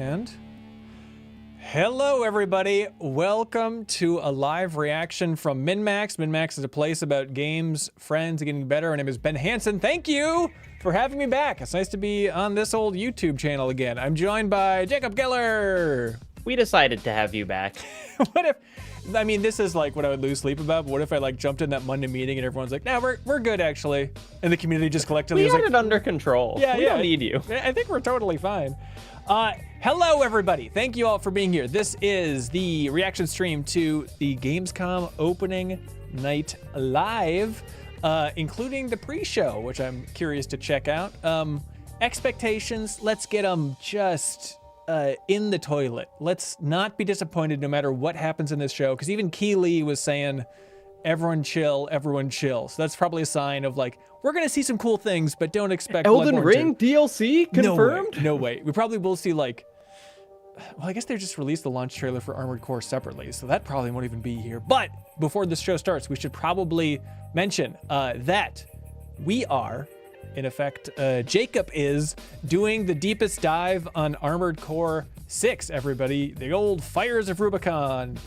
And hello, everybody. Welcome to a live reaction from MinnMax. MinnMax is a place about games, friends, and getting better. My name is Ben Hansen. Thank you for having me back. It's nice to be on this old YouTube channel again. I'm joined by Jacob Geller. We decided to have you back. What if, I mean, this is like what I would lose sleep about, but what if I like jumped in that Monday meeting and everyone's like, nah, we're good actually. And the community just collectively we was had like, it under control. Yeah, we don't need you. I think we're totally fine. Hello, everybody. Thank you all for being here. This is the reaction stream to the Gamescom opening night live, including the pre-show, which I'm curious to check out. Expectations, let's get them just in the toilet. Let's not be disappointed no matter what happens in this show, because even Keeley was saying, everyone chill, everyone chill. So that's probably a sign of like, we're gonna see some cool things, but don't expect Elden Bloodborne Ring 2. DLC confirmed? No way. We probably will see like, well, I guess they just released the launch trailer for Armored Core separately, so that probably won't even be here. But before this show starts, we should probably mention that we are, in effect, Jacob is doing the deepest dive on Armored Core 6, everybody. The old Fires of Rubicon.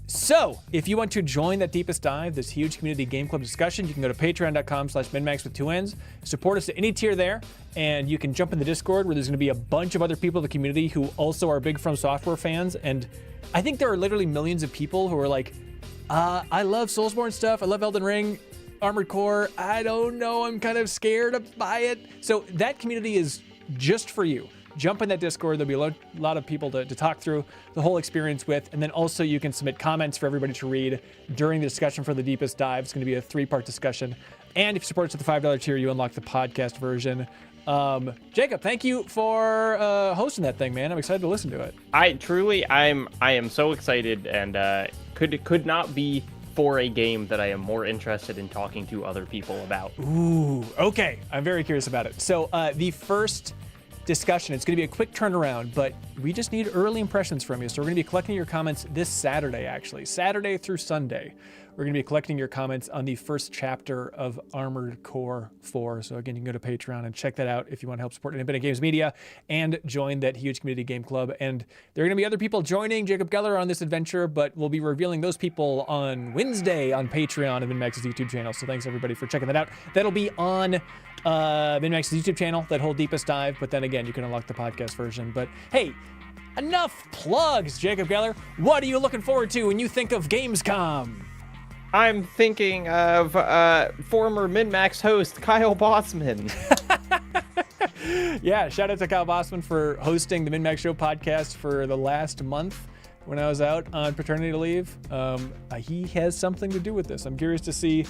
So if you want to join that deepest dive, this huge community game club discussion, you can go to patreon.com/MinnMax with 2 N's. Support us at any tier there, and you can jump in the Discord where there's going to be a bunch of other people in the community who also are big From Software fans. And I think there are literally millions of people who are like, I love Soulsborne stuff. I love Elden Ring, Armored Core. I don't know. I'm kind of scared to buy it. So that community is just for you. Jump in that Discord. There'll be a lot of people to talk through the whole experience with. And then also you can submit comments for everybody to read during the discussion for the deepest dive. It's going to be a 3-part discussion. And if you support us at the $5 tier, you unlock the podcast version. Jacob, thank you for hosting that thing, man. I'm excited to listen to it. I am so excited, and could not be for a game that I am more interested in talking to other people about. Ooh, okay. I'm very curious about it. So the first discussion, it's going to be a quick turnaround, but we just need early impressions from you. So we're going to be collecting your comments this Saturday, actually. Saturday through Sunday. We're going to be collecting your comments on the first chapter of Armored Core 4. So again, you can go to Patreon and check that out if you want to help support Independent Games Media and join that huge community game club. And there are going to be other people joining Jacob Geller on this adventure, but we'll be revealing those people on Wednesday on Patreon and MinnMax's YouTube channel. So thanks everybody for checking that out. That'll be on MinnMax's YouTube channel, that whole deepest dive. But then again, you can unlock the podcast version. But hey, enough plugs, Jacob Geller. What are you looking forward to when you think of Gamescom? I'm thinking of former MinnMax host Kyle Bossman. Yeah, shout out to Kyle Bossman for hosting the MinnMax Show podcast for the last month when I was out on paternity leave. He has something to do with this. I'm curious to see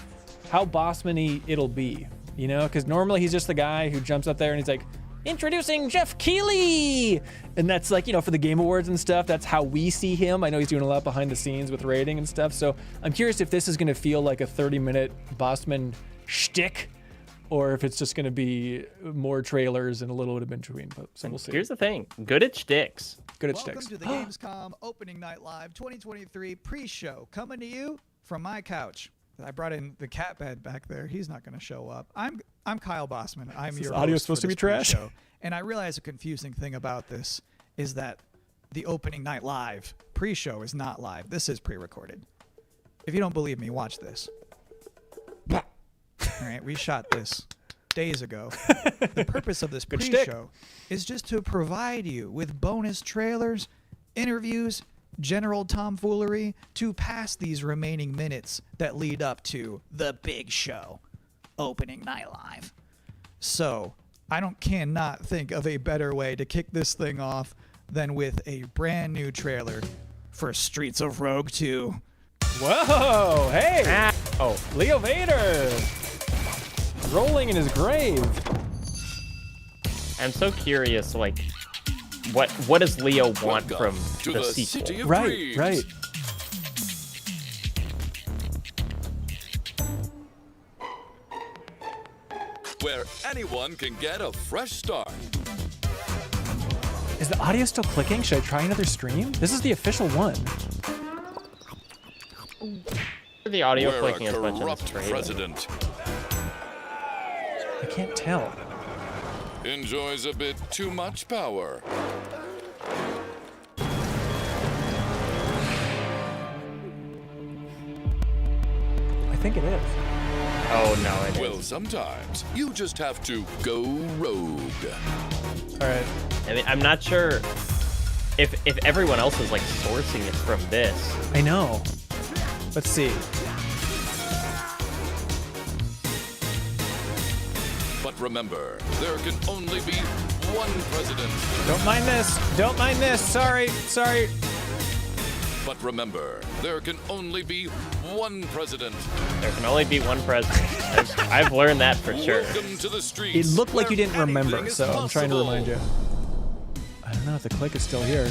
how Bossman-y it'll be, you know, because normally he's just the guy who jumps up there and he's like, introducing Jeff Keighley, and that's like, you know, for the Game Awards and stuff, that's how we see him. I know he's doing a lot behind the scenes with rating and stuff, so I'm curious if this is going to feel like a 30-minute Bossman shtick, or if it's just going to be more trailers and a little bit of in between. But so we'll see. Here's the thing: good at shticks. Good at shticks. Welcome to the Gamescom Opening Night Live 2023 pre-show, coming to you from my couch. I brought in the cat bed back there. He's not going to show up. I'm Kyle Bossman. I'm your audio host supposed to for be this trash? pre-show. And I realize a confusing thing about this is that the Opening Night Live pre-show is not live. This is pre-recorded. If you don't believe me, watch this. All right, we shot this days ago. The purpose of this pre-show is just to provide you with bonus trailers, interviews, general tomfoolery to pass these remaining minutes that lead up to the big show, Opening Night Live. So I cannot think of a better way to kick this thing off than with a brand new trailer for Streets of Rogue 2. Whoa, hey! Oh, Leo Vader! Rolling in his grave. I'm so curious, like, what does Leo want from the sequel? Right. Where anyone can get a fresh start. Is the audio still clicking? Should I try another stream? This is the official one. The audio We're clicking a as much as corrupt this trailer. president. I can't tell. Enjoys a bit too much power. think it is. Oh no, it Well, is. sometimes you just have to go rogue. All right. I mean, I'm not sure if everyone else is like sourcing it from this. I know. Let's see. But remember, there can only be one president. Don't mind this. Don't mind this. Sorry. But remember, there can only be one president. There can only be one president. I've learned that for sure. Welcome to the It streets. looked like you where didn't remember, anything is so I'm trying to possible. remind you. I don't know if the click is still here.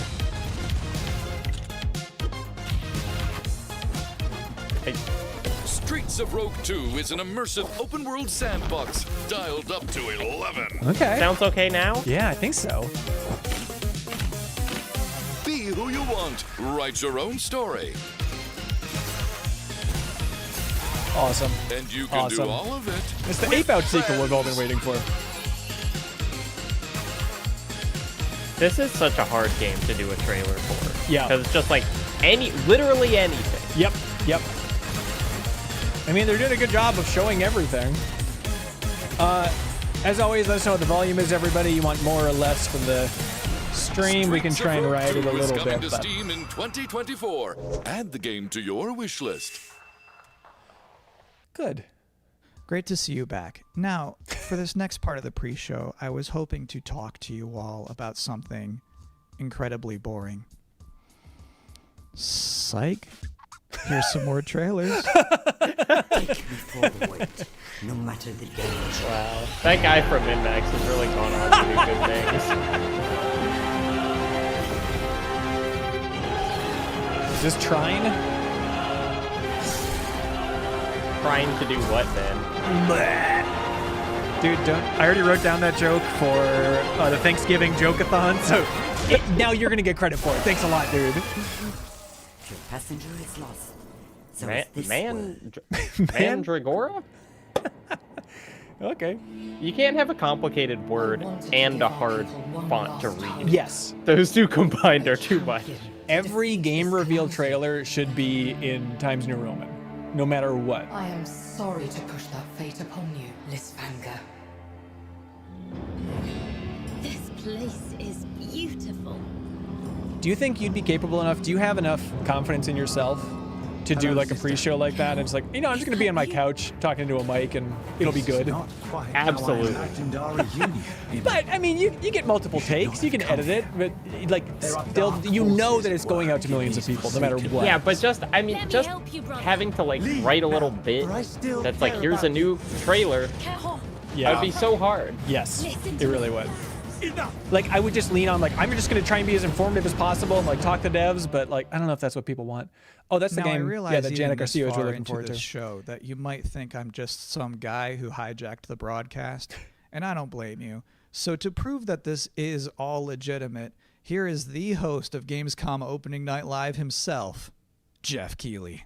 Streets of Rogue 2 is an immersive open-world sandbox dialed up to 11. Okay. Sounds okay now? Yeah, I think so. Be who you want. Write your own story. Awesome. And you can Awesome. do all of it. It's the with ape-out sequel we've all been friends. waiting for. This is such a hard game to do a trailer for. Yeah. Because it's just like literally anything. Yep. I mean, they're doing a good job of showing everything. As always, let us know what the volume is, everybody. You want more or less from the stream? We can Streets of try and Rogue ride it a 2 is little coming bit. to But Steam in 2024. Add the game to your wish list. good. Great to see you back. Now, for this next part of the pre-show, I was hoping to talk to you all about something incredibly boring. Psych. Here's some more trailers. Take me for the weight, no matter the danger. Wow. That guy from MinnMax has really gone on to do good things. Is this Trine? Trying to do what then? Dude, don't. I already wrote down that joke for the Thanksgiving joke-a-thon, so now you're going to get credit for it. Thanks a lot, dude. Your passenger is lost. So is this word. Mandragora? Okay. You can't have a complicated word and a hard font to read. Yes. Those two combined are too much. Every game reveal trailer should be in Times New Roman, no matter what. I am sorry to push that fate upon you, Lisfanga. This place is beautiful. Do you think you'd be capable enough? Do you have enough confidence in yourself to do like a pre-show like that? And it's like, I'm just going to be on my couch talking into a mic and it'll be good. Absolutely. But I mean, you get multiple takes, you can edit it, but like still, that it's going out to millions of people no matter what. Yeah, but just help you, brother. having to like write a little bit that's like, here's a new trailer. That would be so hard. Yes, it really would. Like, I would just lean on, like, I'm just going to try and be as informative as possible and, like, talk to devs, but, like, I don't know if that's what people want. Oh, that's the Now, I game, realize that even Janet this Garcia was far really looking into forward this to. show that you might think I'm just some guy who hijacked the broadcast, and I don't blame you. So to prove that this is all legitimate, here is the host of Gamescom Opening Night Live himself, Jeff Keighley.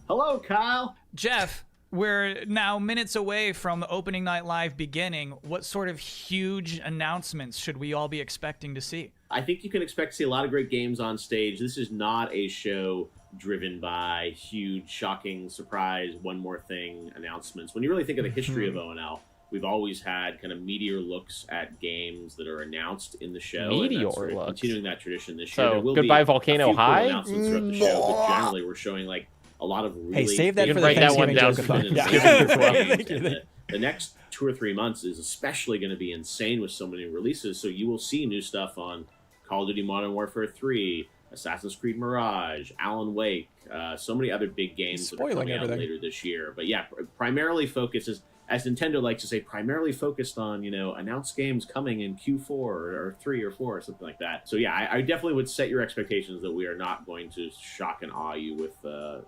Hello, Kyle. Jeff, we're now minutes away from the Opening Night Live beginning. What sort of huge announcements should we all be expecting to see? I think you can expect to see a lot of great games on stage. This is not a show driven by huge, shocking, surprise, one more thing announcements. When you really think of the history of ONL, we've always had kind of meteor looks at games that are announced in the show. Meteor and that's looks. continuing that tradition this So, year. There will goodbye be Volcano a few cool High? announcements throughout the show, but generally we're showing like a lot of really Hey, save that You for can the write that one Thanksgiving down. joke-a-thon. Yeah. Thank you. The next 2 or 3 months is especially going to be insane with so many releases. So you will see new stuff on Call of Duty Modern Warfare 3, Assassin's Creed Mirage, Alan Wake, so many other big games that are Spoiling coming out everything. later this year. But yeah, primarily focuses, as Nintendo likes to say, primarily focused on, announced games coming in Q4 or 3 or 4 or something like that. So yeah, I definitely would set your expectations that we are not going to shock and awe you with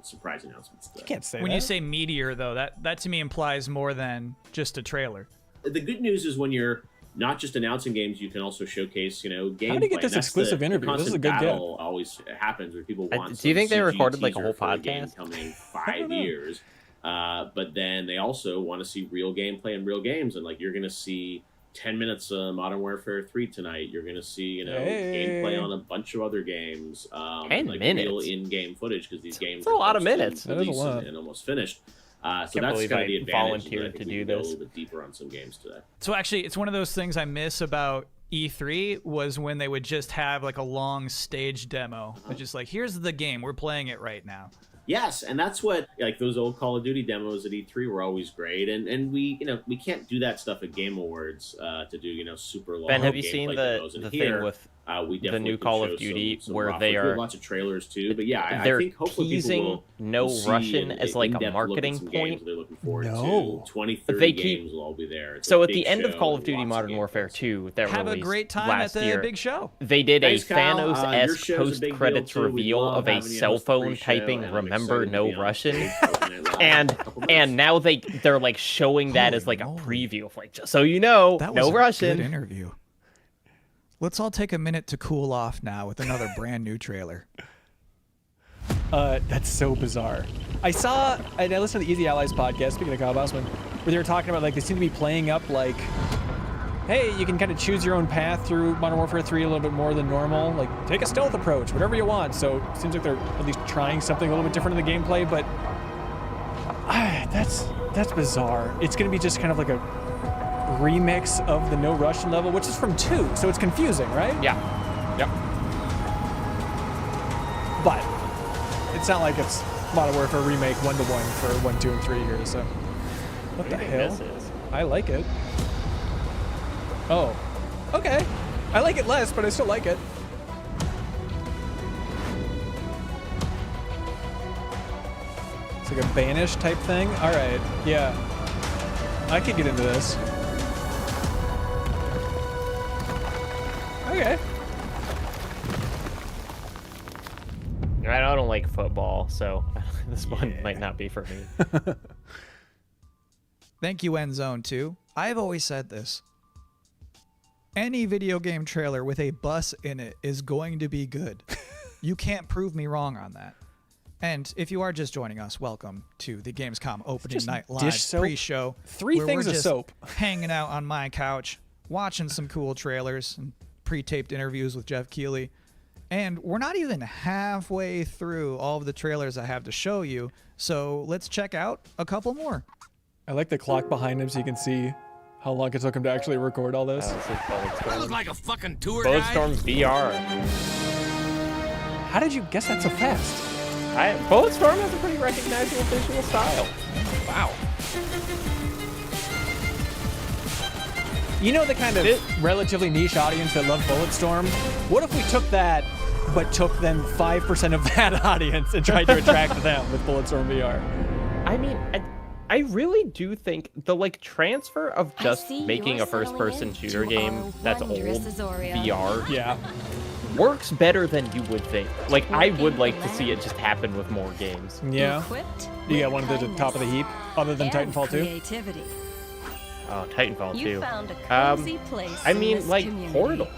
surprise announcements. You can't say When that. you say meteor, though, that to me implies more than just a trailer. The good news is when you're not just announcing games, you can also showcase, gameplay. How did he get this And that's exclusive the interview? This is a constant good get. battle always happens where people want. do you think they some CG recorded, like, a whole teaser for a game podcast? coming in I 5 don't know. years? But then they also want to see real gameplay and real games, and like you're gonna see 10 minutes of Modern Warfare 3 tonight. You're gonna see gameplay on a bunch of other games. 10 like minutes? real in-game footage because these games That's a lot of close to minutes. That is a release lot. and almost finished. So that's kind of the advantage. Volunteered to do go this. a little bit deeper on some games today. So actually, it's one of those things I miss about E3 was when they would just have like a long stage demo. It's just like, here's the game, we're playing it right now. Yes, and that's what, like, those old Call of Duty demos at E3 were always great, and we can't do that stuff at Game Awards to do super long. Ben, have you seen the thing with we the new Call of Duty where they are are lots of trailers too? But yeah, they're I think hopefully teasing no Russian as like a marketing point. They're looking forward No. to 20, 30 games will all be there. It's So a at the big end of show Call of and Duty lots Modern gameplay. Warfare 2 that Have a released great time at last the year, big show. they did a Thanks, Kyle. Your Thanos-esque show's a big deal, post-credits too. We reveal love of a having you cell host phone pre-show, typing and I'm "Remember excited to no be on Russian," stage opening it live in and a couple minutes. now they're like showing that as like a moly. preview of like, just so you know, That was no a Russian. good interview. Let's all take a minute to cool off now with another brand new trailer. That's so bizarre. I listened to the Easy Allies podcast, speaking of Kyle Bossman, where they were talking about, like, they seem to be playing up, like, hey, you can kind of choose your own path through Modern Warfare 3 a little bit more than normal. Like, take a stealth approach, whatever you want. So it seems like they're at least trying something a little bit different in the gameplay, but that's bizarre. It's going to be just kind of like a remix of the No Russian level, which is from 2, so it's confusing, right? Yeah. Yep. But it's not like it's Modern Warfare remake 1-1 for 1, 2, and 3 here, so. What the hell? This is. I like it. Oh. Okay. I like it less, but I still like it. It's like a banish type thing. Alright, yeah. I could get into this. Okay. I don't like football, so this one might not be for me. Thank you, Endzone 2. I've always said this. Any video game trailer with a bus in it is going to be good. You can't prove me wrong on that. And if you are just joining us, welcome to the Gamescom opening Just night live dish soap. pre-show. 3 where things we're of just soap. hanging out on my couch, watching some cool trailers and pre-taped interviews with Jeff Keighley. And we're not even halfway through all of the trailers I have to show you, so let's check out a couple more. I like the clock behind him so you can see how long it took him to actually record all this. I look like a fucking tour Bulletstorm VR. How did you guess that so fast? Bulletstorm has a pretty recognizable visual style. Wow. You know the kind of relatively niche audience that love Bulletstorm? What if we took that, but took then 5% of that audience and tried to attract them with Bulletstorm VR? I mean, I really do think the transfer of just making a first-person shooter game that's old VR Yeah. works better than you would think. Like, I would like to see it just happen with more games. Yeah. You got one at the top of the heap, other than Titanfall 2? Oh, Titanfall 2. You found a cozy place I in mean, this like, community. Portal.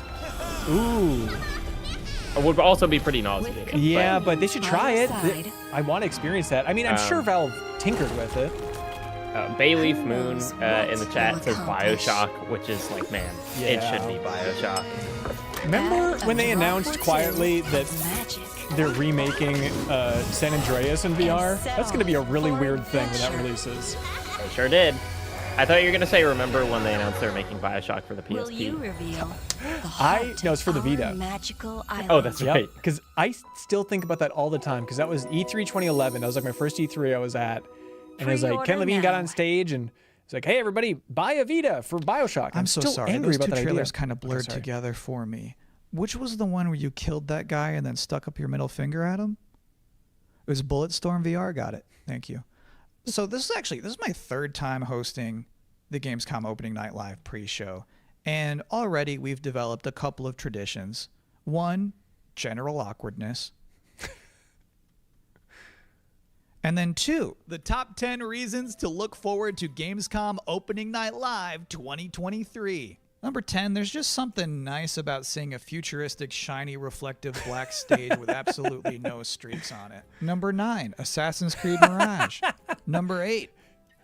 Ooh. It would also be pretty nauseating. Yeah, but they should try it. Side. I want to experience that. I mean, I'm sure Valve tinkered with it. Bayleaf Moon in the chat says accomplish? Bioshock, which is like, man, it Yeah. should be Bioshock. Remember when they announced quietly that Magic. they're remaking San Andreas in VR? That's going to be a really weird thing when that releases. They sure did. I thought you were gonna say, remember when they announced they were making Bioshock for the PSP? Will you reveal the No, it's for the Vita. magical island? Oh, that's right. Because I still think about that all the time, because that was E3 2011. That was like my first E3 I was at. And it was like, Ken Pre-order Levine got now. on stage and it's like, hey, everybody, buy a Vita for Bioshock. I'm so still sorry. angry Those about two that trailers idea. kind of blurred sorry. together for me. Which was the one where you killed that guy and then stuck up your middle finger at him? It was Bulletstorm VR. Got it. Thank you. So this is my third time hosting the Gamescom opening night live pre-show, and already we've developed a couple of traditions. One, general awkwardness. And then 2, the top 10 reasons to look forward to Gamescom Opening Night Live 2023. Number 10, there's just something nice about seeing a futuristic, shiny, reflective black stage with absolutely no streaks on it. Number 9, Assassin's Creed Mirage. Number 8,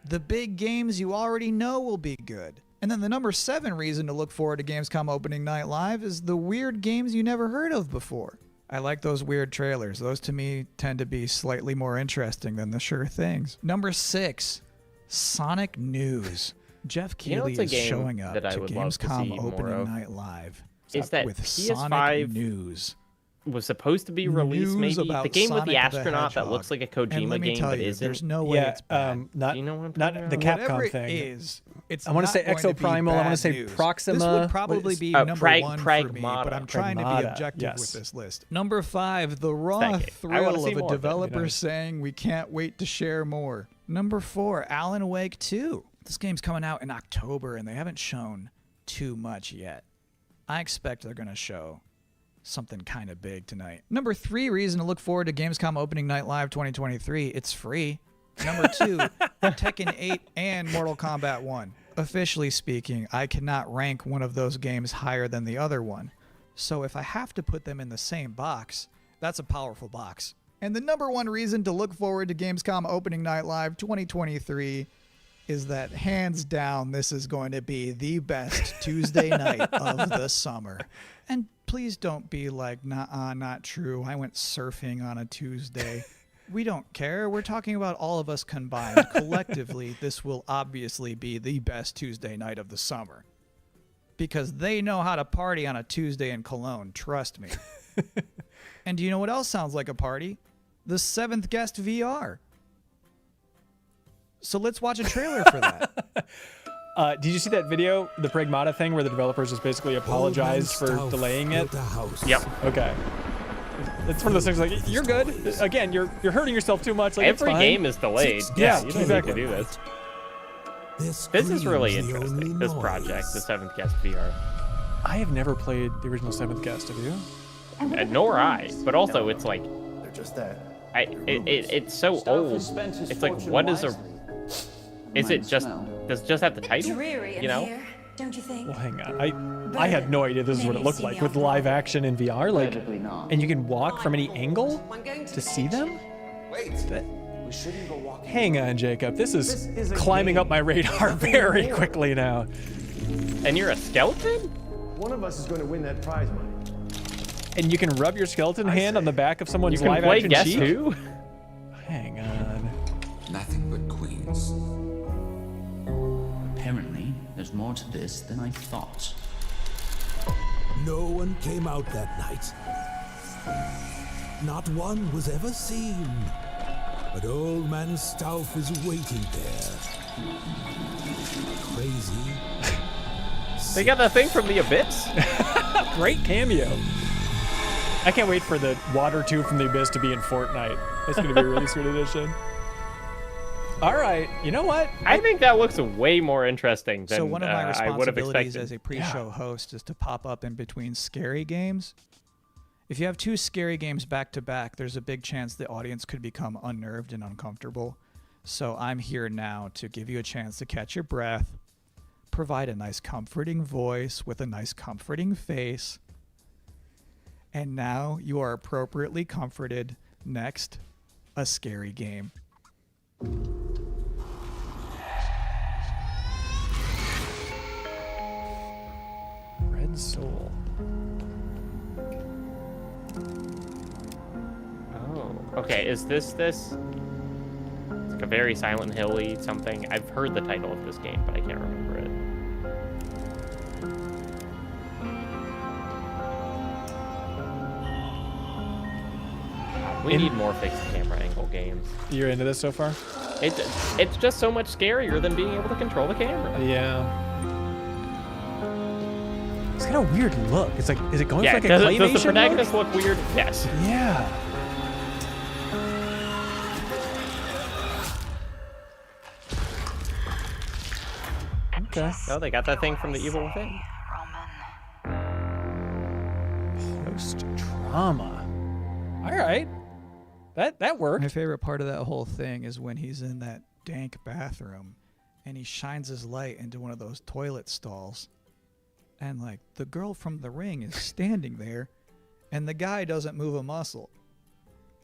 the big games you already know will be good. And then the number 7 reason to look forward to Gamescom Opening Night Live is the weird games you never heard of before. I like those weird trailers. Those to me tend to be slightly more interesting than the sure things. Number 6, Sonic News. Jeff Keighley is showing up to Gamescom Opening Night Live. Is that with PS5 Sonic News? Was supposed to be released, maybe the game with the astronaut that looks like a Kojima game, but isn't. There's no way it's bad. Not, Do you know what I'm not talking the about? Capcom Whatever thing. it is, it's I want to say not going to be Exoprimal. I want to bad say news. Proxima. This would probably be number 1 for me, but I'm trying to be Pragmata, objective yes. with this list. Number 5, the raw Thank you. I wanna thrill see of a more of it. developer saying we can't wait to share more. Number 4, Alan Wake 2. This game's coming out in October, and they haven't shown too much yet. I expect they're going to show something kind of big tonight. Number 3 reason to look forward to Gamescom Opening Night Live 2023. It's free. Number 2, Tekken 8 and Mortal Kombat 1. Officially speaking, I cannot rank one of those games higher than the other one. So if I have to put them in the same box, that's a powerful box. And the number 1 reason to look forward to Gamescom Opening Night Live 2023 is that hands down this is going to be the best Tuesday night of the summer. And please don't be like, nah, not true. I went surfing on a Tuesday. We don't care. We're talking about all of us combined. Collectively, this will obviously be the best Tuesday night of the summer. Because they know how to party on a Tuesday in Cologne, trust me. And do you know what else sounds like a party? The 7th Guest VR. So let's watch a trailer for that. Did you see that video, the Pragmata thing, where the developers just basically apologized for delaying it? Yep. Okay. It's one of those things like, you're good. Again, you're hurting yourself too much. Like, Every game is delayed. Yeah, you don't exactly. need to do this. This is really interesting, this project, the 7th Guest VR. I have never played the original 7th Guest, have you? Nor I, but also it's like, They're just that. it's so old. It's like, what is a... Is it just... Does it just have the title? You know? Don't you think? Well, hang on. I had no idea this is what it looked like with live action in VR. Like, and you can walk from any angle to see them? Wait. We shouldn't go walking. Hang on, Jacob. This is climbing up my radar very quickly now. And you're a skeleton? One of us is going to win that prize money. And you can rub your skeleton hand on the back of You someone's can live play action Guess cheek? Who? Hang on. Nothing but queens. Apparently, there's more to this than I thought. No one came out that night. Not one was ever seen. But Old Man Stauff is waiting there. Crazy. They got that thing from the Abyss? Great cameo. I can't wait for the Water 2 from the Abyss to be in Fortnite. That's going to be a really sweet addition. All right, you know what? I think that looks way more interesting than So one of my I would have responsibilities expected. as a pre-show host is to pop up in between scary games. If you have 2 scary games back to back, there's a big chance the audience could become unnerved and uncomfortable. So I'm here now to give you a chance to catch your breath, provide a nice comforting voice with a nice comforting face. And now you are appropriately comforted. Next, a scary game. Red Soul. Oh, okay. Is this? It's like a very Silent Hill-y something. I've heard the title of this game, but I can't remember it. We need more fixed camera angle games. You're into this so far? It's just so much scarier than being able to control the camera. Yeah. It's got a weird look. It's like, is it going Yeah, for like a does claymation the protagonist look weird? Yes. Yeah. Okay. Oh, they got that thing from the Evil Within. Post-trauma. All right. That worked. My favorite part of that whole thing is when he's in that dank bathroom and he shines his light into one of those toilet stalls. And like the girl from The Ring is standing there and the guy doesn't move a muscle.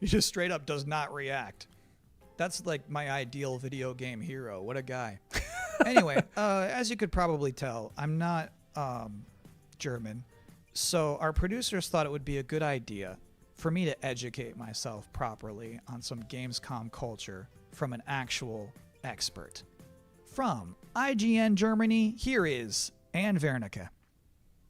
He just straight up does not react. That's like my ideal video game hero. What a guy. Anyway, as you could probably tell, I'm not German. So our producers thought it would be a good idea for me to educate myself properly on some Gamescom culture from an actual expert. From IGN Germany, here is Anne Wernicke.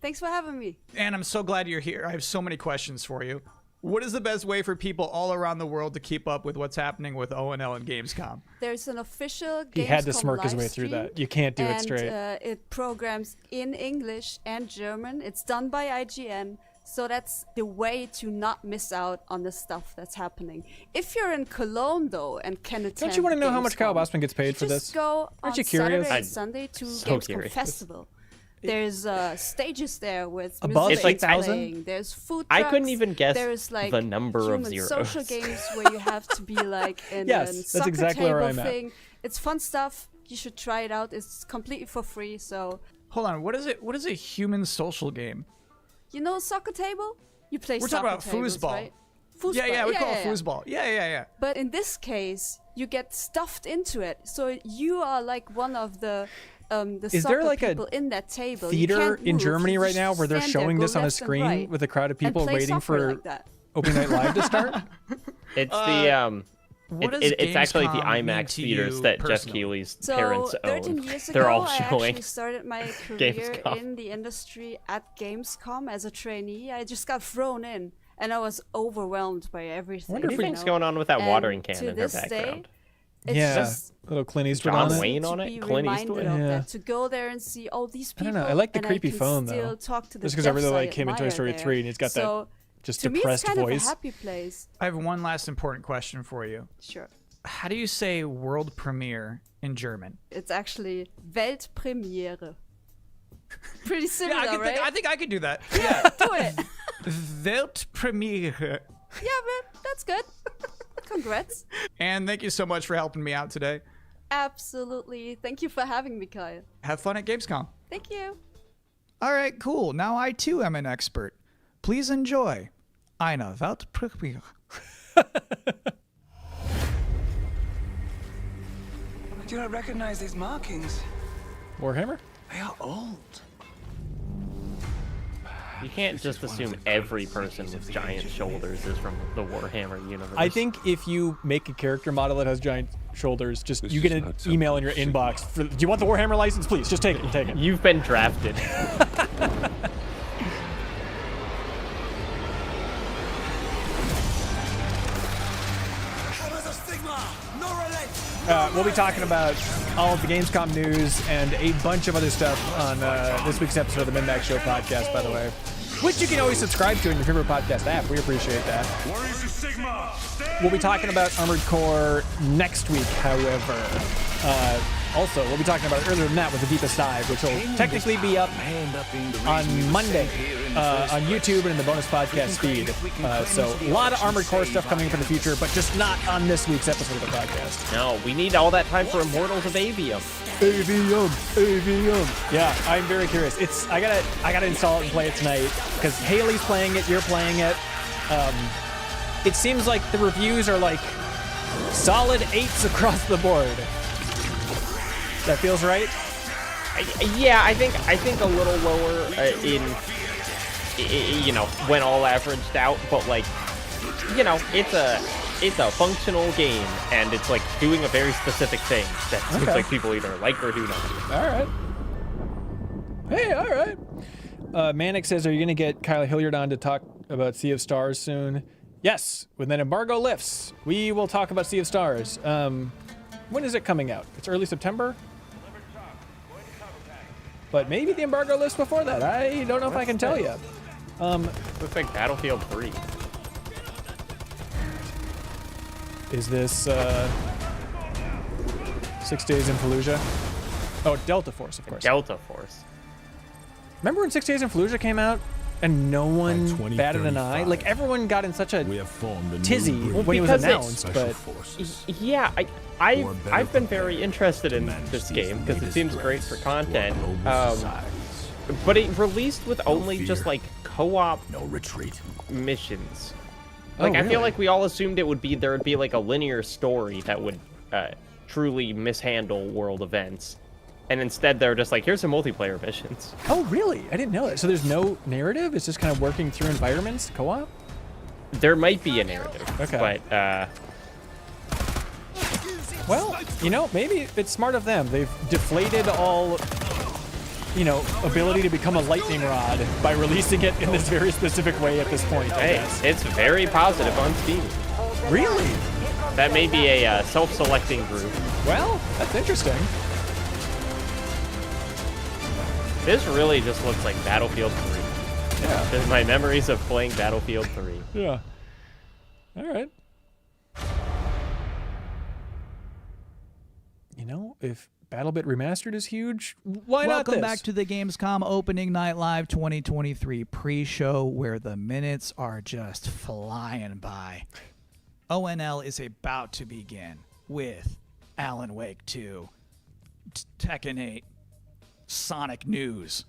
Thanks for having me. Anne, I'm so glad you're here. I have so many questions for you. What is the best way for people all around the world to keep up with what's happening with ONL and Gamescom? There's an official Gamescom He had to smirk his way through that. You can't do it straight. It programs in English and German. It's done by IGN. So that's the way to not miss out on the stuff that's happening. If you're in Cologne, though, and can attend Don't you want to know how much Kyle Gamescom, Bossman gets paid for this? Just go Aren't on you curious? Saturday and Sunday to Gamescom Festival. There's stages there with above music 8,000. playing. There's food trucks. I couldn't even guess There's like the number of human zeros. social games where you have to be like in Yes, a that's soccer exactly table where I'm at. thing. It's fun stuff. You should try it out. It's completely for free. So Hold on, what is it? What is a human social game? you know soccer table? You play We're soccer talking about tables, foosball. right? Yeah, we call it yeah. foosball. Yeah. But in this case, you get stuffed into it. So you are like one of the Is there soccer like a people in that table. You theater can't in move. Germany You right just now where they're stand there, showing go this on a left and screen right, with a crowd of and people play waiting soccer for like that. opening night live to start? It's the What does it's actually the Gamescom mean IMAX to theaters you that Jeff personally? Keighley's So parents 13 own. years ago, They're all I showing actually started my career Gamescom. in the industry at Gamescom as a trainee. I just got thrown in, and I was overwhelmed by everything. What do you you think's know? going on with that And watering can to in her this background? Day, it's Yeah, just little Clint Eastwood John on it. Wayne to on it? be Clint reminded Eastwood? of Yeah. that, to go there and see all these I people. don't know. I like the and creepy can phone, still though. Talk to the Just because I really devs like him in Toy admire Story there. 3, and he's got that So, just to me, it's depressed kind voice. of a happy place. I have one last important question for you. Sure. How do you say world premiere in German? It's actually Weltpremiere. Pretty similar, right? I think I could do that. Yeah. Do it. Weltpremiere. Yeah, but that's good. Congrats. And thank you so much for helping me out today. Absolutely. Thank you for having me, Kyle. Have fun at Gamescom. Thank you. All right, cool. Now I too am an expert. Please enjoy eine Weltpremiere. I do not recognize these markings. Warhammer? They are old. You can't just assume every person with giant shoulders is from the Warhammer universe. I think if you make a character model that has giant shoulders, just you get an email in your inbox. Do you want the Warhammer license? Please, just take it. Take it. You've been drafted. We'll be talking about all of the Gamescom news and a bunch of other stuff on this week's episode of the MinnMax Show podcast, by the way, which you can always subscribe to in your favorite podcast app. We appreciate that. We'll be talking about Armored Core next week, however. Also, we'll be talking about it earlier than that with the Deepest Dive, which will technically be up on Monday on YouTube and in the bonus podcast feed. So a lot of Armored Core stuff coming up in the future, but just not on this week's episode of the podcast. No, we need all that time for Immortals of Avium. Avium. Yeah, I'm very curious. I gotta install it and play it tonight because Haley's playing it, you're playing it. It seems like the reviews are like solid 8s across the board. That feels right. Yeah, I think a little lower in you know, when all averaged out, but like, you know, it's a functional game and it's like doing a very specific thing that seems like people either like or do not. All right. Hey, all right. Manic says, "Are you gonna get Kyle Hilliard on to talk about Sea of Stars soon?" Yes, when that embargo lifts, we will talk about Sea of Stars. When is it coming out? It's early September? But maybe the embargo lifts before that. I don't know if I can tell you. Looks like Battlefield 3. Is this 6 Days in Fallujah? Oh, Delta Force, of course. Delta Force. Remember when 6 Days in Fallujah came out and no one batted an eye? Like everyone got in such a tizzy when it was announced. But yeah, I've been very interested in this game because it seems great for content. But it released with only just like co-op missions. Like I feel like we all assumed there would be like a linear story that would truly mishandle world events. And instead, they're just like, here's some multiplayer missions. Oh, really? I didn't know that. So there's no narrative? It's just kind of working through environments, co-op? There might be a narrative. Okay. But well, you know, maybe it's smart of them. They've deflated all, you know, ability to become a lightning rod by releasing it in this very specific way at this point. I guess. It's very positive on Steam. Really? That may be a self-selecting group. Well, that's interesting. This really just looks like Battlefield 3. Yeah. Just my memories of playing Battlefield 3. Yeah. All right. You know, if BattleBit Remastered is huge, why not this? Welcome back to the Gamescom Opening Night Live 2023 pre-show, where the minutes are just flying by. ONL is about to begin with Alan Wake 2, Tekken 8, Sonic news,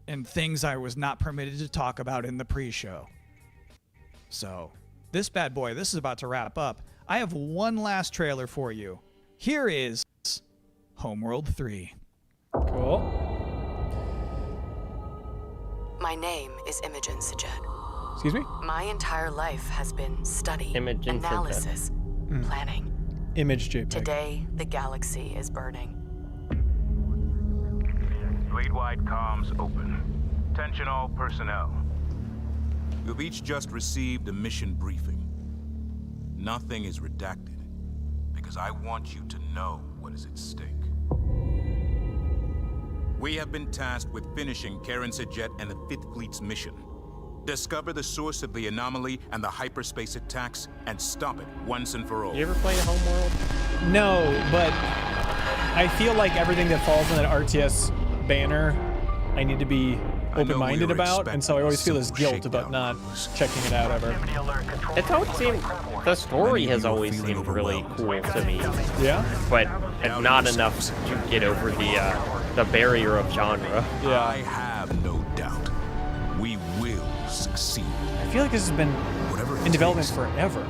and things I was not permitted to talk about in the pre-show. So, this bad boy, this is about to wrap up. I have one last trailer for you. Here is Homeworld 3. Cool. My name is Imogen Sajet. Excuse me? My entire life has been study, Imogen analysis, planning. Image JPEG. Today, the galaxy is burning. Fleet-wide comms open. Attention all personnel. You've each just received a mission briefing. Nothing is redacted, because I want you to know what is at stake. We have been tasked with finishing Karen Sajet and the 5th Fleet's mission. Discover the source of the anomaly and the hyperspace attacks, and stop it once and for all. You ever play Homeworld? No, but I feel like everything that falls in that RTS banner, I need to be open-minded about, and so I always feel this guilt about not checking it out ever. It's always seemed, the story has always seemed really cool to me. Yeah? But not enough to get over the barrier of genre. Yeah. I have no doubt. We will succeed. I feel like this has been in development forever.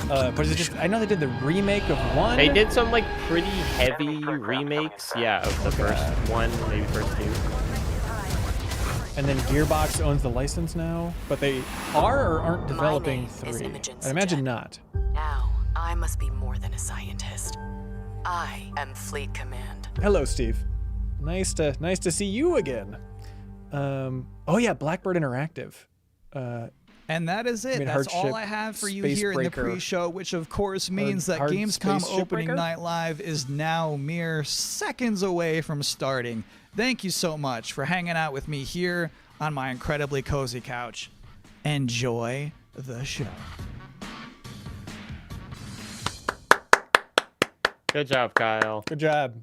But is it just, I know they did the remake of 1. They did some like pretty heavy remakes, yeah, of the first one, maybe first 2. And then Gearbox owns the license now, but they are or aren't developing 3. I imagine not. Now, I must be more than a scientist. I am Fleet Command. Hello, Steve. Nice to see you again. Oh yeah, Blackbird Interactive. And that is it. That's all I have for you here in the pre-show, which of course means that Gamescom Opening Night Live is now mere seconds away from starting. Thank you so much for hanging out with me here on my incredibly cozy couch. Enjoy the show. Good job, Kyle. Good job.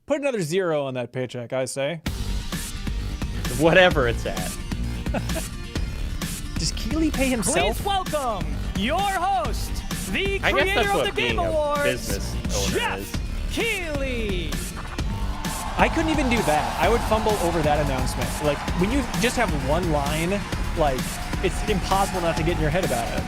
Put another 0 on that paycheck, I say. Whatever it's at. Does Keeley pay himself? Please welcome your host, the I guess that's creator what of the Game being a Awards, business owner Jeff is. Keeley. I couldn't even do that. I would fumble over that announcement. Like, when you just have one line, like, it's impossible not to get in your head about it.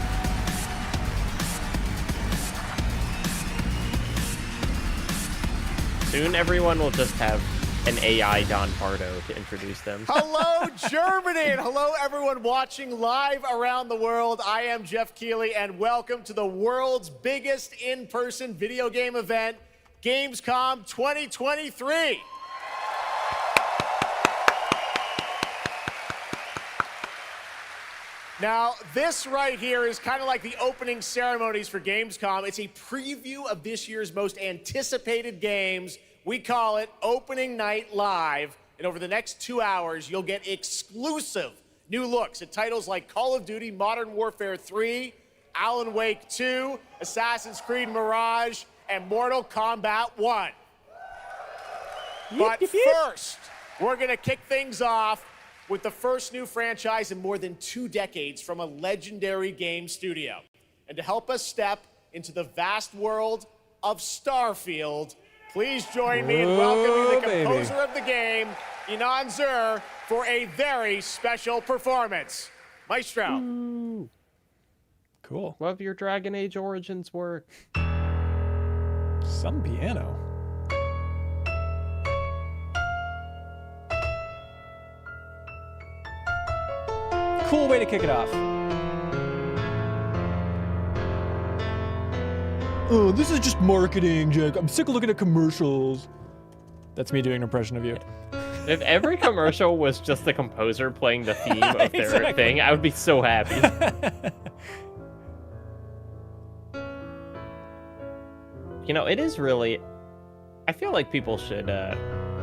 Soon everyone will just have an AI Don Pardo to introduce them. Hello, Germany, and hello, everyone watching live around the world. I am Jeff Keeley, and welcome to the world's biggest in-person video game event, Gamescom 2023. Now, this right here is kind of like the opening ceremonies for Gamescom. It's a preview of this year's most anticipated games. We call it Opening Night Live. And over the next 2 hours, you'll get exclusive new looks at titles like Call of Duty Modern Warfare 3, Alan Wake 2, Assassin's Creed Mirage, and Mortal Kombat 1. But first, we're going to kick things off with the first new franchise in more than 2 decades from a legendary game studio. And to help us step into the vast world of Starfield, please join me in welcoming the composer of the game, Inan Zur, for a very special performance. Maestro. Ooh. Cool. Love your Dragon Age Origins work. Some piano. Cool way to kick it off. oh, this is just marketing, Jack. I'm sick of looking at commercials. That's me doing an impression of you. If every commercial was just the composer playing the theme of their thing, I would be so happy. You know, it is really... I feel like people should...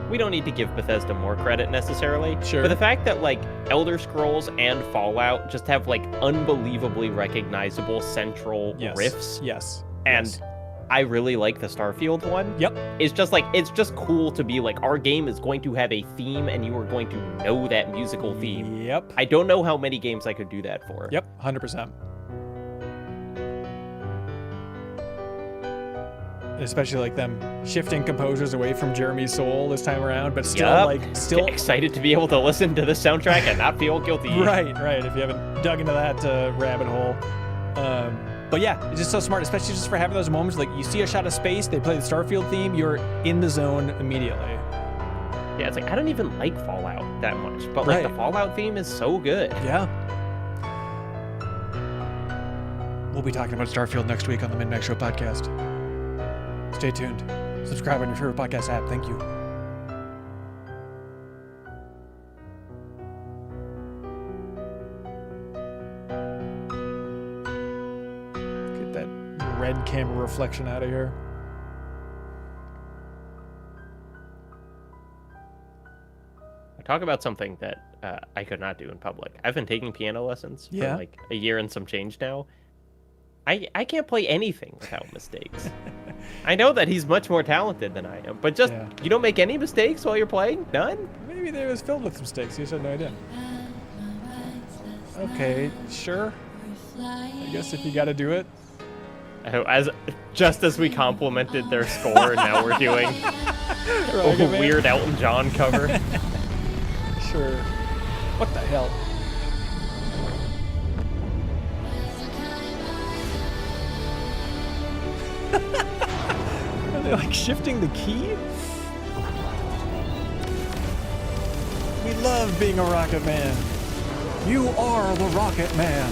we don't need to give Bethesda more credit necessarily. Sure. But the fact that, like, Elder Scrolls and Fallout just have, like, unbelievably recognizable central riffs. Yes. And I really like the Starfield one. Yep. It's just like, it's just cool to be like, our game is going to have a theme and you are going to know that musical theme. Yep. I don't know how many games I could do that for. Yep, 100%. Especially like them shifting composers away from Jeremy Soule this time around, but still still excited to be able to listen to this soundtrack and not feel guilty. Right. If you haven't dug into that rabbit hole. But yeah, it's just so smart, especially just for having those moments. Like you see a shot of space, they play the Starfield theme, you're in the zone immediately. Yeah, it's like, I don't even like Fallout that much, but like the Fallout theme is so good. Yeah. We'll be talking about Starfield next week on the MinnMax Show podcast. Stay tuned. Subscribe on your favorite podcast app. Thank you. Get that red camera reflection out of here. Talk about something that I could not do in public. I've been taking piano lessons for like a year and some change now. I can't play anything without mistakes. I know that he's much more talented than I am, but just, you don't make any mistakes while you're playing? None? Maybe they was filled with mistakes. You said no, I didn't. Okay, sure. I guess if you got to do it. Just as we complimented their score, now we're doing a weird Elton John cover. Sure. What the hell? Are they like shifting the key? We love being a Rocket Man. You are the Rocket Man.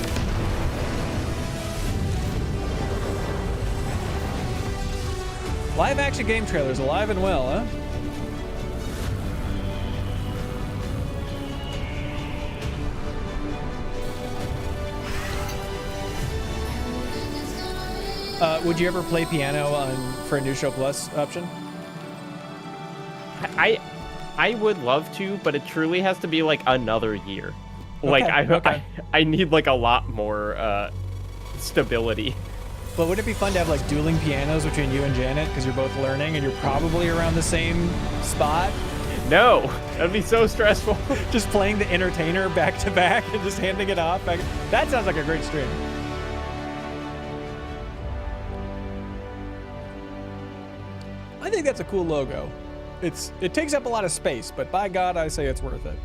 Live action game trailers alive and well, huh? Would you ever play piano for a New Show Plus option? I would love to, but it truly has to be like another year. Like I need like a lot more stability. But would it be fun to have like dueling pianos between you and Janet because you're both learning and you're probably around the same spot? No, that'd be so stressful. Just playing the entertainer back to back and just handing it off. That sounds like a great stream. I think that's a cool logo. It takes up a lot of space, but by God, I say it's worth it.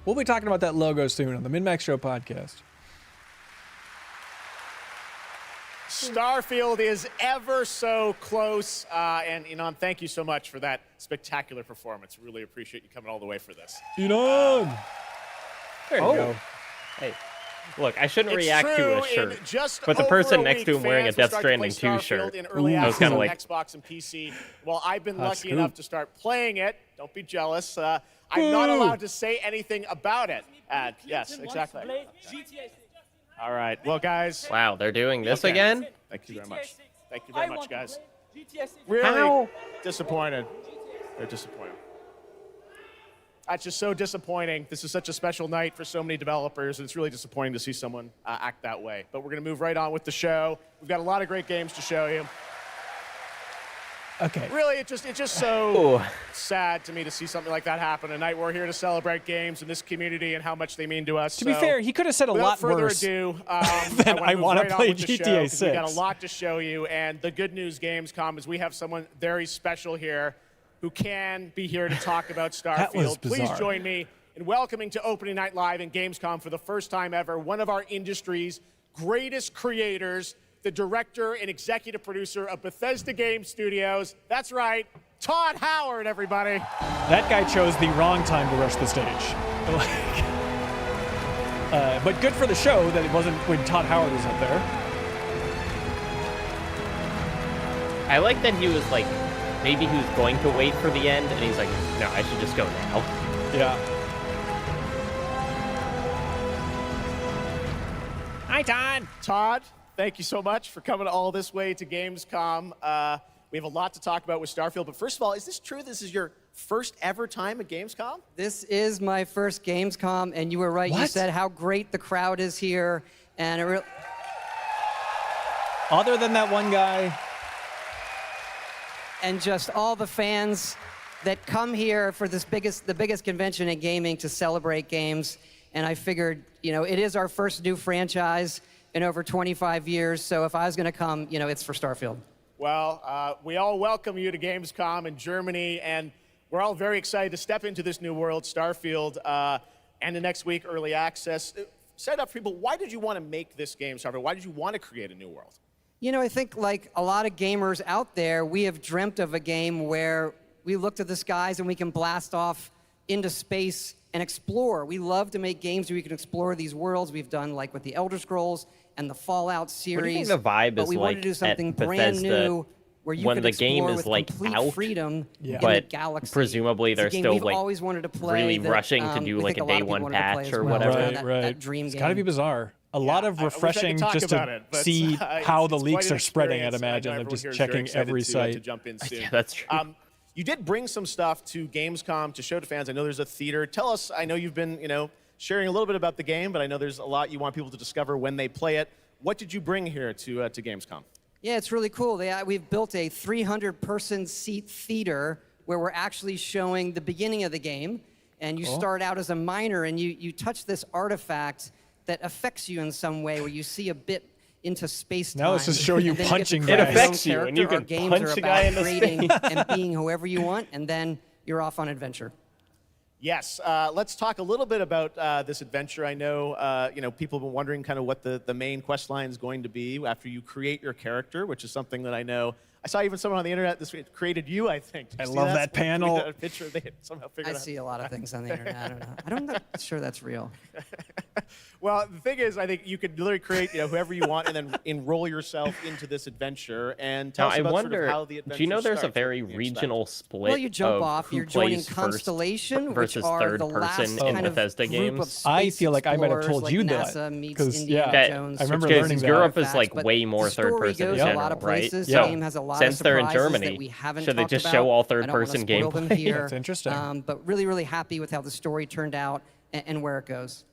We'll be talking about that logo soon on the MinnMax Show podcast. Starfield is ever so close, and Enon, thank you so much for that spectacular performance. Really appreciate you coming all the way for this. Enon! There you go. Hey. Look, I shouldn't react to a shirt, but the person next to him wearing a Death Stranding 2 shirt, I was kind of like... Xbox and PC. Well, I've been lucky enough to start playing it. Don't be jealous. I'm not allowed to say anything about it. Yes, exactly. All right. Well, guys. Wow, they're doing this again? Thank you very much. Thank you very much, guys. Really disappointed. They're disappointed. That's just so disappointing. This is such a special night for so many developers, and it's really disappointing to see someone act that way. But we're going to move right on with the show. We've got a lot of great games to show you. Okay. Really, it's just so sad to me to see something like that happen tonight. We're here to celebrate games and this community and how much they mean to us. To be fair, he could have said a lot worse. Without further ado, than I want to play GTA 6. We got a lot to show you, and the good news, Gamescom, is we have someone very special here who can be here to talk about Starfield. Please join me in welcoming to Opening Night Live in Gamescom for the first time ever, one of our industry's greatest creators, the director and executive producer of Bethesda Game Studios. That's right, Todd Howard, everybody. That guy chose the wrong time to rush the stage. But good for the show that it wasn't when Todd Howard was up there. I like that he was like, maybe he was going to wait for the end, and he's like, no, I should just go now. Yeah. Hi, Todd. Todd, thank you so much for coming all this way to Gamescom. We have a lot to talk about with Starfield, but first of all, is this true? This is your first ever time at Gamescom? This is my first Gamescom, and you were right. What? You said how great the crowd is here, and it Other than that one guy. And just all the fans that come here for the biggest convention in gaming to celebrate games. And I figured, it is our first new franchise in over 25 years. So if I was going to come, it's for Starfield. Well, we all welcome you to Gamescom in Germany, and we're all very excited to step into this new world, Starfield, and the next week, early access. Set up for people, why did you want to make this game, Starfield? Why did you want to create a new world? I think like a lot of gamers out there, we have dreamt of a game where we look to the skies and we can blast off into space and explore. We love to make games where we can explore these worlds. We've done like with the Elder Scrolls and the Fallout series. What do you think the vibe but is we like wanted to do something at brand Bethesda new where you when could the explore game is with like complete out, freedom in but the galaxy. presumably It's a they're game still we've like always wanted to play really that, rushing to do we like think a lot day of people one wanted to play patch as or well. whatever. That dream It's game. got to be bizarre. A lot of refreshing just to see how the leaks are spreading, I'd imagine, of just checking every site. To jump in soon. Yeah, that's true. You did bring some stuff to Gamescom to show to fans. I know there's a theater. Tell us, I know you've been, sharing a little bit about the game, but I know there's a lot you want people to discover when they play it. What did you bring here to Gamescom? Yeah, it's really cool. We've built a 300-person seat theater where we're actually showing the beginning of the game. And you start out as a miner, and you touch this artifact that affects you in some way, where you see a bit into space-time. Now let's just show you punching guys. It affects you, and you can punch a guy in the creating face. and being whoever you want, and then you're off on adventure. Yes, let's talk a little bit about this adventure. I know, people have been wondering kind of what the main quest line is going to be after you create your character, which is something that I know. I saw even someone on the internet this week created you, I think. I love that panel. A picture they somehow figured I out. see a lot of things on the internet. I don't know. I'm not sure that's real. Well, the thing is, I think you could literally create, whoever you want, and then enroll yourself into this adventure. And tell us about sort of how the adventure do you know there's a starts, very what you regional expect. split? Well, you jump of off. who You're joining plays Constellation, first which versus are third the last person in kind of Bethesda group of games. space I feel like I might have told explorers, you like that, NASA meets 'cause, Indiana yeah, Jones. I remember Because learning that. Europe is like But way more the story third person in goes a general, lot of right? places. So The game has a lot since of they're in surprises Germany, that we haven't should they talked just about. show all I don't wanna third-person spoil them gameplay? here. That's interesting. But really, really happy with how the story turned out and where it goes.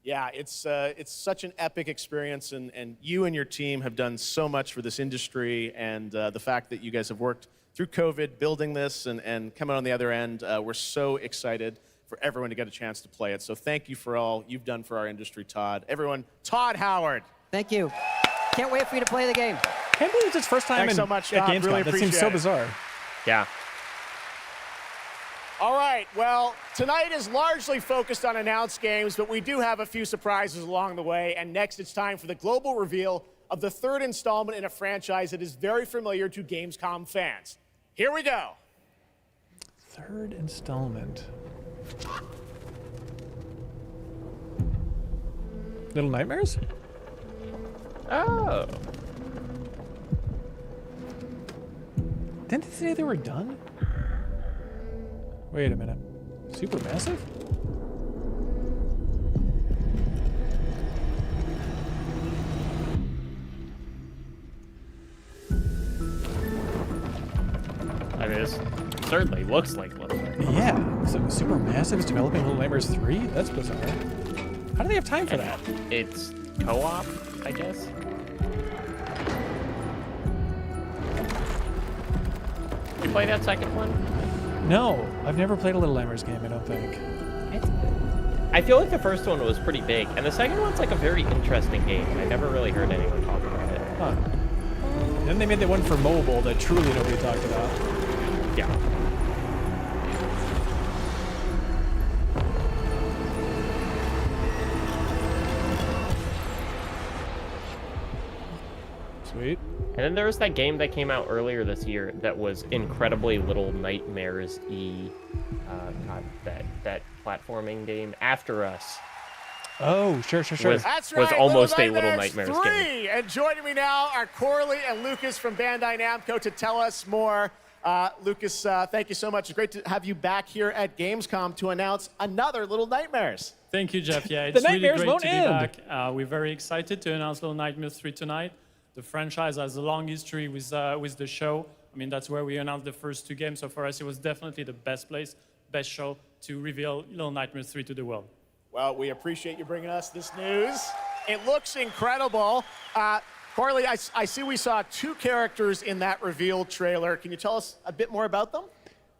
Yeah, it's such an epic experience, and you and your team have done so much for this industry, and the fact that you guys have worked through COVID building this and coming on the other end, we're so excited for everyone to get a chance to play it. So thank you for all you've done for our industry, Todd. Everyone, Todd Howard. Thank you. Can't wait for you to play the game. Can't believe it's his first time Thanks so much, at Todd. Gamescom. Really That seems so appreciate it. bizarre. Yeah. All right, well, tonight is largely focused on announced games, but we do have a few surprises along the way. And next, it's time for the global reveal of the third installment in a franchise that is very familiar to Gamescom fans. Here we go. Third installment. Little Nightmares? Oh. Didn't they say they were done? Wait a minute. Supermassive? I mean, it certainly looks like Little Nightmares. Yeah. So Supermassive is developing Little Nightmares 3? That's bizarre. How do they have time for that? It's co-op, I guess. Did you play that second one? No, I've never played a Little Nightmares game, I don't think. I feel like the first one was pretty big, and the second one's like a very interesting game. I never really heard anyone talk about it. Huh. Then they made that one for mobile that truly nobody talked about. Yeah. Sweet. And then there was that game that came out earlier this year that was incredibly Little Nightmares-y. God, that platforming game, After Us. Oh, sure. That's right, was almost a Little Little Nightmares game. 3. And joining me now are Corley and Lucas from Bandai Namco to tell us more. Lucas, thank you so much. It's great to have you back here at Gamescom to announce another Little Nightmares. Thank you, Jeff. Yeah, it's really nightmares great won't to be end. back. We're very excited to announce Little Nightmares 3 tonight. The franchise has a long history with the show. I mean, that's where we announced the first 2 games. So for us, it was definitely the best show to reveal Little Nightmares 3 to the world. Well, we appreciate you bringing us this news. It looks incredible. Corley, I see we saw 2 characters in that reveal trailer. Can you tell us a bit more about them?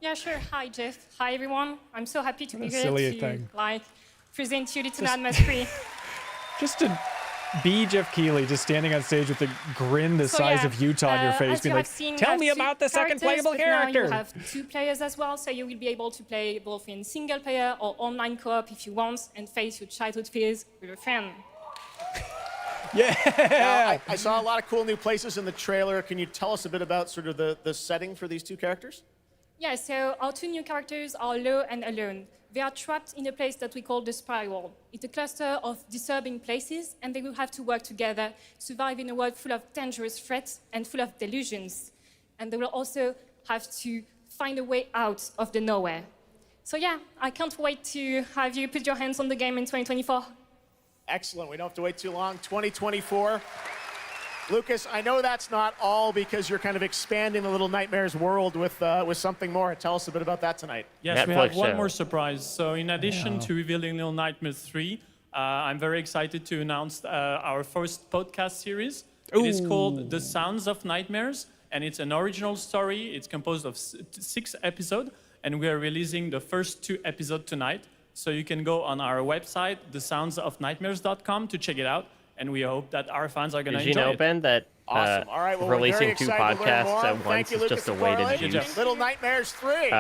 Yeah, sure. Hi, Jeff. Hi, everyone. I'm so happy to be here silly to thing. present you Little Nightmares 3. Just to be Jeff Keighley, just standing on stage with a grin the size of Utah on your face, being like, tell me about the second playable character. Now you have 2 players as well, so you will be able to play both in single player or online co-op if you want, and face your childhood fears with a friend. Yeah. Now, I saw a lot of cool new places in the trailer. Can you tell us a bit about sort of the setting for these 2 characters? Yeah, so our 2 new characters are Low and Alone. They are trapped in a place that we call the Spiral. It's a cluster of disturbing places, and they will have to work together, survive in a world full of dangerous threats and full of delusions. And they will also have to find a way out of the nowhere. So yeah, I can't wait to have you put your hands on the game in 2024. Excellent. We don't have to wait too long. 2024. Lucas, I know that's not all because you're kind of expanding the Little Nightmares world with something more. Tell us a bit about that tonight. Yes, Netflix we have one show. more surprise. So in addition to revealing Little Nightmares 3, I'm very excited to announce our first podcast series. It is called The Sounds of Nightmares, and it's an original story. It's composed of 6 episodes, and we are releasing the first 2 episodes tonight. So you can go on our website, thesoundsofnightmares.com, to check it out. And we hope that our fans are going to Did you enjoy know, it. Ben, that Awesome. All right, well, we're releasing very 2 excited to learn podcasts more. at Thank once you, is Lucas just a and way Corley. to juice? Little Nightmares 3.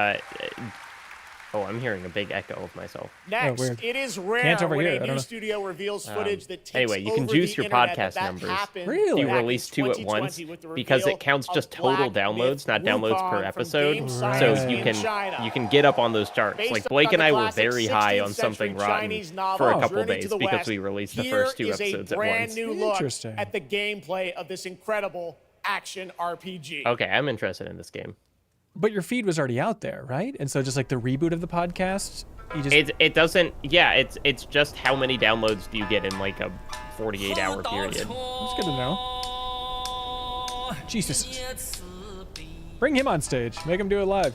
I'm hearing a big echo of myself. Next, weird. it is rare Can't over when here, I a don't new know. studio reveals footage that takes Anyway, you can over juice the your internet. podcast That numbers. happened Really? You back in release 2 at once 2020 with the because reveal it counts of just total Black downloads, Myth not downloads Wukong per from episode. Game So Science you in China. can get up on those charts. Based Like Blake on and the I were classic very high 16th on Something century Rotten Chinese novel, for a couple Journey days to the because West. we released the Here first 2 is episodes a at brand once. new look Interesting. at the gameplay of this incredible action RPG. Okay, I'm interested in this game. But your feed was already out there, right? And so just like the reboot of the podcast, you just... It doesn't. Yeah, it's just how many downloads do you get in like a 48-hour period? That's good to know. Jesus. Bring him on stage. Make him do it live.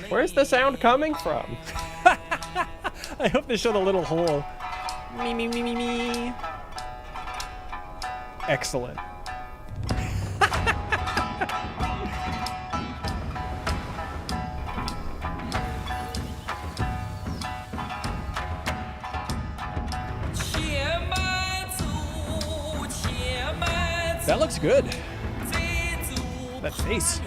Where's the sound coming from? I hope they show the little hole. Me. Excellent. That looks good. That face.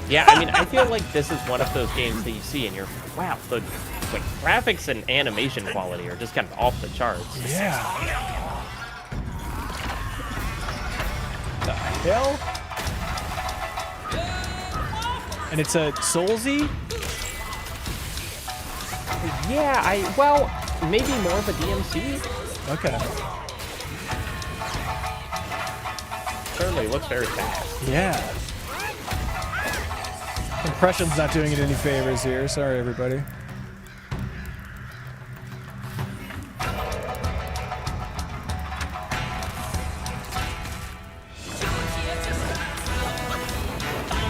Yeah, I mean, I feel like this is one of those games that you see and you're, wow, the like graphics and animation quality are just kind of off the charts. Yeah. The hell? And it's a Soulsy? Yeah, well, maybe more of a DMC. Okay. Certainly looks very fast. Yeah. Compression's not doing it any favors here. Sorry, everybody.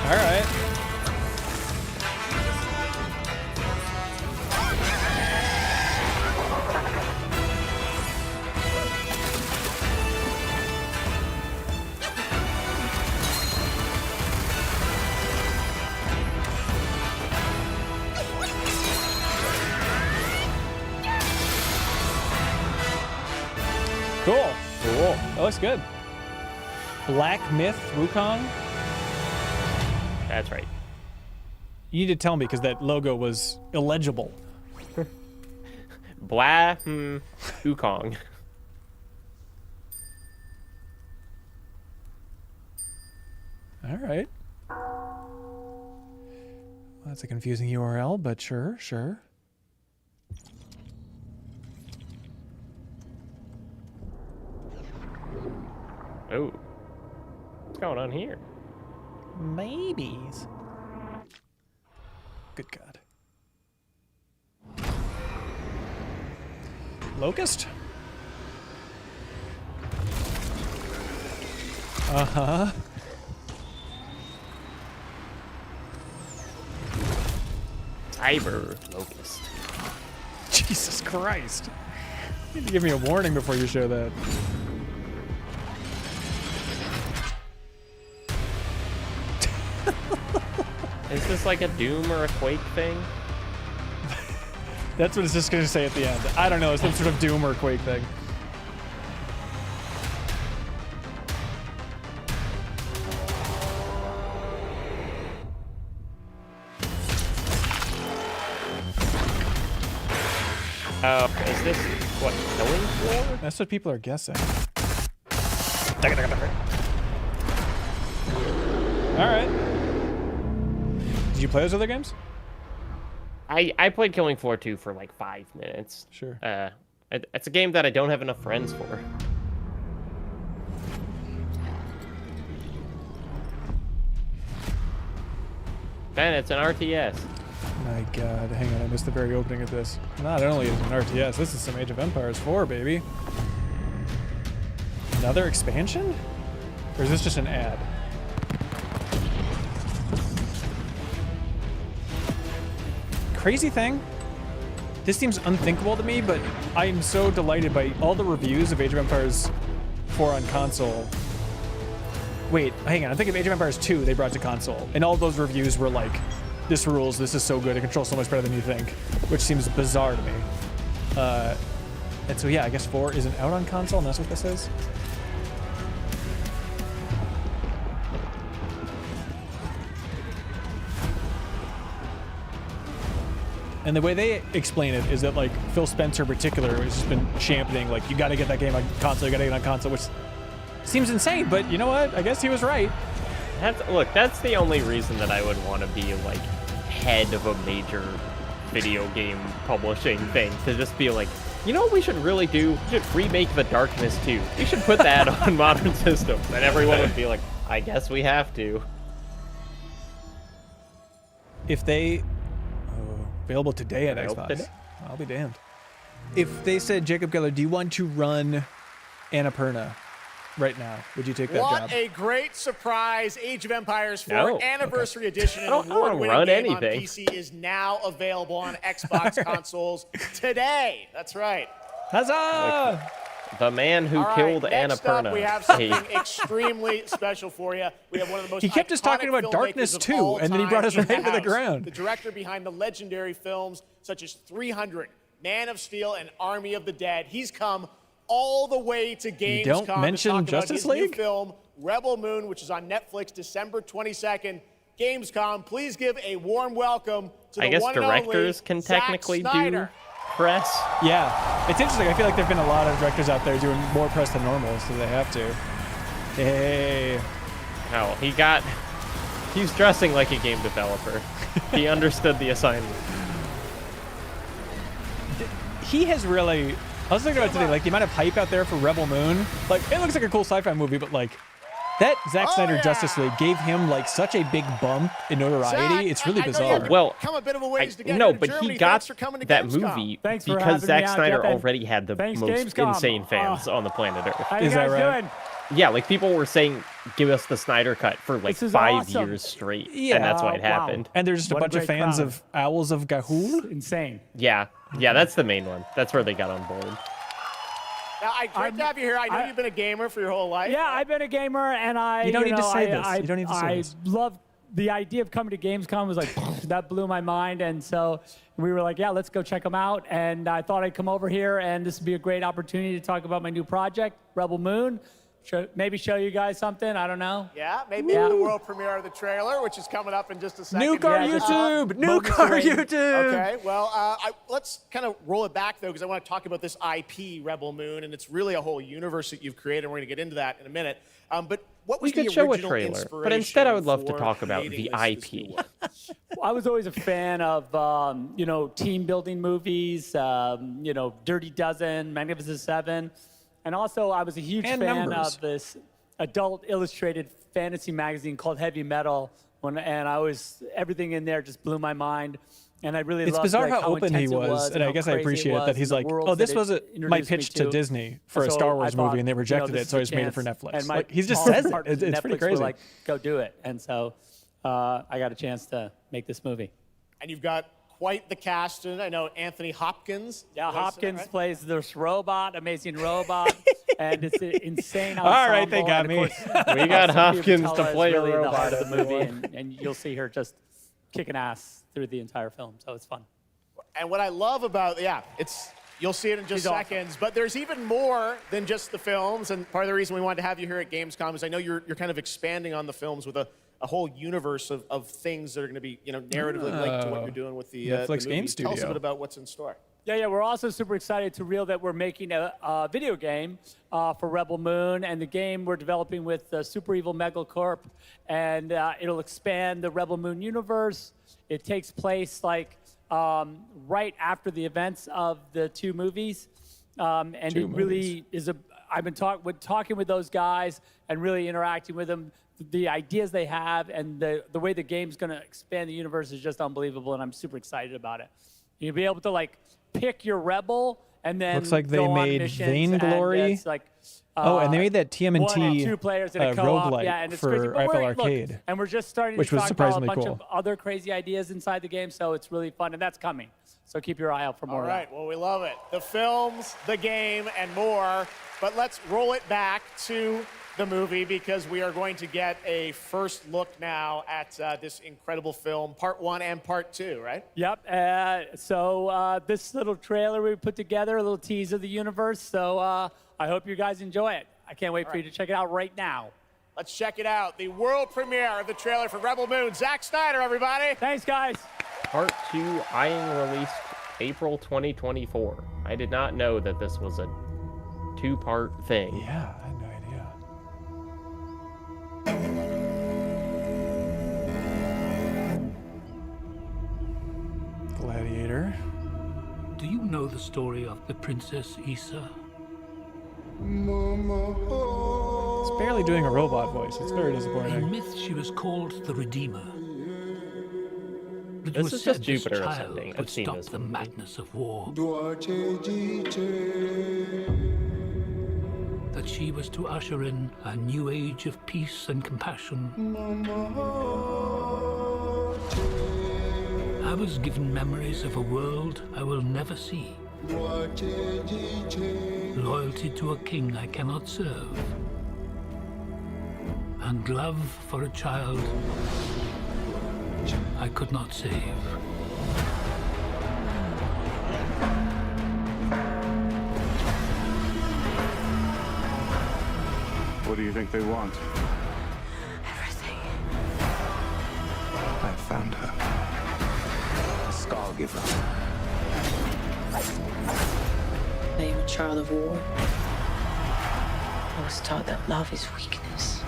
All right. Cool. Cool. That looks good. Black Myth Wukong? That's right. You need to tell me because that logo was illegible. Wukong. All right. That's a confusing URL, but sure. Oh. What's going on here? Maybes. Good God. Locust? Uh-huh. Cyber Locust. Jesus Christ. You need to give me a warning before you show that. Is this like a Doom or a Quake thing? That's what it's just going to say at the end. I don't know. It's some sort of Doom or Quake thing. Is this what killing floor? That's what people are guessing. All right. Did you play those other games? I played Killing Floor 2 for like 5 minutes. Sure. It's a game that I don't have enough friends for. Ben, it's an RTS. My God, hang on, I missed the very opening of this. Not only is it an RTS, this is some Age of Empires 4, baby. Another expansion? Or is this just an ad? Crazy thing, this seems unthinkable to me, but I am so delighted by all the reviews of Age of Empires 4 on console. Wait, hang on, I'm thinking of Age of Empires 2 they brought to console, and all those reviews were like, this rules, this is so good, it controls so much better than you think, which seems bizarre to me. And so yeah, I guess 4 isn't out on console, and that's what this is? And the way they explain it is that, like, Phil Spencer in particular has just been championing, like, you gotta get that game on console, you gotta get it on console, which seems insane, but you know what? I guess he was right. Look, that's the only reason that I would want to be, like, head of a major video game publishing thing. To just be like, you know what we should really do? We should remake The Darkness 2. We should put that on modern systems. And everyone would be like, I guess we have to. If they... available today at Xbox. I'll be damned. If they said, Jacob Geller, do you want to run Annapurna right now? Would you take that job? What a great surprise. Age of Empires 4 Anniversary Edition and award-winning run game anything. on PC is now available on Xbox consoles today. That's right. Huzzah! The man who killed next Annapurna. Up, we have something extremely special for you. We have one of the most He kept just talking about Darkness 2, and then he brought us right into the ground. The director behind the legendary films such as 300, Man of Steel, and Army of the Dead. He's come all the way to Gamescom You don't mention to talk Justice about his League? new film, Rebel Moon, which is on Netflix December 22nd. Gamescom, please give a warm welcome to the one and only directors can technically Zack Snyder. do press. Yeah, it's interesting. I feel like there have been a lot of directors out there doing more press than normal, so they have to. Hey. Oh, he's dressing like a game developer. He understood the assignment. He has really... I was thinking about today, like, the amount of hype out there for Rebel Moon. Like, it looks like a cool sci-fi movie, but, like, that Zack Snyder Justice League gave him, like, such a big bump in notoriety. It's really bizarre. Well, come a bit of a ways to get no, to but Germany. he got Thanks for coming to that Gamescom. movie Thanks for because having Zack me out, Snyder Jeff, and already had the thanks, most Gamescom. insane fans on the planet Earth. How you guys doing? Yeah, like people were saying, give us the Snyder cut for like 5 awesome. years straight, Yeah. and that's why it Wow. happened. And there's just a What a bunch of great fans crowd. of Owls of Ga'Hoole. Insane. Yeah, that's the main one. That's where they got on board. Now, great to have you here. I know you've been a gamer for your whole life. Yeah, I've been a gamer, and You don't need to say this. You don't need to say I this. love the idea of coming to Gamescom. Was like that blew my mind, and so we were like, yeah, let's go check them out. And I thought I'd come over here, and this would be a great opportunity to talk about my new project, Rebel Moon. Maybe show you guys something. I don't know. Yeah, maybe the world premiere of the trailer, which is coming up in just a second. New car YouTube! New car YouTube! Okay, well, let's kind of roll it back, though, because I want to talk about this IP, Rebel Moon, and it's really a whole universe that you've created, and we're going to get into that in a minute. But what We was could the show a original trailer, but inspiration instead I would love to for talk about creating the this IP. new one? I was always a fan of, team building movies, Dirty Dozen, Magnificent Seven. And also I was a huge fan of this adult illustrated fantasy magazine called Heavy Metal. Everything in there just blew my mind. And I really loved It's bizarre how open he intense it was, and I how guess I crazy it appreciate was, that he's and the like, worlds oh, this that was it my introduced me pitch to Disney for a So Star Wars I thought, movie, and they rejected this it, is so a he's made it for chance. Netflix. And my Like, he just calling says it. partners at It's pretty Netflix were crazy. like, go do it. And so I got a chance to make this movie. And you've got quite the cast. And I know Anthony Hopkins. Yeah, plays Hopkins it, right? plays this robot, amazing robot, and it's an insane All ensemble. right, they got and me. of course, We got Sophia Hopkins to Boutella is play a really the robot, heart of the movie, everyone. and you'll see her just kicking ass through the entire film. So it's fun. And what I love about, you'll see it in just She's awesome. seconds, but there's even more than just the films. And part of the reason we wanted to have you here at Gamescom is I know you're kind of expanding on the films with a whole universe of things that are going to be, narratively linked to what you're doing with the Netflix the Game movies. Tell us a Studio. bit about what's in store. Yeah, we're also super excited to reveal that we're making a video game for Rebel Moon, and the game we're developing with Super Evil Megacorp, and it'll expand the Rebel Moon universe. It takes place right after the events of the two movies, and Two it really is I've been talking with those guys and really interacting with them. The ideas they have and the way the game's going to expand the universe is just unbelievable, and I'm super excited about it. You'll be able to pick your rebel and then Looks like they go on made missions, Vainglory. and it's And they made that TMNT 1 and 2 players in a co-op, roguelike and it's for crazy. But Eiffel look, Arcade. and we're just starting which to was talk about a surprisingly bunch cool. of other crazy ideas inside the game, so it's really fun, and that's coming. So keep your eye out for more All of that. right, well, we love it. The films, the game, and more. But let's roll it back to the movie because we are going to get a first look now at this incredible film, part 1 and part 2, right? Yep. So this little trailer we put together, a little tease of the universe. So I hope you guys enjoy it. I can't wait for you to check it out right now. Let's check it out. The world premiere of the trailer for Rebel Moon. Zack Snyder, everybody. Thanks, guys. Part 2 eyeing release April 2024. I did not know that this was a 2-part thing. Yeah, I had no idea. Gladiator. Do you know the story of the Princess Issa? It's barely doing a robot voice. It's very disappointing. In myth, she was called the Redeemer. It This was is said just Jupiter child ascending. I've would seen stop this the movie. madness of war. That she was to usher in a new age of peace and compassion. I was given memories of a world I will never see. Loyalty to a king I cannot serve. And love for a child I could not save. What do you think they want? Everything. I found her. A Scargiver. I am a child of war. I was taught that love is weakness.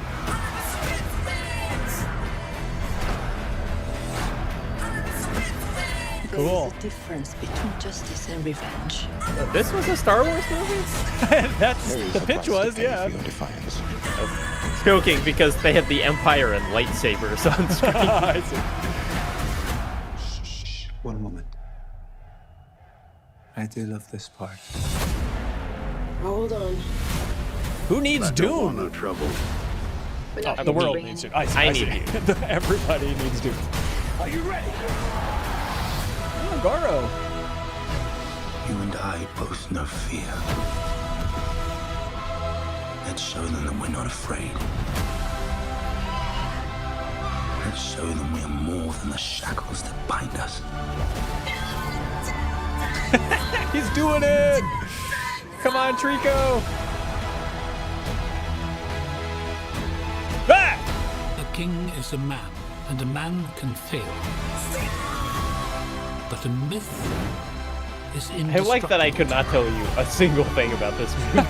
Cool. There is a difference between justice and revenge. This was a Star Wars movie? That's the pitch was, yeah. Joking, because they had the Empire and lightsabers on screen. I see. One moment. I do love this part. Hold on. Who needs Doom? No trouble. Oh, the world needs Doom. I need see. Everybody needs Doom. Are you ready? Oh, Garo. You and I both know fear. Let's show them that we're not afraid. Let's show them we are more than the shackles that bind us. He's doing it! Come on, Trico! Ah! A king is a man, and a man can fail. But a myth is I indestructible. like that I could not tell you a single thing about this movie.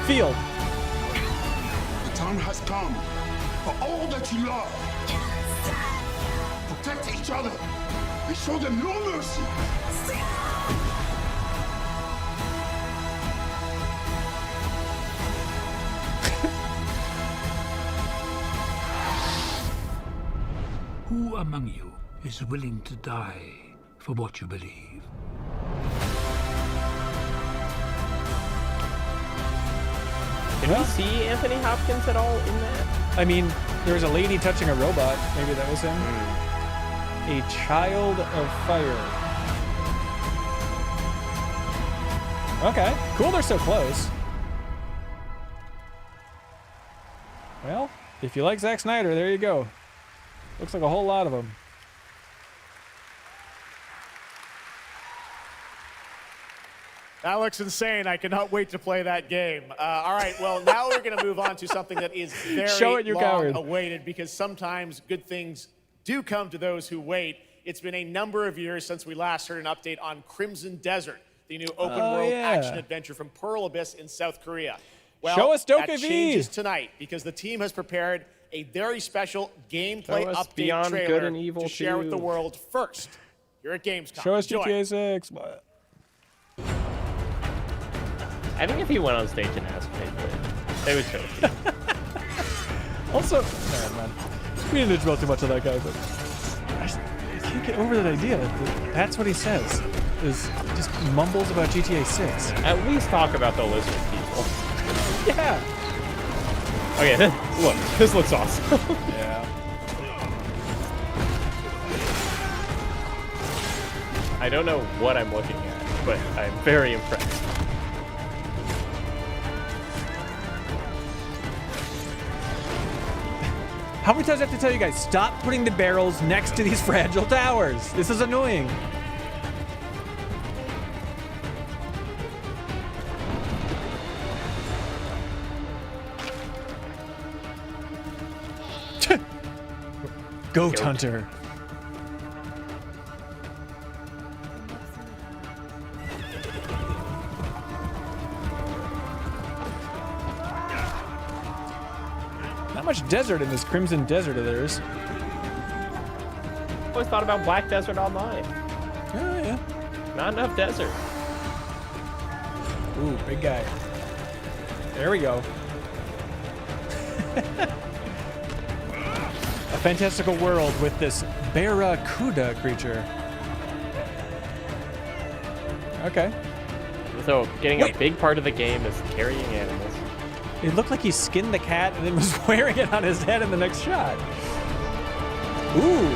Field. time has come for all that you love. Protect each other and show them no mercy. Who among you is willing to die for what you believe? Can we see Anthony Hopkins at all in that? I mean, there was a lady touching a robot. Maybe that was him. A child of fire. Okay, cool. They're so close. Well, if you like Zack Snyder, there you go. Looks like a whole lot of them. That looks insane. I cannot wait to play that game. All right, well, now we're going to move on to something that is very long awaited, because sometimes good things do come to those who wait. It's been a number of years since we last heard an update on Crimson Desert, the new open-world action adventure from Pearl Abyss in South Korea. Well, show us that Doka V. changes tonight, because the team has prepared a very special gameplay Show us update Beyond Good trailer and Evil to share with 2. the world first. Here at Gamescom. Show us Enjoy. GTA 6. What? I think if he went on stage and asked me, they would show it. Also, never mind. We didn't dwell too much on that guy, but I can't get over that idea. That's what he says. Is just mumbles about GTA 6. At least talk about the lizard people. Yeah. Okay, look, this looks awesome. Yeah. I don't know what I'm looking at, but I'm very impressed. How many times do I have to tell you guys, stop putting the barrels next to these fragile towers? This is annoying. Goat Hunter. Not much desert in this Crimson Desert of theirs. Always thought about Black Desert Online. Oh, yeah. Not enough desert. Ooh, big guy. There we go. A fantastical world with this barracuda creature. Okay. So, getting a big part of the game is carrying animals. It looked like he skinned the cat and then was wearing it on his head in the next shot. Ooh.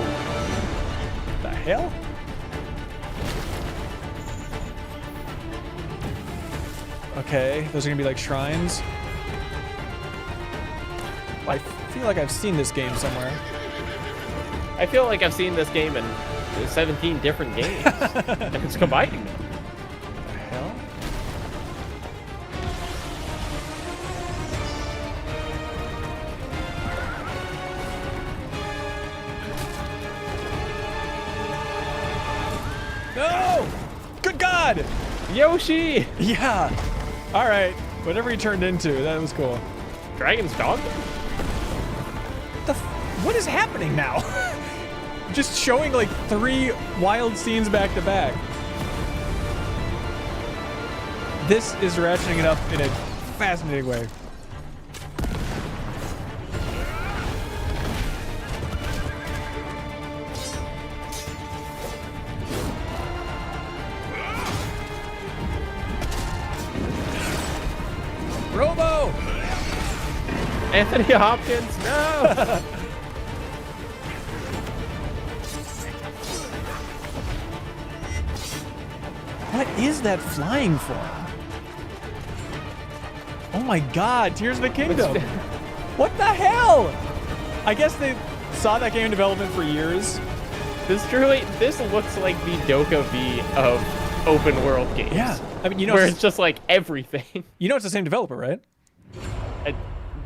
The hell? Okay, those are gonna be like shrines. I feel like I've seen this game somewhere. I feel like I've seen this game in 17 different games. And it's combining them. The hell? No! Good God! Yoshi! Yeah. All right. Whatever he turned into, that was cool. Dragon's dog? What is happening now? Just showing like 3 wild scenes back to back. This is ratcheting it up in a fascinating way. Robo! Anthony Hopkins, no! What is that flying form? Oh my God, Tears of the Kingdom. What the hell? I guess they saw that game in development for years. This looks like the Doka V of open world games. Yeah. I mean, you know, where it's just like everything. You know it's the same developer, right?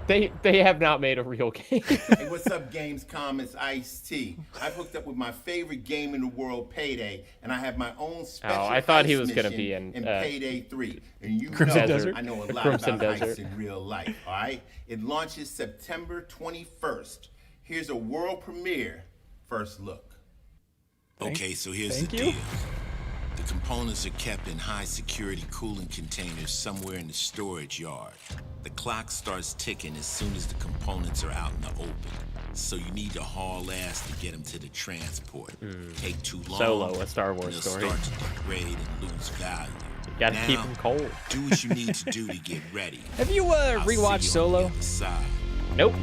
They have not made a real game. Hey, what's up, Gamescom? It's Ice-T. I've hooked up with my favorite game in the world, Payday, and I have my own special I thought he was going to be in Payday 3. And you Crimson know Desert? I know a lot Crimson about Desert. ice in real life, all right? It launches September 21st. Here's a world premiere first look. Okay, so here's thank the you. deal. The components are kept in high security cooling containers somewhere in the storage yard. The clock starts ticking as soon as the components are out in the open. So you need to haul ass to get them to the transport. Take too long. Solo, a Star Wars they'll story. start to degrade and lose value. You gotta Now, keep them cold. Do what you need to do to get ready. Have you rewatched Solo? Nope.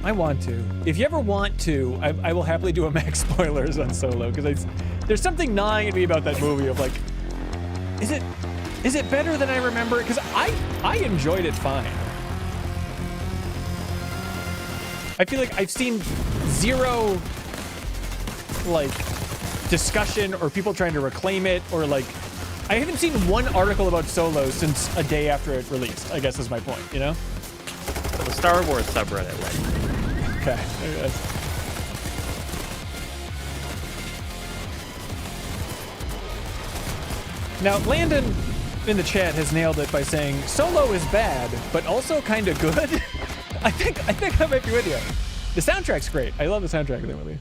I want to. If you ever want to, I will happily do a max spoilers on Solo, because there's something gnawing at me about that movie of like, is it better than I remember? Because I enjoyed it fine. I feel like I've seen zero like discussion or people trying to reclaim it, or like I haven't seen one article about Solo since a day after it released, I guess is my point, you know? The Star Wars subreddit link. Okay. Now, Landon in the chat has nailed it by saying Solo is bad, but also kind of good. I think I might be with you. The soundtrack's great. I love the soundtrack of the movie.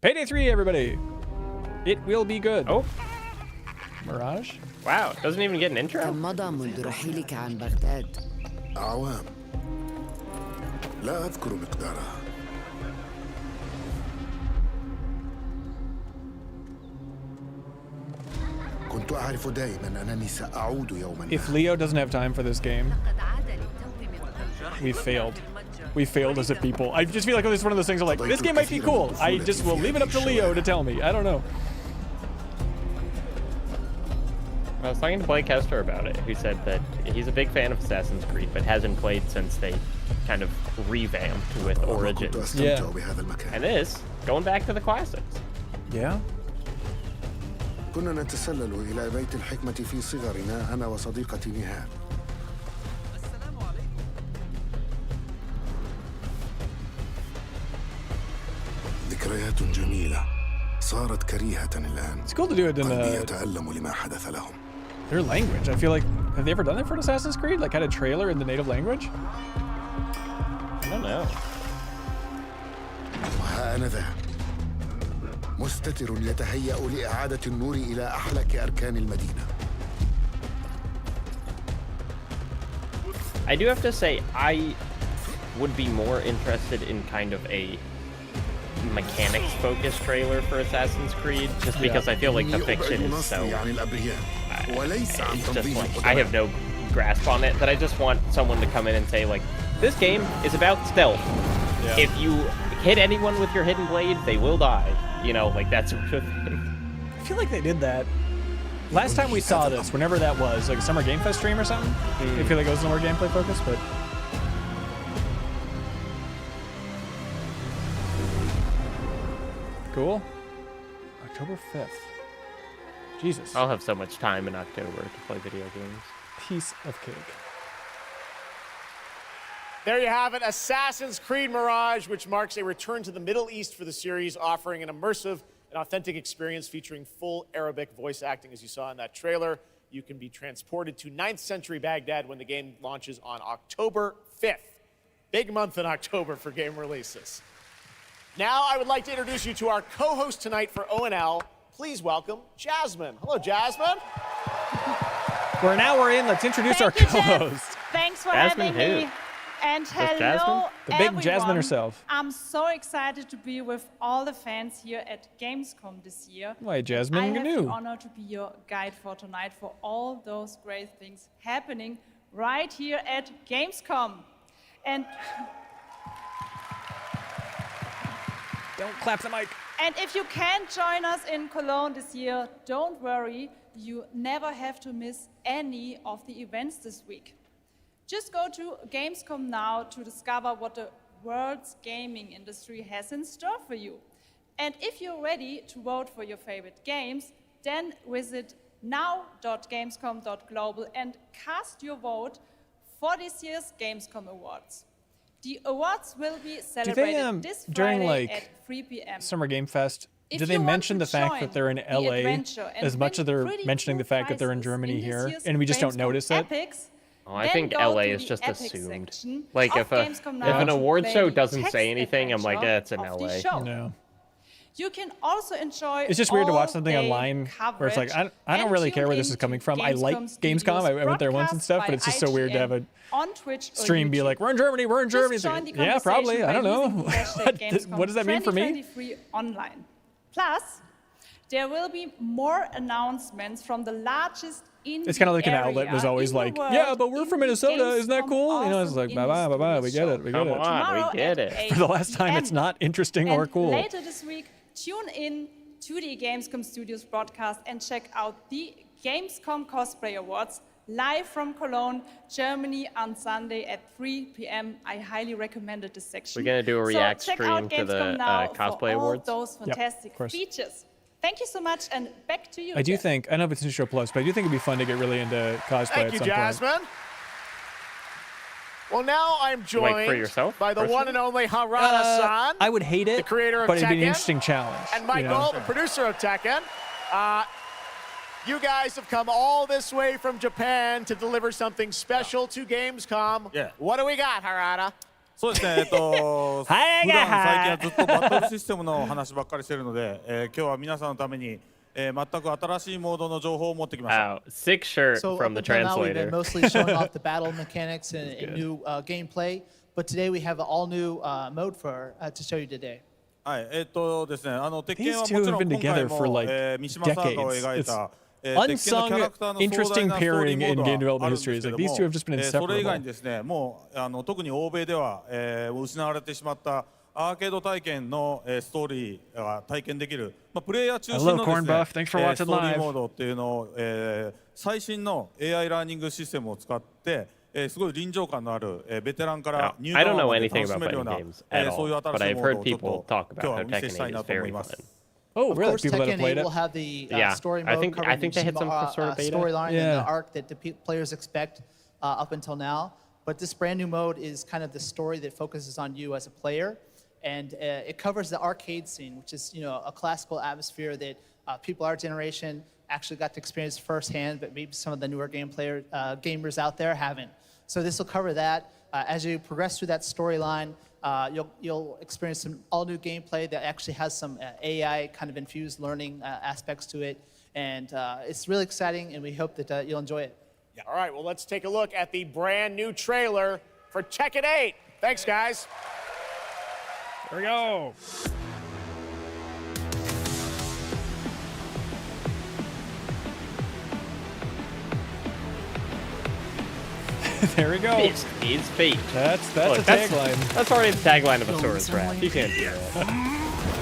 Payday 3, everybody. It will be good. Oh. Mirage? Wow, it doesn't even get an intro. مضى منذ رحيلك عن بغداد. أعوام لا أذكر مقدارها. كنت أعرف دائما أنني سأعود يوما. If Leo doesn't have time for this game, we failed. We failed as a people. I just feel like it's one of those things of like, this game might be cool. I just will leave it up to Leo to tell me. I don't know. I was talking to Blake Hester about it, who said that he's a big fan of Assassin's Creed, but hasn't played since they kind of revamped with Origins. Yeah. And this, going back to the classics. Yeah. كنا نتسلل إلى بيت الحكمة في صغرنا أنا وصديقتي نهاد. ذكريات جميلة صارت كريهة الآن. It's cool to do it in قلبي يتألم لما حدث لهم. their language. I feel like, have they ever done that for an Assassin's Creed? Like had a trailer in the native language? I don't know. وها أنا ذا مستتر يتهيأ لإعادة النور إلى أحلك أركان المدينة. I do have to say, I would be more interested in kind of a mechanics-focused trailer for Assassin's Creed, just because I feel like the fiction is so... it's just like, I have no grasp on it, that I just want someone to come in and say, like, this game is about stealth. Yeah. If you hit anyone with your hidden blade, they will die. You know, like that sort of thing. I feel like they did that. Last time we saw this, whenever that was, like a Summer Game Fest stream or something. I feel like it was more gameplay focused, but... Cool. October 5th. Jesus. I'll have so much time in October to play video games. Piece of cake. There you have it, Assassin's Creed Mirage, which marks a return to the Middle East for the series, offering an immersive and authentic experience featuring full Arabic voice acting, as you saw in that trailer. You can be transported to 9th century Baghdad when the game launches on October 5th. Big month in October for game releases. Now I would like to introduce you to our co-host tonight for ONL. Please welcome Jasmine. Hello, Jasmine. We're an hour in. Let's introduce our co-host. Thanks for Jasmine having who? me. And Jasmine? hello, The big Jasmine everyone. herself. I'm so excited to be with all the fans here at Gamescom this year. Why, Jasmine, I you're have new. the honor to be your guide for tonight for all those great things happening right here at Gamescom. And don't clap the mic. And if you can't join us in Cologne this year, don't worry. You never have to miss any of the events this week. Just go to Gamescom now to discover what the world's gaming industry has in store for you. And if you're ready to vote for your favorite games, then visit now.gamescom.global and cast your vote for this year's Gamescom Awards. The awards will be celebrated this during Friday like at 3 p.m. Summer Game Fest, If do they you want mention to the fact join that they're in the LA adventure and as much as win they're pretty mentioning the cool fact that they're in prizes Germany this here year's and we just don't Gamescom notice it? Epics, Oh, I then think go LA to is the just Epics assumed. section Like of if Gamescom an Now award to show play the doesn't text say anything, I'm like, adventure it's in of the LA. show. No. You can also enjoy It's just weird to watch something all-day online where it's like, I don't and really tune care where this is into coming from. I like Gamescom Gamescom. I went there once and stuff, but by it's just so weird to have a on Twitch or stream be YouTube. like, we're in Germany, we're in Germany. It's Just like, join the yeah, probably. I don't know. conversation by using the hashtag What does that mean for me? 2023 online. Plus, there will be more announcements from the largest indie It's kind of like an outlet area was always in the like, world yeah, but we're from in Minnesota. Isn't that Gamescom cool? You know, it's Awesome like, bye-bye, we get it, we get Come it. on, we get it. For the last time, it's not interesting or And cool. later this week, tune in to the Gamescom Studios broadcast and check out the Gamescom Cosplay Awards live from Cologne, Germany on Sunday at 3 p.m. I highly recommended this section. We're gonna do a React so check stream out to the Gamescom now cosplay for awards. all those fantastic of course. features. Thank you so much, and back to you. I do Jeff. think, I don't know if it's New Show Plus, but I do think it'd be fun to get really into cosplay Thank at you, some Jasmine. point. Well, now I'm joined Like for yourself, by the personally? one and only Harada-san, I would hate it, the creator of but it'd be an Tekken, interesting challenge. and Michael, you know? the producer of Tekken. You guys have come all this way from Japan to deliver something special to Gamescom. Yeah. What do we got, Harada? そうですね、普段最近はずっとバトルシステムの話ばっかりしてるので、今日は皆さんのために、全く新しいモードの情報を持ってきました。 Wow, sick shirt So from up the until now, we've been translator. mostly showing off the battle mechanics and new gameplay, but today we have an all-new mode for to show you today. はい、ですね、鉄拳は These も two ち have ろん been 今回 together for も、 like 三島さんが描い decades. た It's unsung, interesting pairing in game development history. It's like these two have just been それ以 inseparable. 外にですね、もう特に欧米では、失われてしまったアーケード体験の、ストーリーが体験できる、プレイヤー中心のです Hello, ね、 Corn Buff. Thanks for watching ストーリー live. モードっていうのを、最新の AI ラーニングシステムを使って、すごい臨場感のある、ベテランからニュー I カ don't マ know ーまで anything 楽し about めるよう fighting な、 games at そういう all, but 新しい I've モード heard をちょっ people と talk 今日 about は how お見せ Tekken したい 8 な is と思 very いま fun. す。Oh, Of really? course, People that have Tekken played 8 it? will have the Yeah, story I mode think covering they hit some the sort of beta. storyline and Yeah. the arc that the players expect up until now. But this brand new mode is kind of the story that focuses on you as a player, and it covers the arcade scene, which is a classical atmosphere that people our generation actually got to experience firsthand, but maybe some of the newer gamers out there haven't. So this will cover that. As you progress through that storyline, you'll experience some all-new gameplay that actually has some AI kind of infused learning aspects to it, and it's really exciting, and we hope that you'll enjoy it. All right, well, let's take a look at the brand new trailer for Tekken 8. Thanks, guys. Here we go. There we go. Fist is fate. That's Look, a tagline. That's already the tagline of a Sora's Wrath. You can't do that.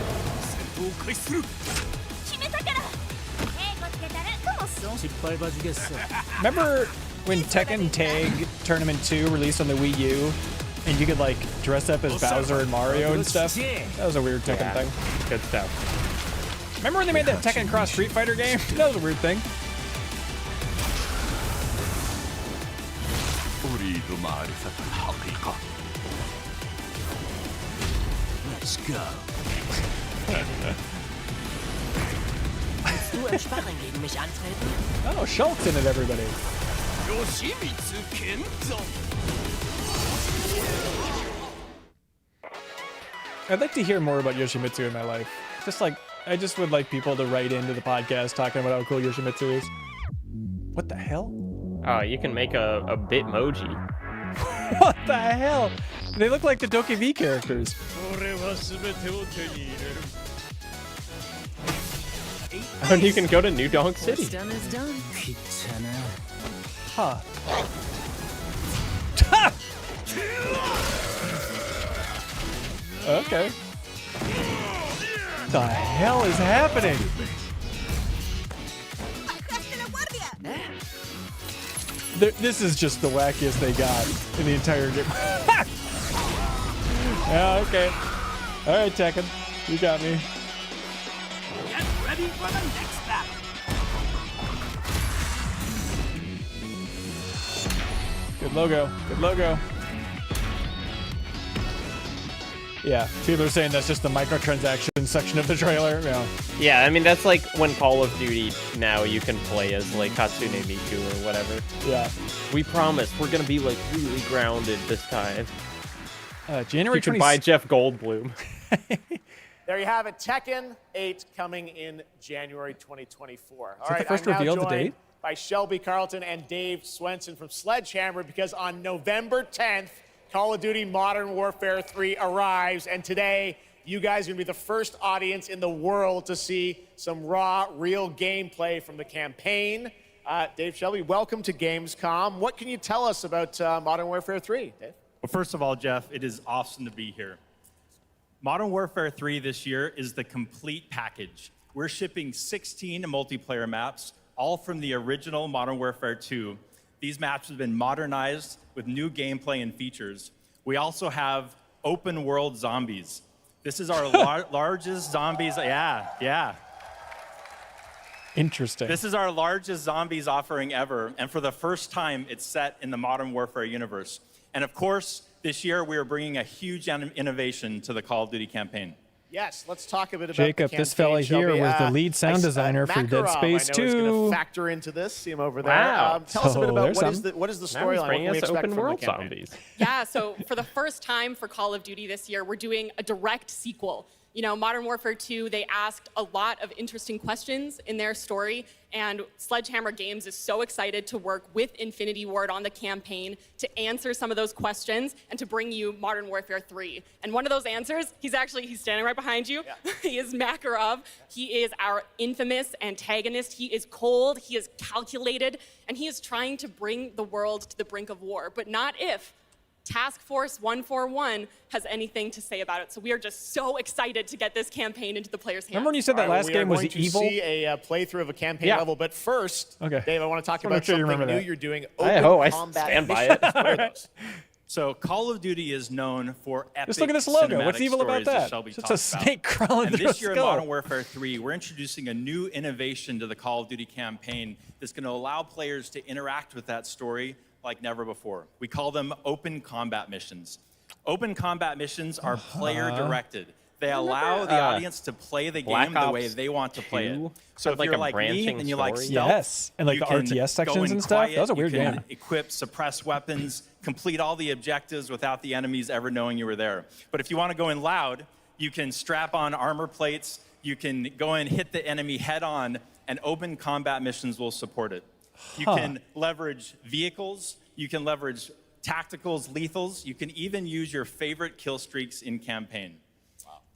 Remember when Tekken Tag Tournament 2 released on the Wii U, and you could like dress up as Bowser and Mario and stuff? That was a weird Tekken thing. Good stuff. Remember when they made that Tekken Cross Street Fighter game? That was a weird thing. Let's go. Willst du in Sparring gegen mich antreten? Oh, Shulk's in it, everybody. Yoshimitsu Kento. I'd like to hear more about Yoshimitsu in my life. I just would like people to write into the podcast talking about how cool Yoshimitsu is. What the hell? Oh, you can make a Bitmoji. What the hell? They look like the Doki characters. And you can go to New Donk City. What's done is done. Huh. Okay. The hell is happening? This is just the wackiest they got in the entire game. Yeah, okay. All right, Tekken. You got me. Get ready for the next battle. logo. Good logo. Yeah, people are saying that's just the microtransaction section of the trailer. Yeah. Yeah, I mean, that's like when Call of Duty now you can play as like Hatsune Miku or whatever. Yeah. We promise we're gonna be like really grounded this time. January 20th. You can buy Jeff Goldblum. There you have it, Tekken 8 coming in January 2024. All that right, the first I'm now reveal of the joined date? by Shelby Carlton and Dave Swenson from Sledgehammer, because on November 10th, Call of Duty Modern Warfare 3 arrives, and today you guys are going to be the first audience in the world to see some raw, real gameplay from the campaign. Dave, Shelby, welcome to Gamescom. What can you tell us about Modern Warfare 3, Dave? Well, first of all, Jeff, it is awesome to be here. Modern Warfare 3 this year is the complete package. We're shipping 16 multiplayer maps, all from the original Modern Warfare 2. These maps have been modernized with new gameplay and features. We also have open world zombies. This is our largest zombies. Yeah. Interesting. This is our largest zombies offering ever. And for the first time, it's set in the Modern Warfare universe. And of course, this year we are bringing a huge innovation to the Call of Duty campaign. Yes, let's talk a bit about Jacob, the this campaign, fella here Shelby. was the lead sound designer for Dead Space 2. I know is going to factor into this. See him over there. Wow. Tell us a bit about there's what is the Now he's storyline? What bringing can we us expect open from the world campaign? zombies. Yeah, so for the first time for Call of Duty this year, we're doing a direct sequel. You know, Modern Warfare 2, they asked a lot of interesting questions in their story, and Sledgehammer Games is so excited to work with Infinity Ward on the campaign to answer some of those questions and to bring you Modern Warfare 3. And one of those answers, he's standing right behind you. Yeah. He is Makarov. He is our infamous antagonist. He is cold, he is calculated, and he is trying to bring the world to the brink of war, but not if Task Force 141 has anything to say about it. So we are just so excited to get this campaign into the players' hands. Remember when you said that last game was evil? We are going to see a playthrough of a campaign level, but first, Dave, I want to talk about something new you're doing. Open combat stand by it. What are those? So Call of Duty is known for epic Just look at this logo. What's cinematic evil about stories that? Shelby It's a talked snake about. crawling And through this a year in skull. Modern Warfare 3, we're introducing a new innovation to the Call of Duty campaign that's going to allow players to interact with that story like never before. We call them open combat missions. Open combat missions are player-directed. They allow the audience to play the game the way they want to play it. So if you're like me and you like stealth, yes, and like the RTS sections and stuff. That was a weird game. You can game. equip, suppress weapons, complete all the objectives without the enemies ever knowing you were there. But if you want to go in loud, you can strap on armor plates, you can go and hit the enemy head on, and open combat missions will support it. You can leverage vehicles, you can leverage tacticals, lethals, you can even use your favorite kill streaks in campaign.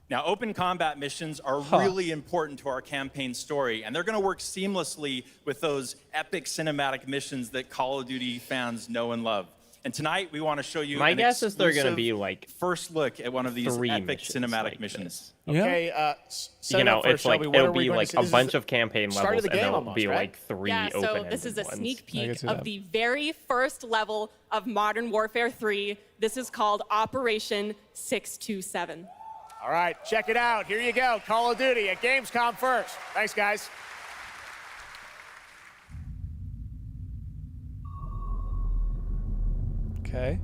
Now, open combat missions are really important to our campaign story, and they're going to work seamlessly with those epic cinematic missions that Call of Duty fans know and love. And tonight, we want to show you My guess is they're going to be like first look at one of these epic missions cinematic like missions. Okay, you know, it's like Shelby, it'll be like a bunch of campaign levels, and there'll be like 3 Yeah, so open-ended this is a ones. sneak peek of the very first level of Modern Warfare 3. This is called Operation 627. All right, check it out. Here you go. Call of Duty at Gamescom first. Thanks, guys. Okay.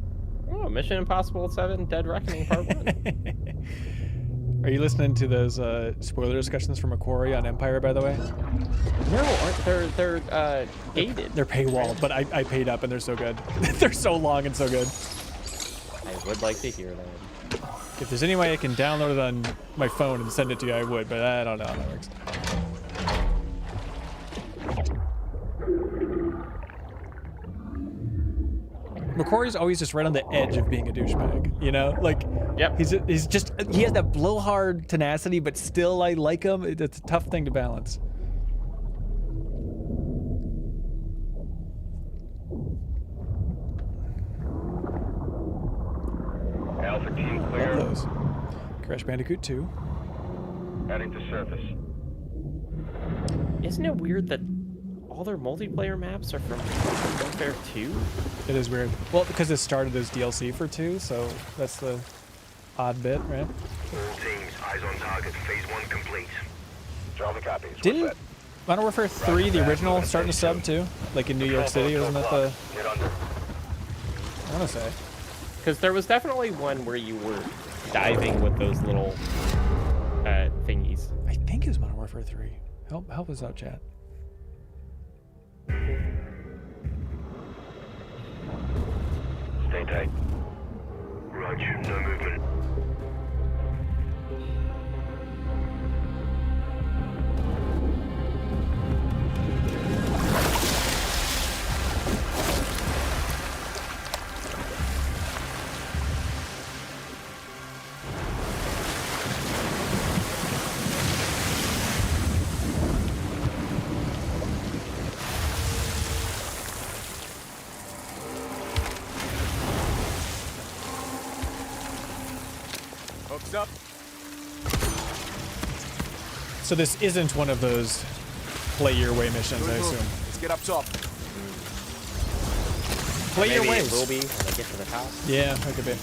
Oh, Mission Impossible 7 Dead Reckoning Part 1. Are you listening to those spoiler discussions from Macquarie on Empire, by the way? No, they're gated. They're paywalled, but I paid up and they're so good. They're so long and so good. I would like to hear that. If there's any way I can download it on my phone and send it to you, I would, but I don't know how that works. Macquarie's always just right on the edge of being a douchebag, you know? Like, he's just, he has that blowhard tenacity, but still I like him. It's a tough thing to balance. Alpha team clear. Love those. Crash Bandicoot 2. Heading to surface. Isn't it weird that all their multiplayer maps are from Modern Warfare 2? It is weird. Well, because it started as DLC for 2, so that's the odd bit, right? All teams, eyes on target. Phase 1 complete. Charlie copies. Didn't Modern Warfare 3, the original, start in a sub too? Like in New York City, wasn't that the... Get under. I want to say. Because there was definitely one where you were diving with those little thingies. I think it was Modern Warfare 3. Help us out, chat. Stay tight. Roger, no movement. Up. So this isn't one of those play your way missions, I assume. Let's get up top. Play your ways. Maybe it will be when I get to the top. Yeah, that could be.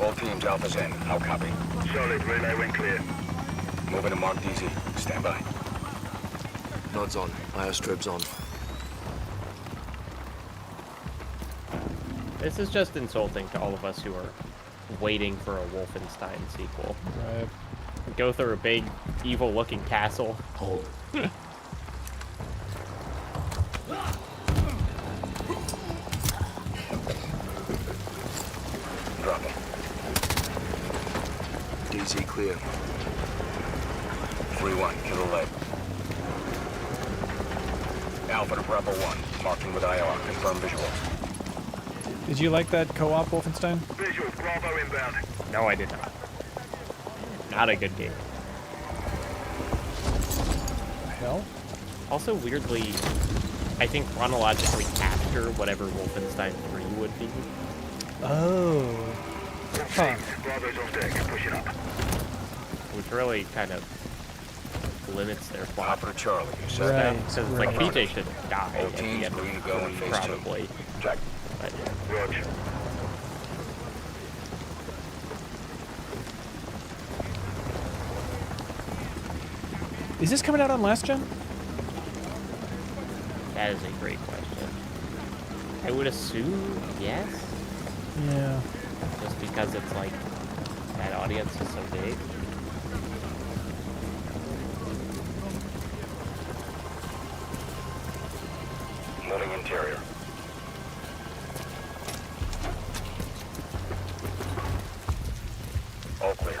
All teams, Alpha's in. How copy? Solid. Relay went clear. Moving to Mark DZ. Stand by. Nods on. Airstrip's on. This is just insulting to all of us who are waiting for a Wolfenstein sequel. Right. Go through a big, evil-looking castle. Hold. Drop him. DZ clear. 3-1. Kill the leg. Alpha to Bravo 1. Marking with IR. Confirm visual. Did you like that co-op Wolfenstein? Visual. Bravo inbound. No, I did not. Not a good game. Hell? Also, weirdly, I think chronologically after whatever Wolfenstein 3 would be. Oh. Huh. Bravo's on deck. Pushing up. Which really kind of limits their plot. Hopper Charlie. Right. So it's like BJ should die All at the teams end green to of go in 3, phase 2. probably. Check. But, Roger. Is this coming out on last gen? that is a great question. I would assume yes. Yeah. Just because it's like that audience is so big. Moving interior. All clear.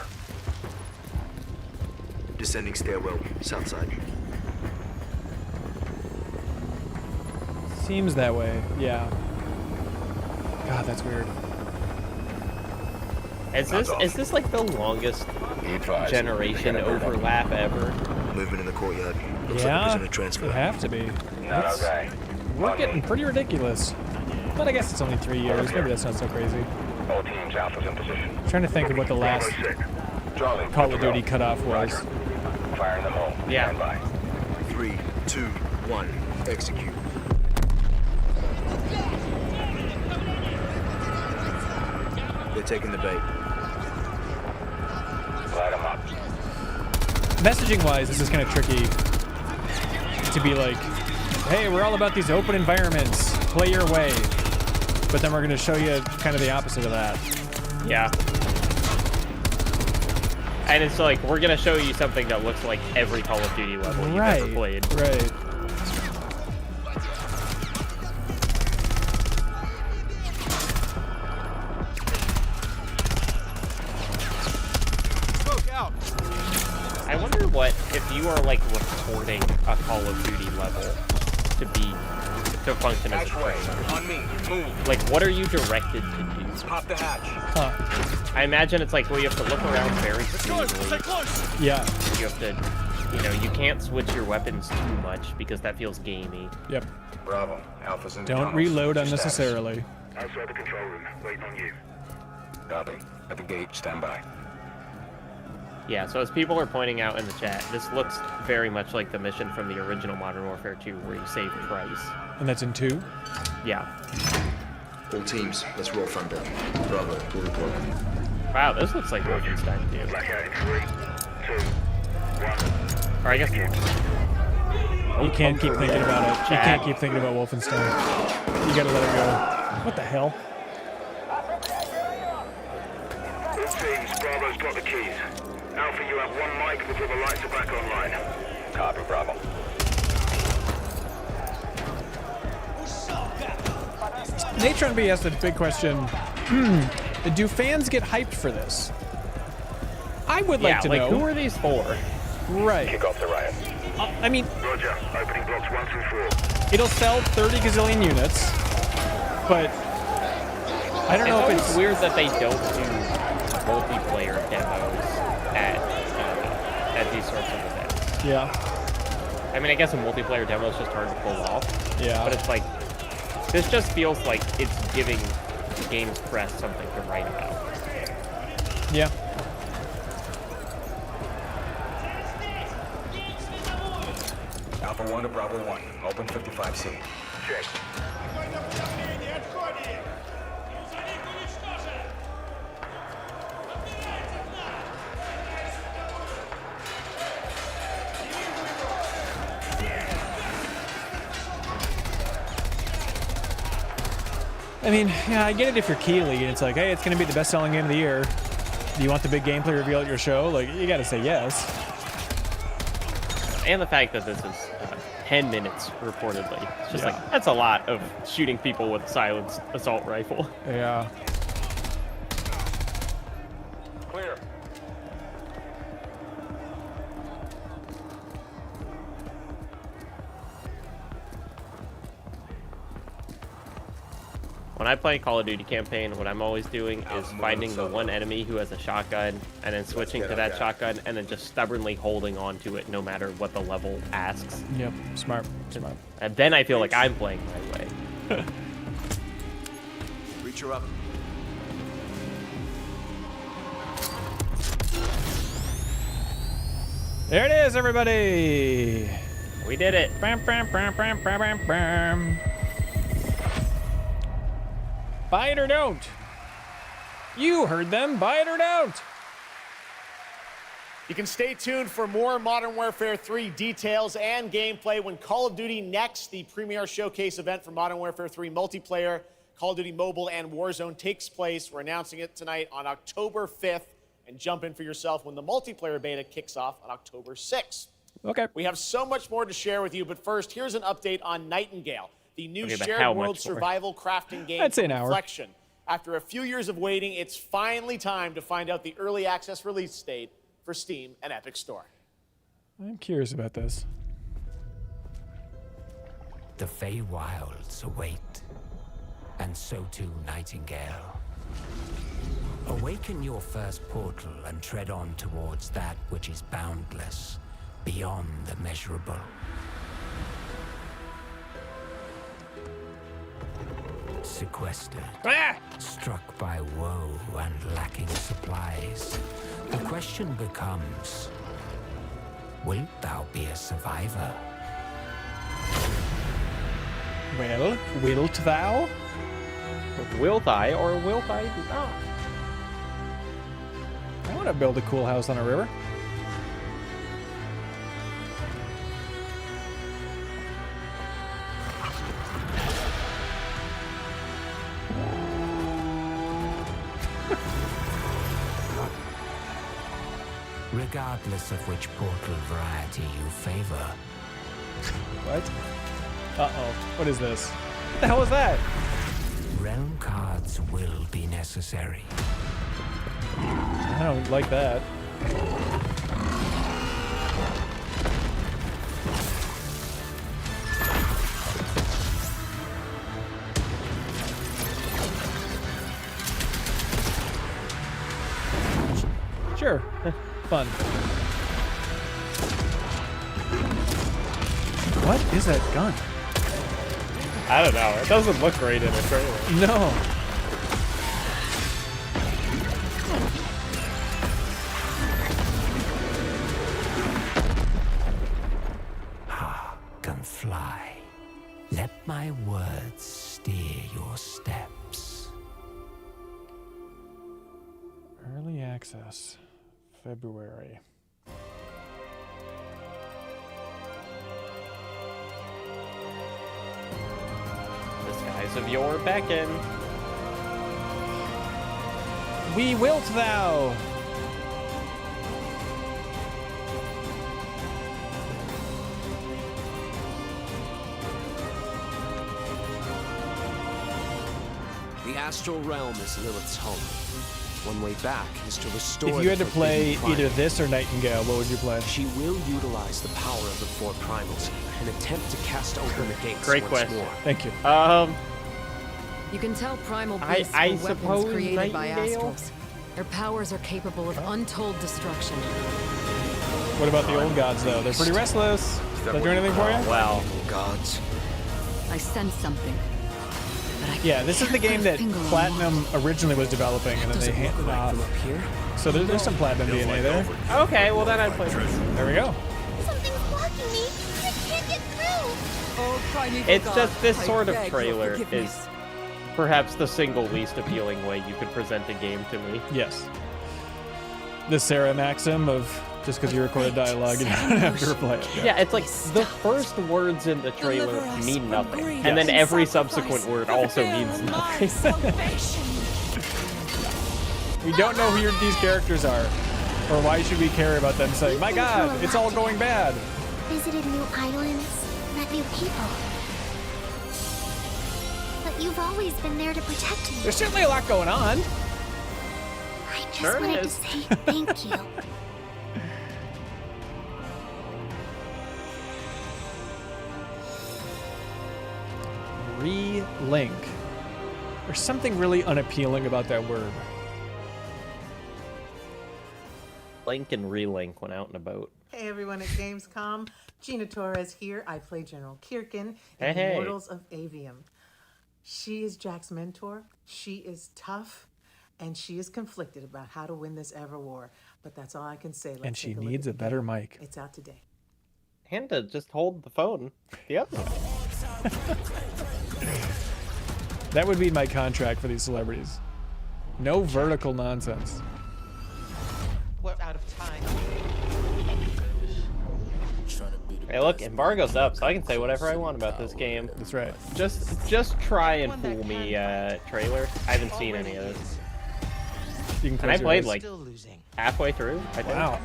Descending stairwell, south side. Seems that way, yeah. God, that's weird. Is this like the longest generation overlap ever? Movement in the courtyard. Looks Yeah, like a prisoner transfer. it have to be. Not It's- okay. We're getting pretty ridiculous. But I guess it's only 3 years. Maybe that's not so crazy. All teams, Alpha's in position. I'm trying to think of what the last Charlie, Call of Duty cutoff was. Firing them all. Yeah. Stand by. 3, 2, 1. Execute. They're taking the bait. Light them up. Messaging wise, this is kind of tricky to be like, hey, we're all about these open environments, play your way. But then we're going to show you kind of the opposite of that. Yeah. And it's like, we're going to show you something that looks like every Call of Duty level you've ever played. Right. I wonder what, if you are like recording a Call of Duty level to function as a trailer. On me. Move. Like, what are you directed to do? Pop the hatch. Huh. I imagine it's like, well, you have to look around very smoothly. Yeah. You have to, you can't switch your weapons too much because that feels gamey. Yep. Bravo. Alpha's in the Don't tunnels. reload What's your unnecessarily. status? Outside the control room. Waiting on you. Copy. At the gate. Stand by. Yeah, so as people are pointing out in the chat, this looks very much like the mission from the original Modern Warfare 2 where you save Price. And that's in 2? Yeah. All teams, let's roll thunder. Bravo, pull the plug. Wow, this looks like Wolfenstein 2. Blackout in 3, 2, 1. Or I guess You can't keep thinking about it. You can't keep thinking about Wolfenstein. You gotta let it go. What the hell? All teams, Bravo's got the keys. Alpha, you have 1 mic before the lights are back online. Copy, Bravo. Natron B asked a big question. Do fans get hyped for this? I would like to know. who are these for? Right. Kick off the riot. I mean, Roger, opening blocks 1 through 4. it'll sell 30 gazillion units, but I don't know if it's weird that they don't do multiplayer demos at these sorts of events. Yeah. I mean, I guess a multiplayer demo is just hard to pull off. Yeah. But it's like, this just feels like it's giving Games Press something to write about. Yeah. Alpha 1 to Bravo 1. Open 55C. Check. I mean, yeah, I get it if you're Keeley and it's like, hey, it's going to be the best-selling game of the year. Do you want the big gameplay reveal at your show? Like, you got to say yes. And the fact that this is 10 minutes, reportedly. It's just like, that's a lot of shooting people with a silenced assault rifle. Yeah. Clear. When I play Call of Duty campaign, what I'm always doing is finding the one enemy who has a shotgun and then switching to that shotgun and then just stubbornly holding on to it no matter what the level asks. Yep, smart. And then I feel like I'm playing my way. Reach her up. There it is, everybody. We did it. Bam, bam, bam, bam, bam, bam, bam. Buy it or don't. You heard them. Buy it or don't. You can stay tuned for more Modern Warfare 3 details and gameplay when Call of Duty Next, the premier showcase event for Modern Warfare 3 multiplayer, Call of Duty Mobile, and Warzone takes place. We're announcing it tonight on October 5th. And jump in for yourself when the multiplayer beta kicks off on October 6th. Okay. We have so much more to share with you, but first, here's an update on Nightingale, the new shared world survival crafting game I'd say an hour. Reflection. After a few years of waiting, it's finally time to find out the early access release date for Steam and Epic Store. I'm curious about this. The Feywilds await, and so too Nightingale. Awaken your first portal and tread on towards that which is boundless, beyond the measurable. Sequestered, struck by woe and lacking supplies, the question becomes, wilt thou be a survivor? Well, wilt thou? Wilt I or wilt I not? I want to build a cool house on a river. Regardless of which portal variety you favor. What? Uh-oh. What is this? What the hell is that? Realm cards will be necessary. I don't like that. Sure. Fun. What is that gun? I don't know. It doesn't look great in a trailer. No. Let my words steer your steps. Early access, February. The skies of your beckon. We wilt thou. The astral realm is Lilith's home. One way back is to restore. If you had to the play forbidden either primal. this or Nightingale, what would you play? She will utilize the power of the four primals and attempt to cast open the gates Great once question. more. Thank you. You can tell primal beasts I were suppose weapons created by Nightingale? astrals. Their powers are capable of untold destruction. What about the old gods, though? They're pretty restless. Does that do anything for you? Well, gods. I sense something. Yeah, this is the game that Platinum originally was developing, and then they handed it off. So there's some Platinum DNA there. Okay, well then I'd play this. There we go. Something's blocking me. I can't get through. Oh, It's just this sort of trailer is perhaps the single least appealing way you could present a game to me. Yes. The Sarah maxim of just because you recorded dialogue, you don't have to reply it. Yeah, it's like the first words in the trailer mean nothing, and then every subsequent word also means nothing. We don't know who these characters are, or why should we care about them saying, "My God, it's all going bad." Visited new islands, met new people. But you've always been there to protect me. There's certainly a lot going on. I just Sure wanted to is. say thank you. Relink. There's something really unappealing about that word. Link and relink when out and about. Hey everyone at Gamescom, Gina Torres here. I play General Kirkin in Hey. Immortals of Avium. She is Jack's mentor. She is tough, and she is conflicted about how to win this ever war. But that's all I can say. Let's And she take a look needs at a the better game. mic. It's out today. And to just hold the phone. Yep. That would be my contract for these celebrities. No vertical nonsense. We're out of time. Hey, look, embargo's up, so I can say whatever I want about this game. That's right. Just try and fool me, trailer. I haven't seen any of this. You can And I close your played eyes. like halfway through. I think. Wow.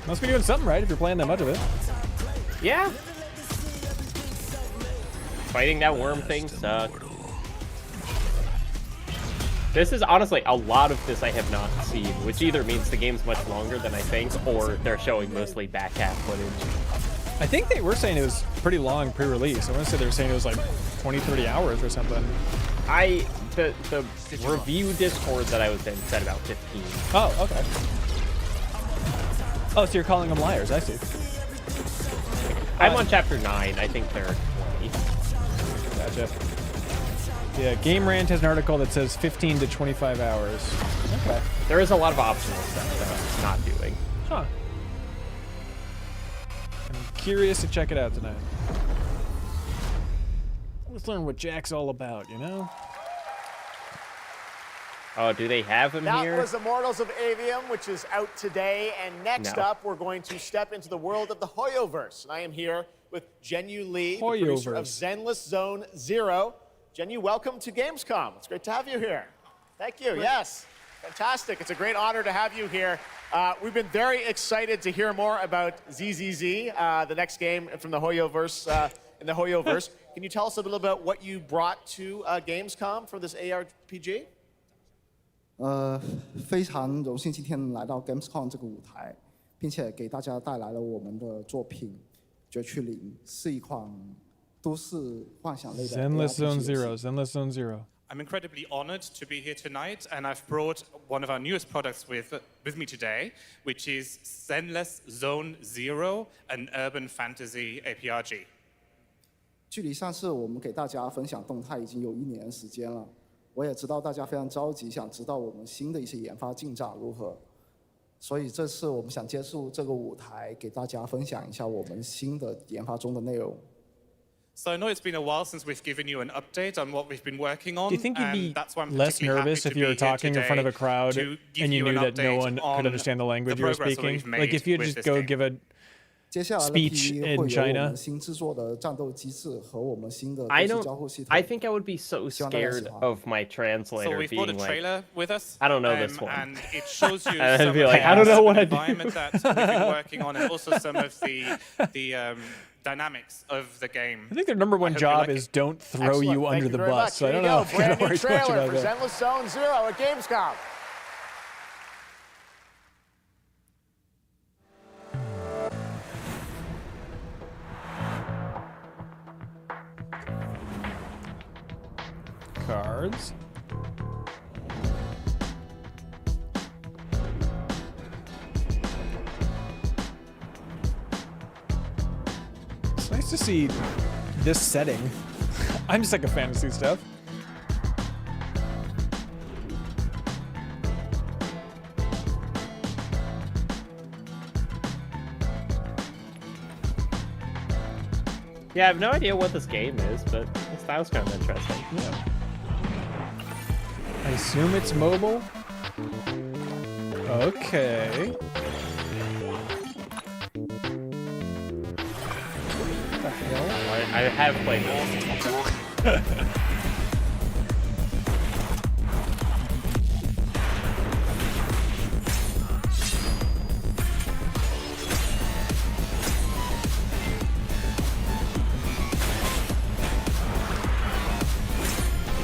Must be doing something right if you're playing that much of it. Yeah. Fighting that worm thing sucked. This is honestly, a lot of this I have not seen, which either means the game's much longer than I think, or they're showing mostly back half footage. I think they were saying it was pretty long pre-release. I want to say they were saying it was like 20, 30 hours or something. The review Discord that I was in said about 15. Oh, okay. Oh, so you're calling them liars. I see. I'm on chapter 9. I think they're 20. Gotcha. Yeah, Game Rant has an article that says 15 to 25 hours. Okay. There is a lot of optional stuff that I'm not doing. Huh. I'm curious to check it out tonight. Let's learn what Jack's all about, you know? Oh, do they have him That here? was Immortals of Avium, which is out today. And next No. up, we're going to step into the world of the Hoyoverse. And I am here with Genu Lee, the producer of Hoyoverse. Zenless Zone Zero. Genu, welcome to Gamescom. It's great to have you here. Thank you. Yes. Fantastic. It's a great honor to have you here. We've been very excited to hear more about ZZZ, the next game from the Hoyoverse, in the Hoyoverse. Can you tell us a little about what you brought to Gamescom for this ARPG? 非常荣幸今天来到 Gamescom 这个舞台，并且给大家带来了我们的作品《绝区零》，是一款都市幻想类的 Zenless Zone ARPG 游戏。 Zero. Zenless Zone Zero. I'm incredibly honored to be here tonight, and I've brought one of our newest products with me today, which is Zenless Zone Zero, an urban fantasy APRG. 距离上次我们给大家分享动态已经有1年时间了，我也知道大家非常着急，想知道我们新的一些研发进展如何。所以这次我们想借助这个舞台，给大家分享一下我们新的研发中的内容。So I know it's been a while since we've given you an update on what we've been working on. Do you think you'd be that's why I'm less particularly nervous happy if to you be were here talking in front of a today crowd to give and you you knew an that no update one on could understand the language the you were progress that speaking? we've made Like if you with just this go game. give a 接下来的 speech PV in 会有我 China. 们新制作的战斗机制和我们新的 I 多 don't. 次交互系统。 I think I would be so 希望大家喜 scared 欢。 of my So translator we've being got a like, trailer with us. I don't know this one. And it shows you And some I'd be of like, the I don't know what I environment that we've been working on, and also some of the dynamics of the game. I think their number one hope you job like is it. don't throw Excellent. you Thank under you the very bus. much. So I Here don't you know go. if you gotta Brand new worry too much trailer about for that. Zenless Zone Zero at Gamescom. Cards. It's nice to see this setting. I'm just like a fantasy stuff. yeah, I have no idea what this game is, but the style's kind of interesting. Yeah. I assume it's mobile. Okay. What the hell? I have played this.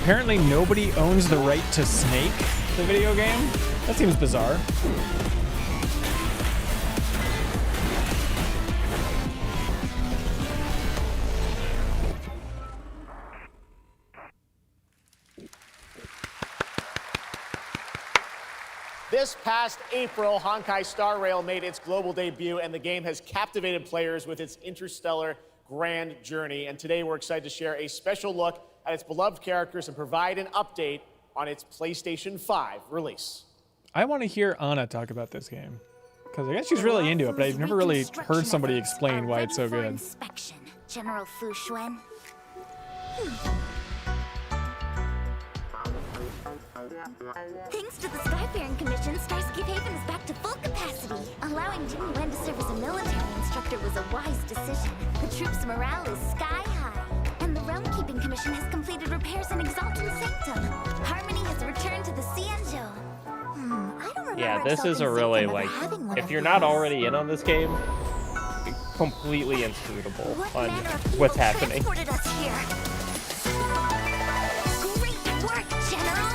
Apparently nobody owns the right to Snake, the video game. That seems bizarre. This past April, Honkai Star Rail made its global debut, and the game has captivated players with its interstellar grand journey. And today we're excited to share a special look at its beloved characters and provide an update on its PlayStation 5 release. I want to hear Anna talk about this game. Because I guess she's really into it, but I've never really heard somebody explain why it's so good. Inspection, General Fu Xuan. Thanks to the Skyfaring Commission, Starscape Haven is back to full capacity. Allowing Jimmy Wen to serve as a military instructor was a wise decision. The troops' morale is sky high. And the Realm Keeping Commission has completed repairs in Exalted Sanctum. Harmony has returned to the Cianjo. I don't remember Yeah, this is a Exalted really, Sanctum ever like, having one if of you're not these. already in on this game, completely inscrutable What on manner of what's evil happening. transported us here? Great work, General!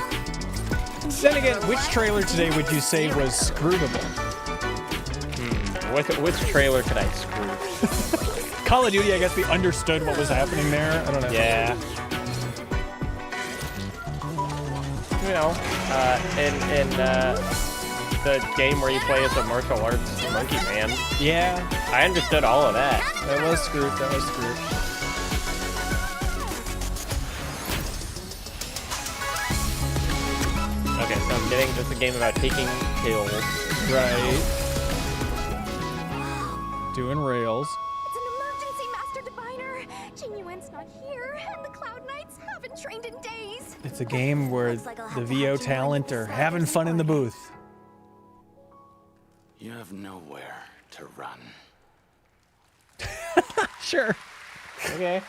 Then again, which trailer today would you say was scrutable? Which trailer could I screw? Call of Duty, I guess we understood what was happening there. I don't know. Yeah. You know, in the game where you play as a martial arts monkey man. Yeah. I understood all of that. That was screwed. That was screwed. Okay, so I'm getting this is a game about taking kills. Right. Doing rails. It's an emergency, Master Diviner! Jin Yuan's not here, and the Cloud Knights haven't trained in days. It's a game where the VO talent are having fun in the booth. You have nowhere to run. Sure. Okay.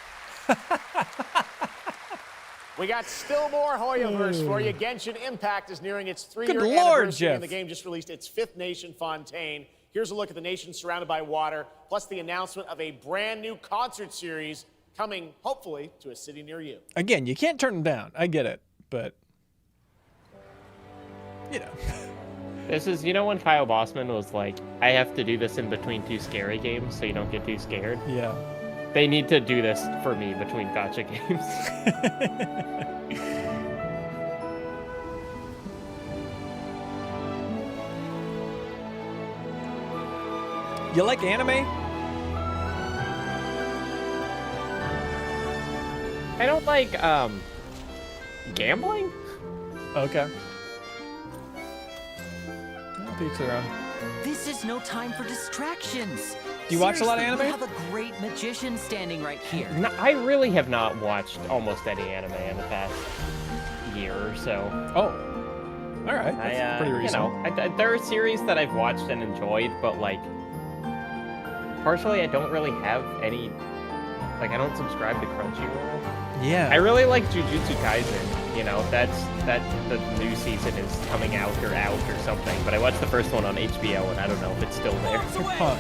We got still more Hoyoverse for you. Genshin Impact is nearing its 3-year Good Lord, anniversary, Jeff. and the game just released its 5th nation, Fontaine. Here's a look at the nation surrounded by water, plus the announcement of a brand new concert series coming, hopefully, to a city near you. Again, you can't turn them down. I get it, but you know. This is, you know, when Kyle Bossman was like, I have to do this in between 2 scary games so you don't get too scared. Yeah. They need to do this for me between gotcha games. You like anime? I don't like, gambling? Okay. To each their own. This is no time for distractions. Do you watch a lot of anime? We have a great magician standing right here. No, I really have not watched almost any anime in the past year or so. Oh, all right. That's pretty recent. You know, there are series that I've watched and enjoyed, but like, partially I don't really have any. Like, I don't subscribe to Crunchyroll. Yeah. I really like Jujutsu Kaisen. You know, the new season is coming out or something. But I watched the first one on HBO, and I don't know if it's still there. Huh.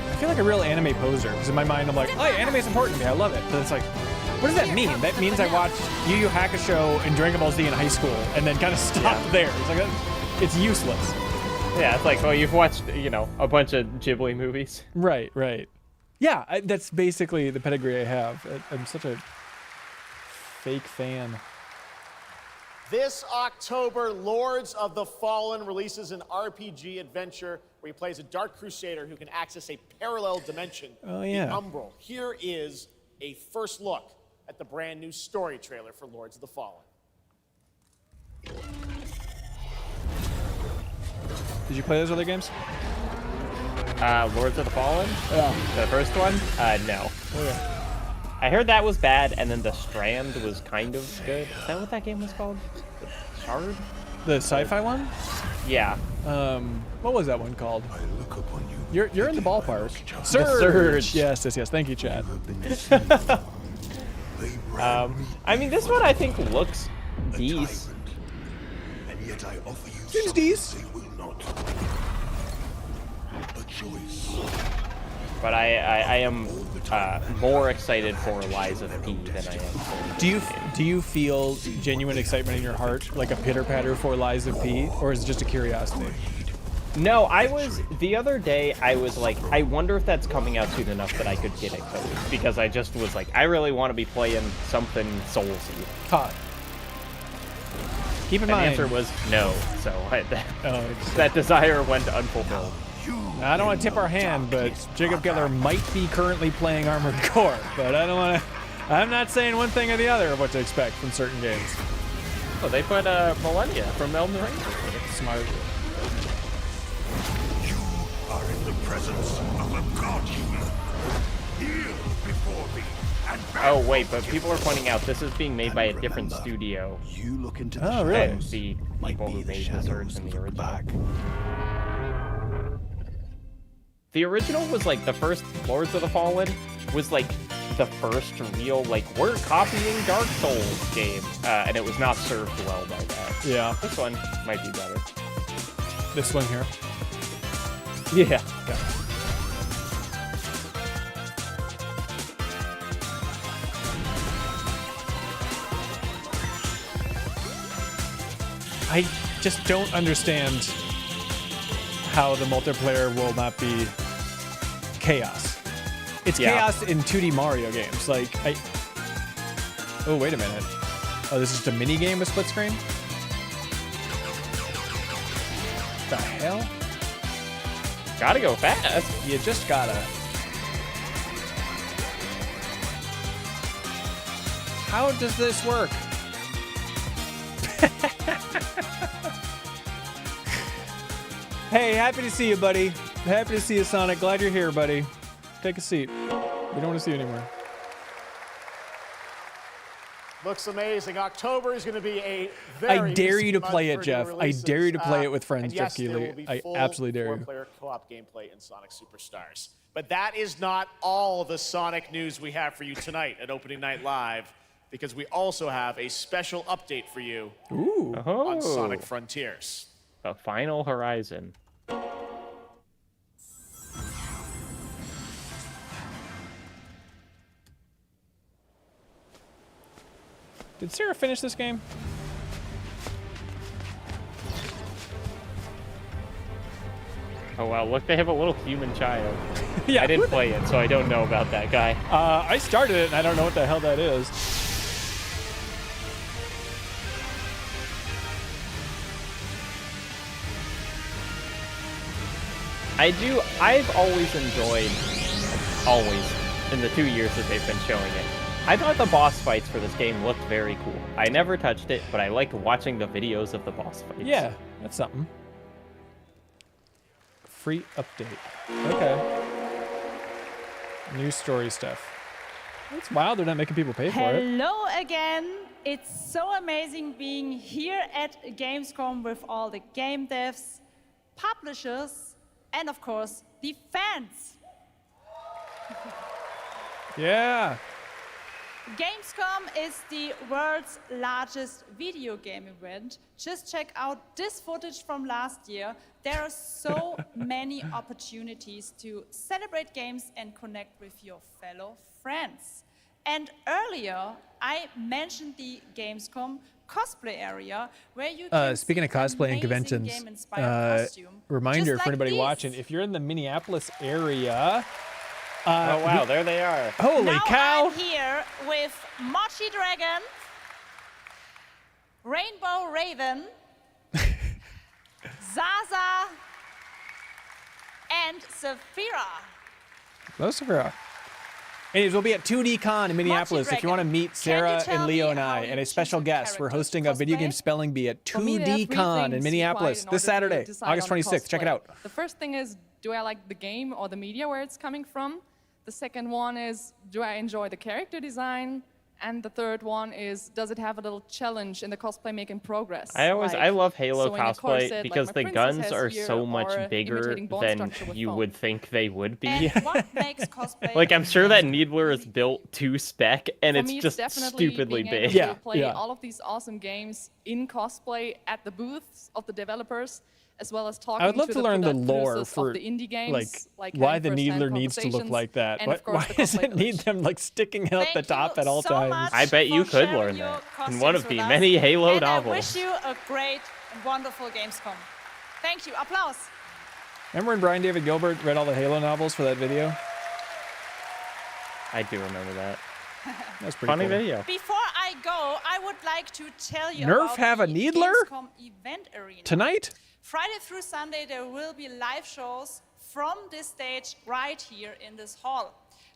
I feel like a real anime poser, because in my mind I'm like, oh, yeah, anime is important to me, I love it. But it's like, what does that mean? That means I watched Yu Yu Hakusho and Dragon Ball Z in high school, and then kind of stopped there. It's like, it's useless. Yeah, it's like, well, you've watched, you know, a bunch of Ghibli movies. Right, right. Yeah, that's basically the pedigree I have. I'm such a fake fan. This October, Lords of the Fallen releases an RPG adventure where he plays a Dark Crusader who can access a parallel dimension, Oh, yeah. the Umbral. Here is a first look at the brand new story trailer for Lords of the Fallen. Did you play those other games? Lords of the Fallen? Yeah. The first one? No. Oh, yeah. I heard that was bad, and then The Strand was kind of good. Is that what that game was called? The Shard? The sci-fi one? Yeah. What was that one called? You're in the ballpark. Surge. The Surge. Yes. Thank you, Chad. I mean, this one I think looks decent. Seems decent. But I am more excited for Lies of P than I am for Do you feel genuine excitement in your heart, like a pitter-patter for Lies of P, or is it just a curiosity? No, the other day, I was like, I wonder if that's coming out soon enough that I could get it coded. Because I just was like, I really want to be playing something Soulsy. Todd. Keep in mind. The answer was no, so that desire went unfulfilled. Now, I don't want to tip our hand, but Jacob Geller might be currently playing Armored Core, but I don't want to. I'm not saying one thing or the other of what to expect from certain games. Oh, they put Millennia from Elden Ring. Smart. You are in the presence of a guardian. Kneel before me and Oh wait, but people are pointing out this is being made by a different studio. You look into the really? The people who made the Surge in the original. The original was like the first Lords of the Fallen was like the first real like we're copying Dark Souls game, and it was not served well by that. Yeah. This one might be better. This one here. Yeah. I just don't understand how the multiplayer will not be chaos. It's chaos in 2D Mario games. Like, oh, wait a minute. Oh, this is just a mini game with split screen? The hell? Gotta go fast. You just gotta. How does this work? Hey, happy to see you, buddy. Happy to see you, Sonic. Glad you're here, buddy. Take a seat. We don't want to see you anymore. Looks amazing. October is going to be a very I dare you to busy play month it, for Jeff. new I releases. dare you to play it with friends, and Jeff yes, there Keighley. will be I full absolutely dare you. four-player co-op gameplay in Sonic Superstars. But that is not all the Sonic news we have for you tonight at Opening Night Live, because we also have a special update for you on Sonic Frontiers. A Final Horizon. Did Sarah finish this game? Oh wow, look, they have a little human child. Yeah, I didn't play it, so I don't know about that guy. I started it, and I don't know what the hell that is. I've always enjoyed, in the 2 years that they've been showing it. I thought the boss fights for this game looked very cool. I never touched it, but I liked watching the videos of the boss fights. Yeah, that's something. free update. Okay. New story stuff. It's wild they're not making people pay for it. Hello again. It's so amazing being here at Gamescom with all the game devs, publishers, and of course, the fans. Yeah. Gamescom is the world's largest video game event. Just check out this footage from last year. There are so many opportunities to celebrate games and connect with your fellow friends. And earlier, I mentioned the Gamescom cosplay area where you can speaking of cosplay and conventions, reminder for anybody watching, if you're in the Minneapolis area, oh wow, there they are. Holy cow! I'm here with Mochi Dragon, Rainbow Raven, Zaza, and Saphira. Hello, Saphira. Anyways, we'll be at 2DCon in Minneapolis if you want to meet Sarah and Leo and I and a special guest. We're hosting a video game spelling bee at 2DCon in Minneapolis this Saturday, August 26th. Check it out. The first thing is, do I like the game or the media where it's coming from? The second one is, do I enjoy the character design? And the third one is, does it have a little challenge in the cosplay making progress? I love Halo so cosplay corset, because like the guns are here, so much or bigger imitating bone than structure with you foam. would think they would be. And what makes cosplay Like, I'm sure that Needler is built to spec, and For it's me, just definitely stupidly being able big. to play all of these awesome games in cosplay at the booths of the developers, as well as talking I would love to to the learn the producers lore of for the indie games, like having why the first-hand Needler needs to look conversations, like that. and of course Why the does cosplay it need them like sticking out the top at all times? I bet you could learn that in one of the many Halo and novels. I wish you a great and wonderful Gamescom. Thank you. Applause. Remember when Brian David Gilbert read all the Halo novels for that video? I do remember that. That's pretty funny cool. video. Before I go, I would like to tell you Nerf about have a the Needler? Gamescom event arena. Tonight? Friday through Sunday, there will be live shows from this stage right here in this hall.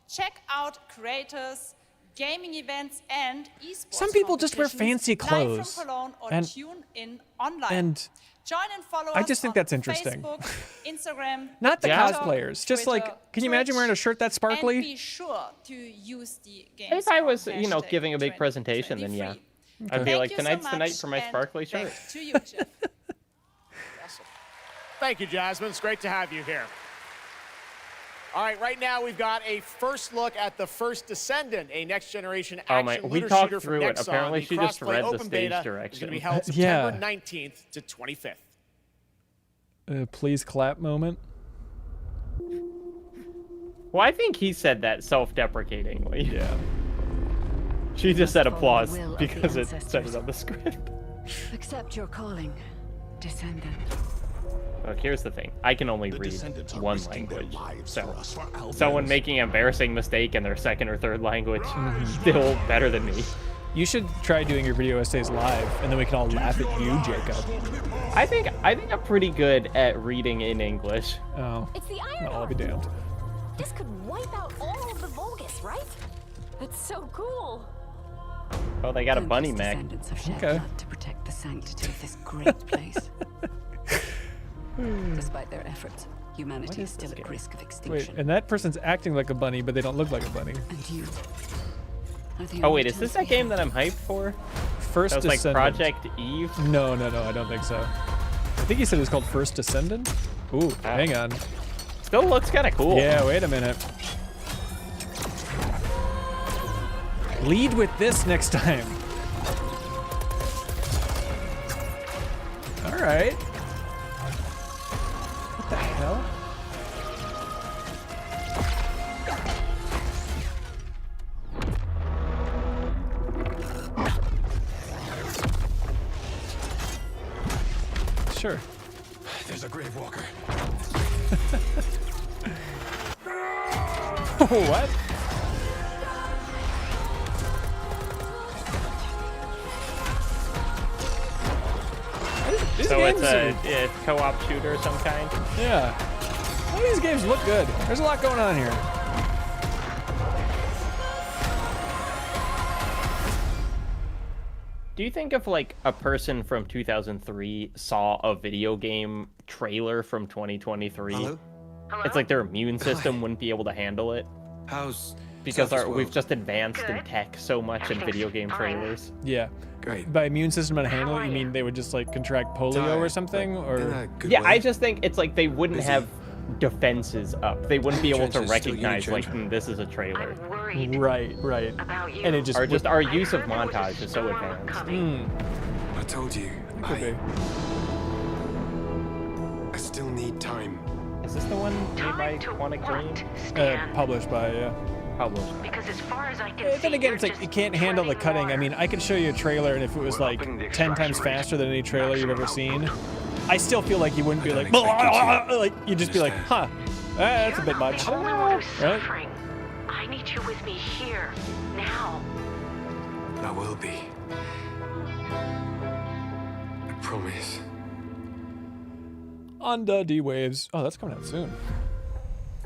Check out creators, gaming events, and esports. Some people just wear competitions fancy live clothes. from Cologne or And- tune in online. and Join and follow I us just think on that's interesting. Facebook, Instagram, Not the TikTok, cosplayers. Just Twitter, like, can you imagine wearing a shirt that's And sparkly? be sure to use the If I was, Gamescom giving a big hashtag presentation, then yeah. I'd be Thank like, you tonight's so the night much, for my and sparkly back shirt. to you, Jeff. Thank you, Jasmine. It's great to have you here. All right, right now we've got a first look at the First Descendant, a next-generation Oh my, action we looter talked shooter from through it. Nexon. Apparently The she just crossplay read the open stage beta is directions. going to be held Yeah. September 19th to 25th. Please clap moment. Well, I think he said that self-deprecatingly. Yeah. She just said Follow the applause will of because the it said ancestors. it on the script. Accept your calling, descendant. Look, here's the thing. I can only read one language. So, someone making an embarrassing mistake in their second or third language still better than me. You should try doing your video essays live, and then we can all laugh at you, Jacob. I think I'm pretty good at reading in English. Oh. It's the iron Well, I'll be damned. This could wipe out all of the Vulgus, right? That's so cool. Oh, they got a bunny mech. Descendants have shed Okay. blood to protect the sanctity of this great place. Despite their efforts, humanity is still at risk of Wait, extinction. and that person's acting like a bunny, but they don't look like a bunny. And you are the Oh only wait, is this that game that I'm hyped for? First That was like Descendant. Project Eve? No, I don't think so. I think he said it was called First Descendant. Ooh, hang on. Still looks kind of cool. Yeah, wait a minute. Lead with this next time. All right. What the hell? Sure. There's a grave walker. What? These So games it's are- a co-op shooter of some kind? Yeah. All these games look good. There's a lot going on here. Do you think if like a person from 2003 saw a video game trailer from 2023, Hello? it's like their immune system wouldn't be able to handle it? Because we've just advanced in tech so much in video game trailers. Yeah. Great. By immune system and handle it, you mean they would just like contract polio or something, or? Yeah, I just think it's like they wouldn't have defenses up. They wouldn't be able to recognize like this is a trailer. Right. And it just or just our use of montage is so advanced. I told you. I still need time. Is this the one made by Quantic Dream? Published by Published. Because as far as I can Then again, it's like you can't handle the cutting. I mean, I could show you a trailer, and if it was like 10 times faster than any trailer you've ever seen, I still feel like you wouldn't be like, like you'd just be like, huh, that's a bit much. Right? I need you with me here, now. I will be. I promise. On the D-Waves. Oh, that's coming out soon.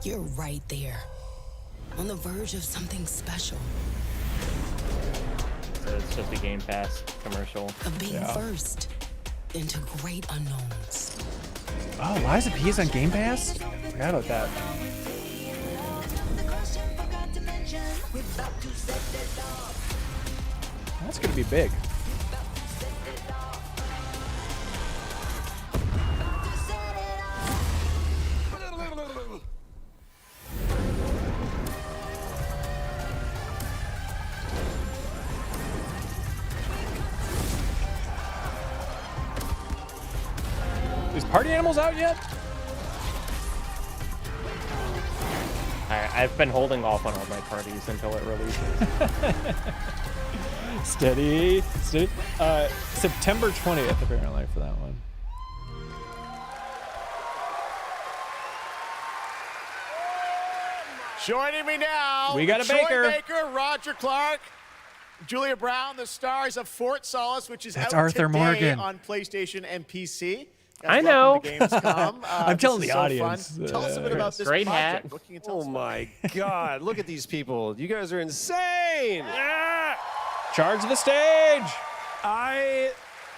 You're right there. On the verge of something special. It's just a Game Pass commercial. Of being first into great unknowns. Oh, why is it P's on Game Pass? Forgot about that. That's gonna be big. Is Party Animals out yet? I've been holding off on all my parties until it releases. Steady. September 20th, apparently, for that one. Joining me now, we got a Troy Baker, Roger Clark, Julia Brown, the stars of Fort Solace, which is That's out Arthur today Morgan. on PlayStation and PC. I know. Gamescom. I'm telling the so audience. Fun. Tell us a bit about this Great project. hat. What can you tell us? Oh my God! Look at these people. You guys are insane. Yeah. Charge the stage.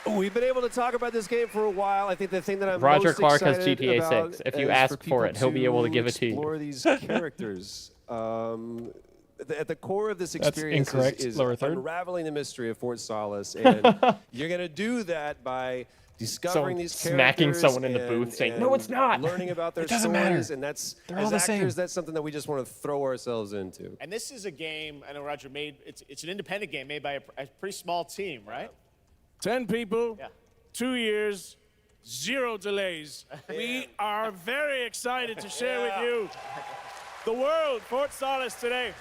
We've been able to talk about this game for a while. I think the thing that I'm Roger most Clark has excited GTA about 6. If you is ask people for it, he'll be able to give it to you. Explore these characters. At the core of this That's experience incorrect. is Lower third. unraveling the mystery of Fort Solace, and you're going to do that by discovering these characters, smacking someone in the booth saying, "No, it's not." Learning about their It doesn't stories, matter. and that's They're all as the actors, same. that's something that we just want to throw ourselves into. And this is a game, I know Roger made, it's an independent game made by a pretty small team, right? 10 people, 2 years, 0 delays. We are very excited to share with you the world, Fort Solace today.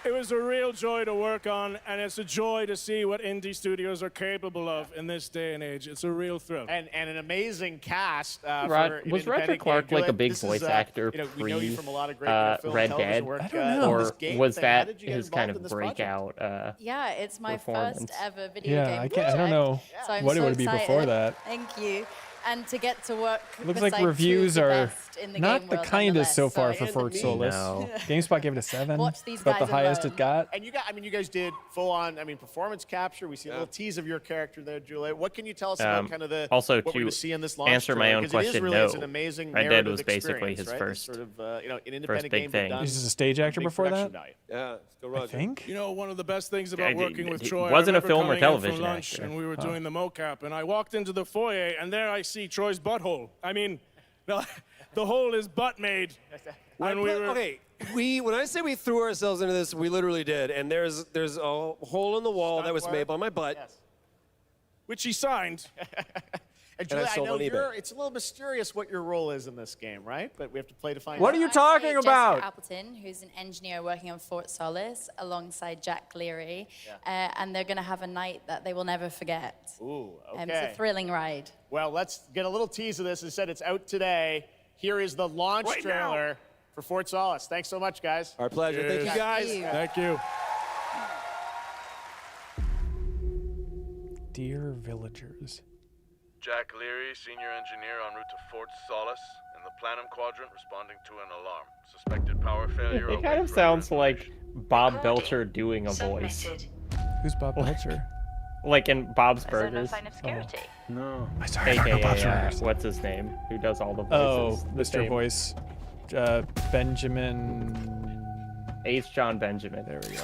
It was a real joy to work on, and it's a joy to see what indie studios are capable of in this day and age. It's a real thrill. And an amazing cast. Was for an Roger independent Clark game. like a big This voice is, actor we know you from a lot of great film Red and television Dead? work. I don't know. Or this game was thing. How that did you get his involved kind in of this project? breakout? Yeah, it's my performance. first ever video game I project. don't know So I'm what it so would be excited. before that. Thank you. And to get to work Looks beside like two reviews of the are best in the not game the world kindest so nonetheless, far so for Fort Solace. No. GameSpot gave it a 7. Watch these about the guys highest alone. it got. And you guys did full on, performance capture. We see a little tease of your character there, Julia. What can you tell us about kind of the also, what we're to going to see in this launch answer my trailer? own 'Cause it is question, really, no. it's an amazing Red Dead narrative was basically experience, his right? first- It's sort of an first independent big game thing. done. He's just a stage actor big before production that? value. Yeah, let's go, Roger. I think. You know, one of the best things about Yeah, working with he Troy, wasn't I a film or remember coming in television from lunch actor. and we were doing the mocap, and I walked into the foyer, and there I see Troy's butthole. I mean, the hole is butt made. And we were, Okay, when I say we threw ourselves into this, we literally did. And there's a hole in the wall that was made by my butt. Yes. which he signed. And And I Julia, I sold know on eBay. it's a little mysterious what your role is in this game, right? But we have to play to find What out. are you talking Jessica about? Appleton, who's an engineer working on Fort Solace alongside Jack Leary, Yeah. and they're going to have a night that they will never forget. Ooh, okay. It's a thrilling ride. Well, let's get a little tease of this. As I said, it's out today. Here is the launch Right now. trailer for Fort Solace. Thanks so much, guys. Our pleasure. Thank you, guys. Thank you. Dear villagers. Jack Leary, senior engineer en route to Fort Solace, in the Planum Quadrant, responding to an alarm. Suspected power failure. It kind of sounds like Bob Belcher doing a voice. Who's Bob Belcher? Like in Bob's Burgers. No. I'm sorry, I don't know Bob's Burgers. What's his name? Who does all the Oh, voices? Mr. Voice. Benjamin. H. John Benjamin. There we go.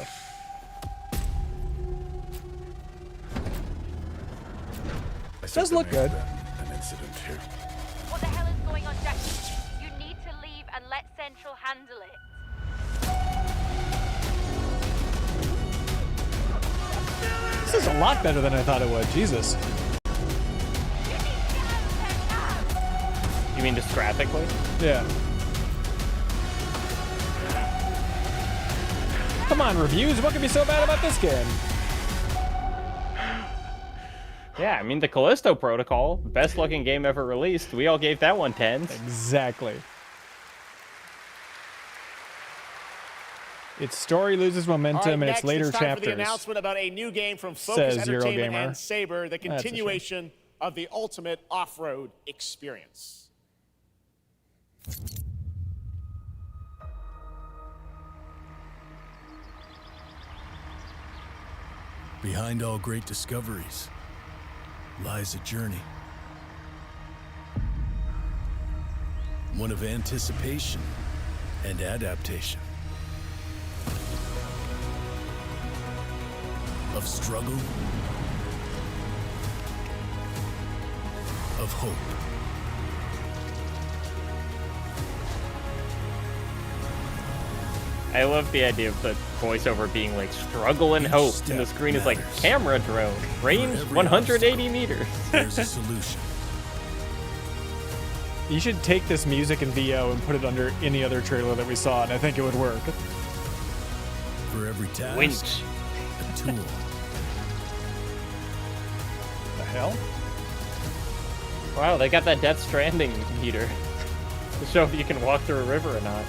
It does look good. An incident here. What the hell is going on, Jackie? You need to leave and let Central handle it. This is a lot better than I thought it would. Jesus. You mean just graphically? Yeah. Come on, reviews. What could be so bad about this game? Yeah, I mean, the Callisto Protocol, best looking game ever released. We all gave that one 10s. Exactly. Its story loses momentum in its later it's time chapters. For the announcement about a new game from Focus Says Entertainment Eurogamer. and Saber, the continuation of the ultimate off-road experience. Behind all great discoveries lies a journey. One of anticipation and adaptation. Of struggle. Of hope. I love the idea of the voiceover being like struggle and hope, and the screen is like camera drone, range 180 meters. There's a solution. You should take this music and VO and put it under any other trailer that we saw, and I think it would work. For every task, Winch. a tool. The hell? Wow, they got that Death Stranding meter to show if you can walk through a river or not.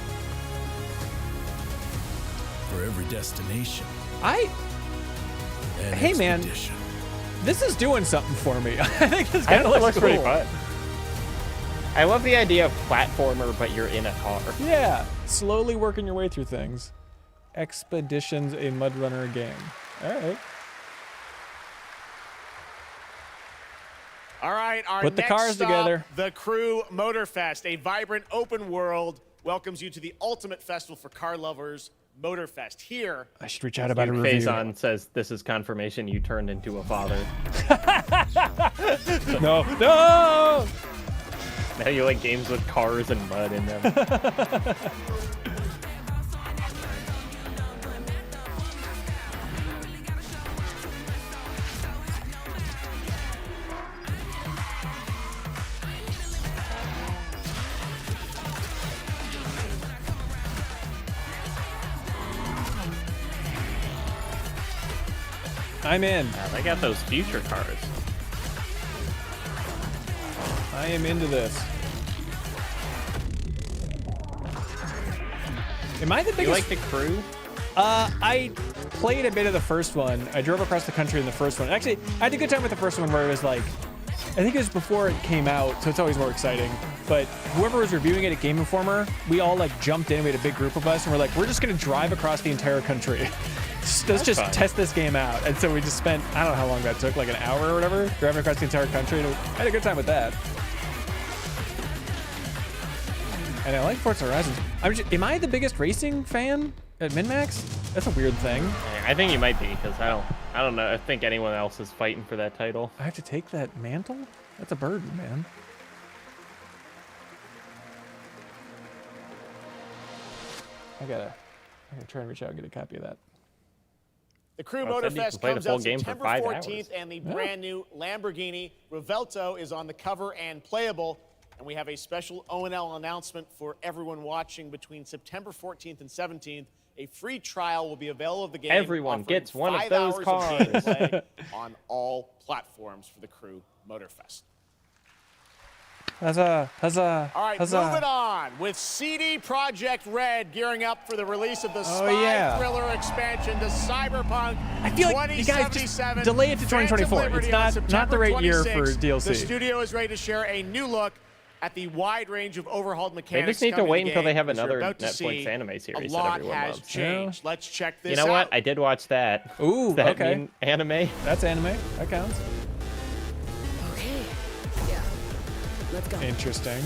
For every destination. Hey man, this is doing something for me. I think this kind of looks cool. Pretty fun. I love the idea of platformer, but you're in a car. Yeah, slowly working your way through things. Expeditions, a Mud Runner game. All right. All right, our Put the next cars stop, together. The Crew Motorfest, a vibrant open world, welcomes you to the ultimate festival for car lovers, Motorfest. Here, I should reach out about a review. Faison says this is confirmation you turned into a father. No. Now you like games with cars and mud in them. I'm in. Yeah, they got those future cars. I am into this. Am I the biggest? You like the Crew? I played a bit of the first one. I drove across the country in the first one. Actually, I had a good time with the first one where it was like, I think it was before it came out, so it's always more exciting. But whoever was reviewing it at Game Informer, we all like jumped in. We had a big group of us, and we're like, we're just gonna drive across the entire country. Let's just test this game out. And so we just spent, I don't know how long that took, like an hour or whatever, driving across the entire country. And I had a good time with that. And I like Forza Horizon. Am I the biggest racing fan at MinnMax? That's a weird thing. I think you might be, because I don't know. I think anyone else is fighting for that title. I have to take that mantle? That's a burden, man. I gotta try and reach out and get a copy of that. The Crew Well, said you Motorfest can play the comes full out game for September 5 14th, hours. and the brand new Lamborghini Revelto is on the cover and playable. And we have a special O&L announcement for everyone watching between September 14th and 17th. A free trial will be available of the game. Everyone offering gets one of 5 those hours cars. gameplay on all platforms for the Crew Motorfest. Huzzah, huzzah, All right, huzzah. moving on with CD Projekt Red gearing up for the release of the spy thriller expansion to Cyberpunk. I feel like you guys just delay it to 2024. It's not the right year for DLC. The studio is ready to share a new look at the wide range of overhauled mechanics. They just need to coming wait until game, they have because you're another about to Netflix see anime series a that lot everyone has loves. changed. Let's check this out. You know what? I did watch that. Ooh, Does that okay. mean anime? That's anime. That counts. Okay. Yeah. Let's go. Interesting.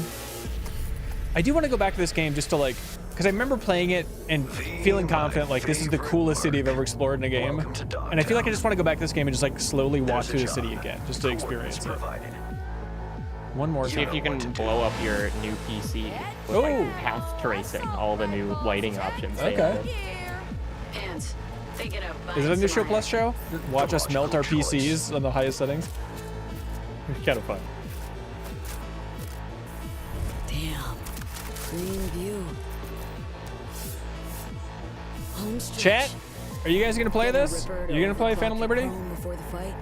I do want to go back to this game just to like, because I remember playing it and feeling confident, like this is the coolest city I've ever explored in a game. And I feel like I just want to go back to this game and just like slowly walk through the city again, just to experience it. One more. See if you can blow up your new PC with like path tracing, all the new lighting options. They added. Hands. They get out. Is it a new show plus show? Watch us melt our PCs on the highest settings. It's kind of fun. Damn. Green view. Home stretch. Chat, are you guys gonna play this? Are you gonna play Phantom Liberty? Before the fight.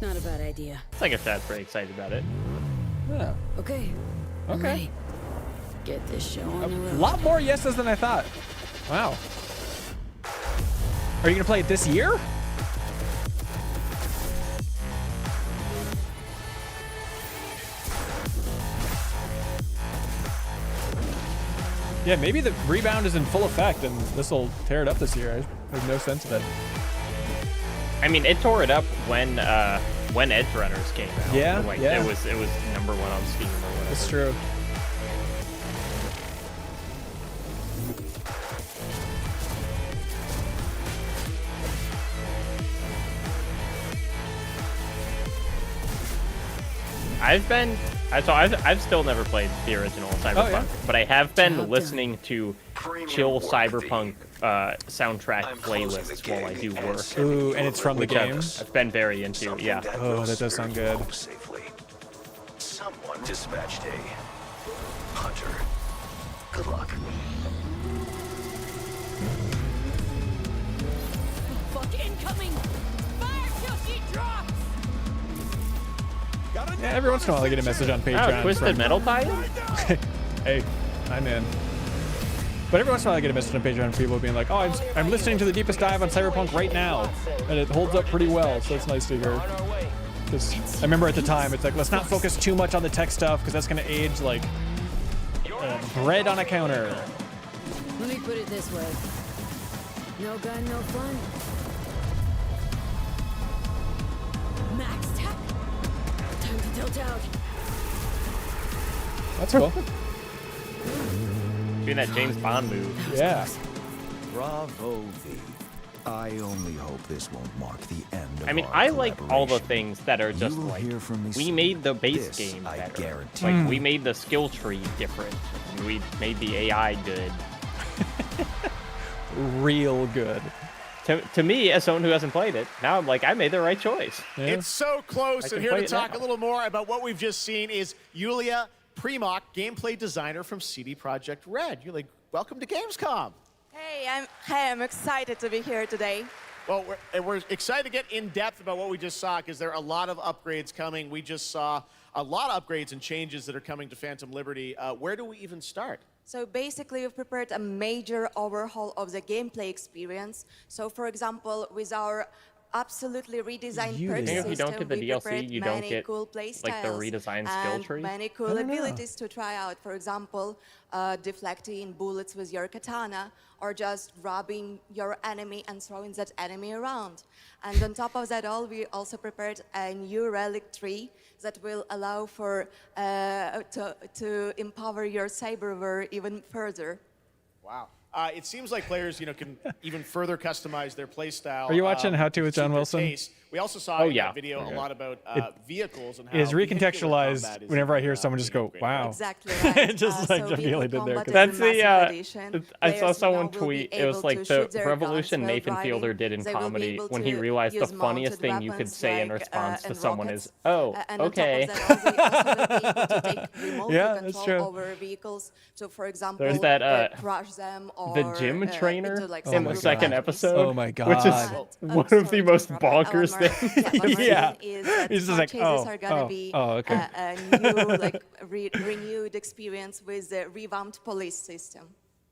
Not a bad idea. I think Chat's pretty excited about it. Yeah. Okay. Okay. Right. Get this show on the A road. lot more yeses than I thought. Wow. Are you gonna play it this year? Yeah, maybe the rebound is in full effect and this will tear it up this year. I have no sense of it. I mean, it tore it up when Edge Runners came out. Yeah, like, yeah. It was #1 on Steam or whatever. That's true. I've still never played the original Cyberpunk, but I have been listening to chill Cyberpunk soundtrack playlists while I do work. Ooh, and it's from the game? I've been very into, yeah. Oh, that does sound good. Someone dispatched a hunter. Good luck. Fuck incoming! Fire till she drops! Yeah, every once in a while I get a message on Patreon. Oh, Twisted Metal tie-in? Hey, I'm in. But every once in a while I get a message on Patreon from people being like, oh, I'm listening to the deepest dive on Cyberpunk right now. And it holds up pretty well, so it's nice to hear. Because I remember at the time, it's like, let's not focus too much on the tech stuff, because that's going to age like bread on a counter. Let me put it this way. No gun, no fun. Max tech. Time to tilt out. That's cool. Doing that James Bond move. Yeah. Bravo, V. I only hope this won't mark the end of I mean, our I like all the collaboration. things that are just You will like, hear from me we soon. made the base This game I better. guarantee. Like, we made the skill tree different. And we made the AI good. Real good. To me, as someone who hasn't played it, now I'm like, I made the right choice. It's so close, and can here play to it talk now. a little more about what we've just seen is Yulia Primock, gameplay designer from CD Projekt Red. Yulia, welcome to Gamescom. Hey, I'm excited to be here today. Well, we're excited to get in depth about what we just saw because there are a lot of upgrades coming. We just saw a lot of upgrades and changes that are coming to Phantom Liberty. Where do we even start? So basically, we've prepared a major overhaul of the gameplay experience. So for example, with our absolutely redesigned perk If you don't system, get the we DLC, prepared you don't many get cool play like the styles redesigned skill and tree. many cool abilities to try out. For example, deflecting bullets with your katana, or just robbing your enemy and throwing that enemy around. And on top of that all, we also prepared a new relic tree that will allow for to empower your cyberware even further. Wow. It seems like players, can even further customize their play style. Are you watching How To with suit John their Wilson? taste. We also saw in that video Okay. a lot about vehicles and how Is vehicular recontextualized combat is whenever I hear someone just go, wow. Exactly right. Just like so immediately vehicle did there. combat is That's a massive the, addition. I saw Players someone now will be tweet, it was able like to the shoot their revolution guns while Nathan driving. Fielder did in They will be comedy able when he to realized the use funniest mounted thing you could weapons say in like, response to and someone rockets. is, oh, And on top of okay. that, also, we also will be able to take remote Yeah, that's control true. over vehicles. So for example, There's that, crush them or the gym trainer into, like, in some the group second batteries. episode, Oh my which is God. one of the most bonkers things. Yeah. Is that He's just smart like, chases oh, are gonna oh, be oh, okay. a new, like, renewed experience with the revamped police system.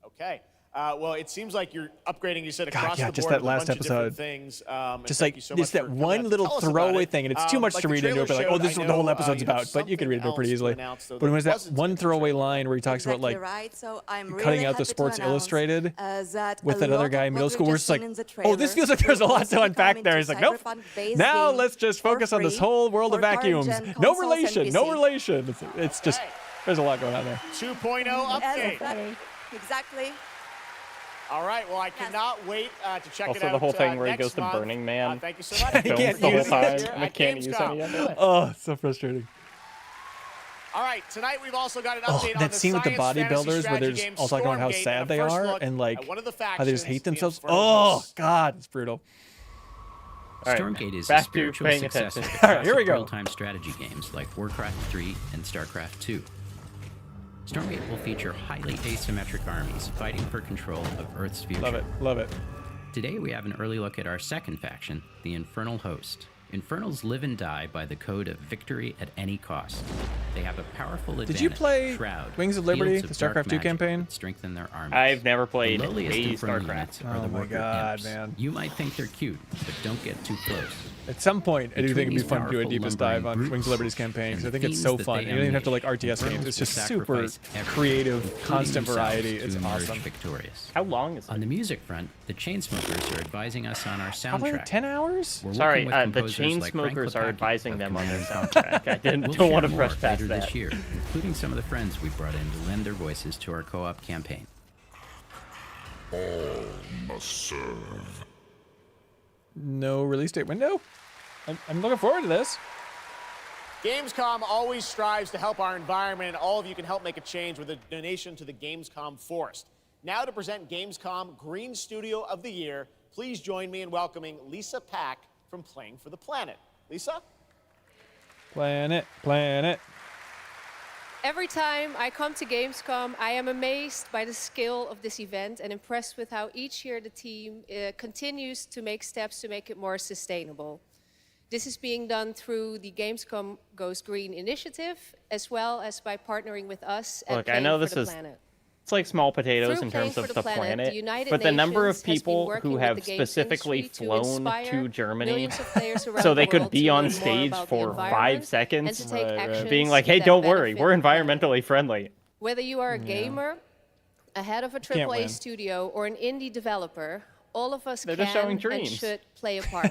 Okay. Well, it seems like you're upgrading, you said, God, across yeah, the just board that with a last bunch of different episode. things. Just thank like you so it's much that for coming one out to little tell us about throwaway it. thing, and it's too much Like to the read into trailer it. But like, showed, oh, this is I what the whole know, episode's you have about. But you can read into it pretty something easily. else to announce, so But it was there that wasn't one throwaway line where he talks about like Right, so I'm really cutting out the happy to Sports announce, Illustrated that with a that other lot guy of in middle what school. we've We're just just like, seen in the oh, this trailer feels like there's a will lot also to be unpack coming there. to He's like, nope. Cyberpunk-based Now game let's just for focus on this free whole world for of vacuums. current-gen No consoles and relation. No PC. relation. It's just there's a lot going on there. 2.0 update. Exactly. All right, well, I cannot wait to check it out. Also, the whole thing where he next goes to month. Burning Man. Thank you so much. He can't the whole use time, it. and I can't use any of it. Oh, it's so frustrating. All right, tonight we've also got an Oh, update on that the scene with the science fantasy bodybuilders where strategy they're game just all talking about how Stormgate, sad and a they first are look and like at one of the how they just hate factions themselves. in front of Oh us. God, it's brutal. Stormgate is a back to spiritual paying successor attention. to All right, here we classic go. real-time strategy games like Warcraft 3 and StarCraft 2. Stormgate will feature highly asymmetric armies fighting for control of Earth's future. Love it. Love it. Today we have an early look at our second faction, the Infernal Host. Infernals live and die by the code of victory at any cost. They have a powerful advantage. Did you play Shroud, Wings of Liberty, fields the of dark StarCraft 2 magic campaign? that strengthen their armies. I've never played The lowliest a Infernal StarCraft. units are Oh the my worker God, imps. man. You might think they're cute, but don't get too close. At some point, I do think it'd be Between fun to do a these deepest powerful dive on lumbering Wings of Liberty's campaign because I and think the it's so themes that fun. they You don't even have to like emanate, RTS games. Infernals It's will just super sacrifice everything, creative, including constant themselves, variety. to It's emerge awesome. victorious. How long is it? On the music front, the Chainsmokers are advising us on our Probably soundtrack. 10 hours? We're Sorry, working with the composers like Frank Chainsmokers are Klepacki advising of them on their Command soundtrack. I don't We'll want to share press more past later that. this year, including some of the friends we brought in to lend their voices to our co-op campaign. All must serve. No release date window? I'm looking forward to this. Gamescom always strives to help our environment, and all of you can help make a change with a donation to the Gamescom Forest. Now to present Gamescom Green Studio of the Year, please join me in welcoming Lisa Pack from Playing for the Planet. Lisa? Planet. Every time I come to Gamescom, I am amazed by the scale of this event and impressed with how each year the team continues to make steps to make it more sustainable. This is being done through the Gamescom Goes Green initiative, as well as by partnering with us at Look, I know Playing this for the is Planet. it's like small potatoes Through in Playing terms for of the the Planet, planet, the United but the number of Nations has been people working who with have the games specifically industry to flown inspire to Germany millions of players around so they the could world be to on learn more stage about the for environment 5 and seconds, to take actions being like, "Hey, that don't worry, benefit we're the planet." environmentally friendly." Whether you are a gamer, a head of a Can't win. AAA studio, or an indie developer, all of us They're just showing can and dreams. should play a part.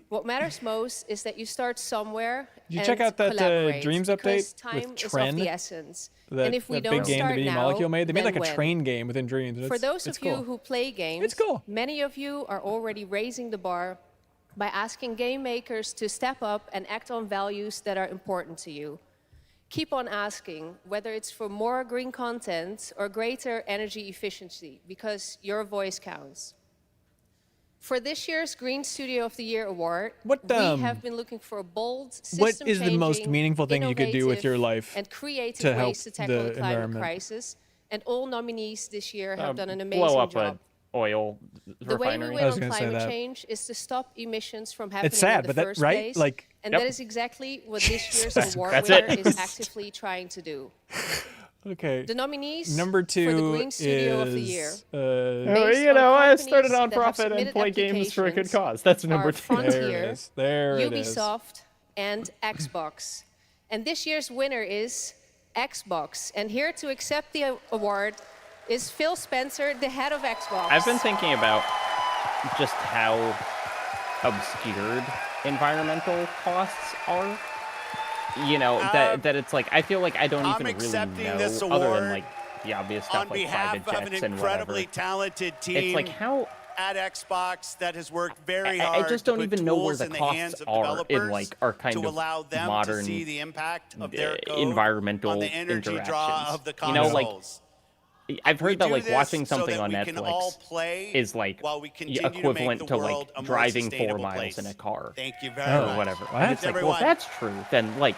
What matters most is that you start somewhere Did you and check out that collaborate, Dreams because update time with is of Tren? the essence. That, and if we that don't big game start that now, Molecule made, they made then like a when? train game within Dreams. and For it's- those it's of you cool. who play games, It's cool. many of you are already raising the bar by asking game makers to step up and act on values that are important to you. Keep on asking, whether it's for more green content or greater energy efficiency, because your voice counts. For this year's Green Studio of the Year award, we have been looking for a bold, what is the most system-changing, meaningful thing you could do with your innovative, life and creative to help ways to tackle the the climate environment? crisis? And all nominees this year have done an blow amazing up job. an oil The way we refinery. win on climate change is to stop emissions from happening sad, in the but that- first right? place. Like- and Yep. that is exactly what this year's That's- award that's winner it. is actively trying to do. Okay. The nominees Number 2 for the Green Studio of the is, Year. You know, I started on that have profit and submitted play games for a good applications cause. That's number are 2. Frontier, There it is. Ubisoft, and Xbox. And this year's winner is Xbox. And here to accept the award is Phil Spencer, the head of Xbox. I've been thinking about just how obscured environmental costs are. You know, that it's like, I feel like I don't even really know, this other than award like the obvious stuff on like behalf private of an jets and incredibly whatever. talented team It's like how at Xbox that has worked very I hard just to don't put even know where tools the in the costs hands of are developers in like our kind to of allow them modern to see the impact of their code environmental on the energy interactions. draw of the You know, like consoles. I've heard that do like this watching so something that on we can all Netflix play is like while we continue to make equivalent the to world like a more driving 4 sustainable miles place. in a car. Thank you very much. Or whatever. What? And it's like, well, Everyone. if that's true, then like,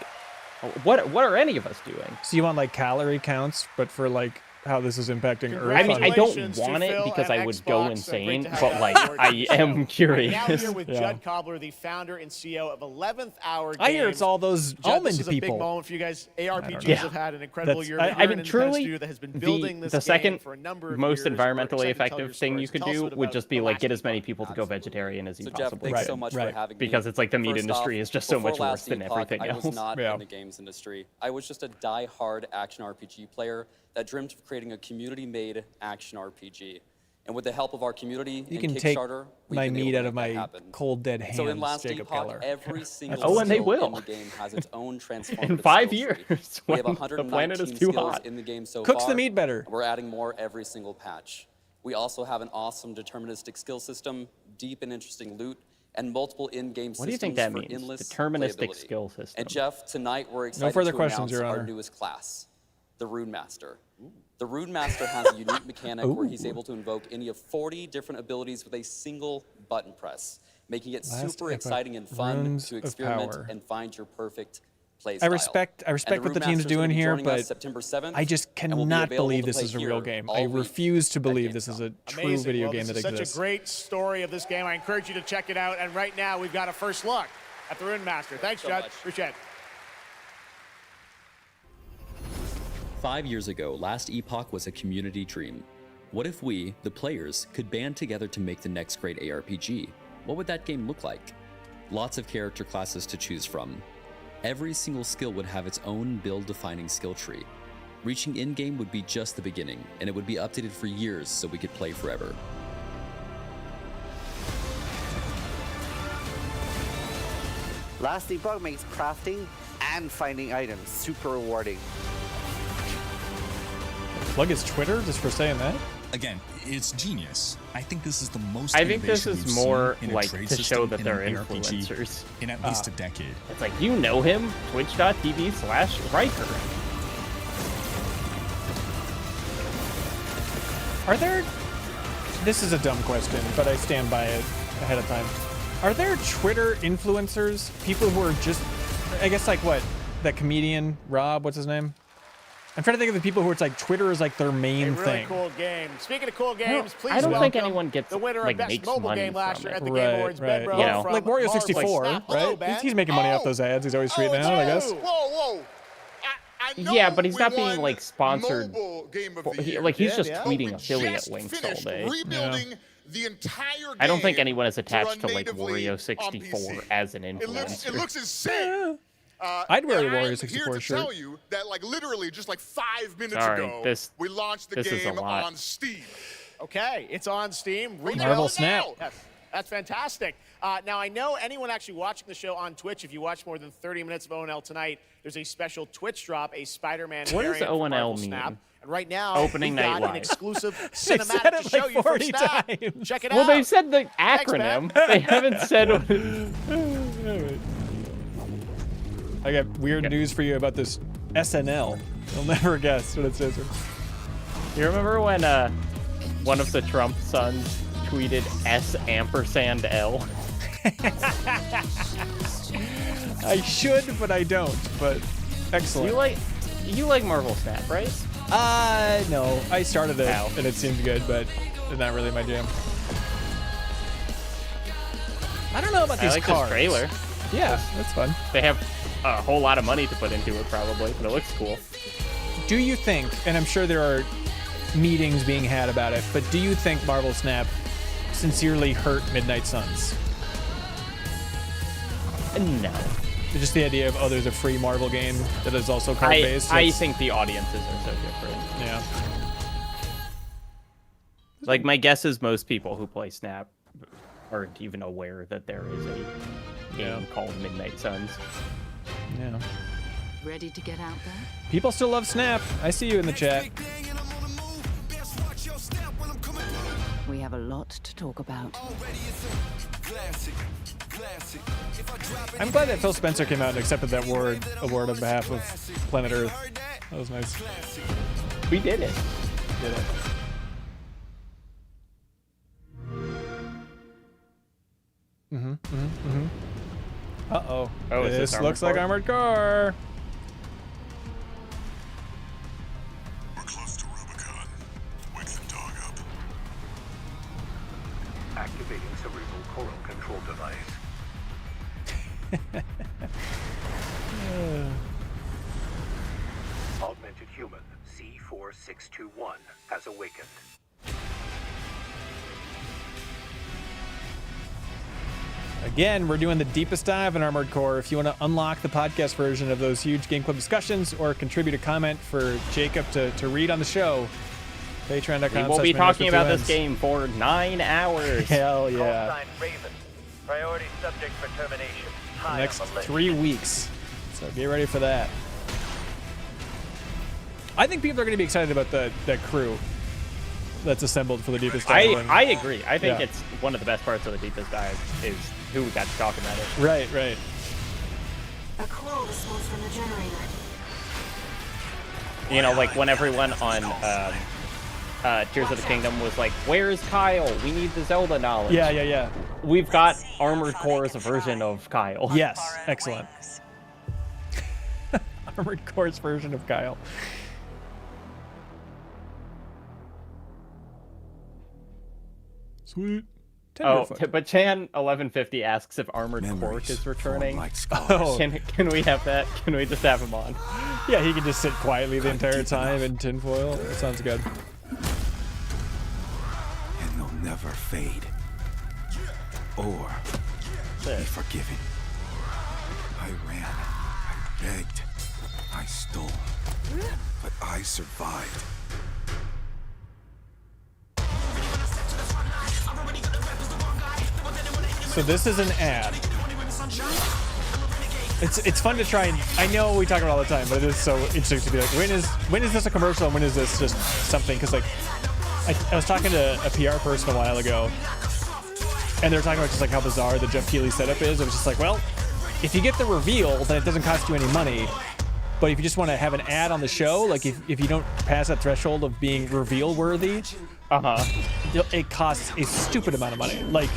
what are any of us doing? So you want like calorie counts, but for like how this is impacting Earth. I mean, I don't Congratulations to want it Phil because and I would Xbox. go Great insane, to have but you like on board I the show. am curious. Now here with Yeah. Judd Cobbler, the founder and CEO of 11th Hour Games. I hear it's all those Judd, almond this is a people. big moment for you guys. ARPGs Yeah. have had an incredible That's- year. I You're I an mean, independent truly, studio that has been building this the game second for a number of most years. environmentally We're excited to tell effective your thing you stories. could Tell us a do bit would about just be the like last get as many people to go vegetarian as you So Jeff, possibly thanks can. so much for having me. Because it's like the meat First industry off, is just so before much last worse than Epoch, everything I else. was not in the games industry. I was just a die-hard action RPG player that dreamt of creating a community-made action RPG. And with the help of our community You and can take Kickstarter, we've my been able meat to out of make that my happen. cold dead hands, So in last Jacob Epoch, Keller. every single Oh, and they skill will. in the game has its own transformative In 5 skill years, tree. We have when the 119 planet is too skills hot. in the game so Cooks far. the meat better. and we're adding more every single patch. We also have an awesome deterministic skill system, deep and interesting loot, and multiple in-game systems What do you think that for means? endless Deterministic playability. skill system. And Jeff, tonight we're excited further to questions, announce Your our Honor. newest class, the Rune Master. The Rune Master has a unique mechanic where he's able to invoke any of 40 different abilities with a single button press, making it Last super Epoch, exciting and fun Runes to of experiment Power. and find your perfect play I style. respect And the what the Rune team's Master's gonna doing be here, joining us but September 7th, I just and will be cannot available believe to this play is a real here game. all I week refuse to at believe this is a Gamescom. true Amazing. video Well, game that this is exists. such a great story of this game. I encourage you to check it out. And right now, we've got a first look at the Rune Master. Thanks, so Judd. much. Appreciate it. 5 years ago, Last Epoch was a community dream. What if we, the players, could band together to make the next great ARPG? What would that game look like? Lots of character classes to choose from. Every single skill would have its own build-defining skill tree. Reaching in-game would be just the beginning, and it would be updated for years so we could play forever. Last Epoch makes crafting and finding items super rewarding. Plug his Twitter just for saying that. Again, it's genius. I think this is the most. I think this innovation is we've more seen in a like trade to show system that in they're an ARPG influencers. in at least a decade. It's like, you know him, twitch.tv/Riker. Are there? This is a dumb question, but I stand by it ahead of time. Are there Twitter influencers? People who are just, I guess, like what? That comedian Rob, what's his name? I'm trying to think of the people who it's like Twitter is like their main A really thing. cool game. Speaking of cool games, please I don't think welcome anyone gets the winner like of Best makes Mobile money Game last from year it. at the Game Awards. Ben Bro You know, from Like Wario Marvel 64, Snap. right? Hello, Ben. He's making money off those ads. He's always tweeting out, I guess. Whoa. Yeah, but he's not being like sponsored. Game of for- the year. like he's just Yeah. tweeting We affiliate just links all finished day. rebuilding the entire I don't think game anyone is attached to to run like natively Wario on 64 PC. as an It influencer. looks insane. I'd wear a and Wario I'm 64 here to shirt. tell you that, like, literally just like 5 minutes Sorry, ago, this- we launched the this is a game lot. on Steam. Okay, it's on Steam. Marvel Snap. Yes, that's fantastic. Now, I know anyone actually watching the show on Twitch, if you watch more than 30 minutes of O&L tonight, there's a special Twitch drop, a Spider-Man What does variant for O&L Marvel mean? Snap. And right now, Opening we've night got an live. exclusive They said cinematic it to show like you for 40 Snap. times. Check it Well, out. they said the Thanks, acronym. Ben. They haven't said what it I got weird news for you about this SNL. You'll never guess what it says. You remember when one of the Trump sons tweeted S&L? I should, but I don't. But excellent. You like Marvel Snap, right? No. I started it Ow. and it seemed good, but it's not really my jam. I don't know about I these like cars. this trailer. Yeah, that's fun. They have a whole lot of money to put into it, probably, but it looks cool. Do you think, and I'm sure there are meetings being had about it, but do you think Marvel Snap sincerely hurt Midnight Suns? No. Just the idea of, oh, there's a free Marvel game that is also card-based? I think the audiences are so different. Yeah. Like, my guess is most people who play Snap aren't even aware that there is a game called Midnight Suns. Yeah. Ready to get out there? People still love Snap. I see you in the chat. We have a lot to talk about. I'm glad that Phil Spencer came out and accepted that award on behalf of Planet Earth. That was nice. We did it. Did it. Uh-oh. Oh, is this this looks like Armored Armored Core. We're close to Rubicon. 4621 has awakened. Again, we're doing the deepest dive in Armored Core. If you want to unlock the podcast version of those huge Game Club discussions or contribute a comment for Jacob to read on the show, patreon.com. We will be talking about this game for 9 hours. Hell yeah. Call sign Raven. Priority subject for termination. The next 3 weeks. So get ready for that. I think people are going to be excited about the crew that's assembled for the deepest dive. I agree. I think it's one of the best parts of the deepest dive is who we got to talk about it. Right. A call response from the generator. You know, like when everyone on Tears of the Kingdom was like, "Where's Kyle? We need the Zelda knowledge." Yeah. We've got Armored Core as a version of Kyle. Yes, excellent. Armored Core's version of Kyle. Sweet. But Chan1150 asks if Armored Cork is returning. Can we have that? Can we just have him on? Yeah, he can just sit quietly the entire time in tinfoil. That sounds good. And they'll never fade. Or be forgiven. I ran. I begged. I stole. But I survived. So this is an ad. It's fun to try and I know we talk about it all the time, but it is so interesting to be like, when is this a commercial and when is this just something? Because like I was talking to a PR person a while ago, and they were talking about just like how bizarre the Jeff Keighley setup is. It was just like, well, if you get the reveal, then it doesn't cost you any money. But if you just want to have an ad on the show, like if you don't pass that threshold of being reveal worthy, it costs a stupid amount of money. Like,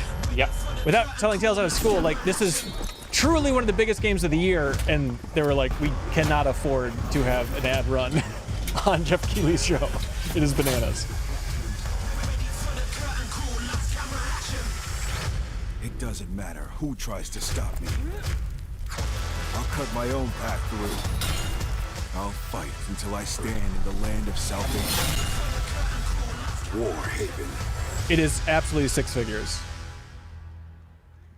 without telling tales out of school, like this is truly one of the biggest games of the year, and they were like, we cannot afford to have an ad run on Jeff Keighley's show. It is bananas. It doesn't matter who tries to stop me. I'll cut my own path through. I'll fight until I stand in the land of salvation. Warhaven. It is absolutely 6 figures.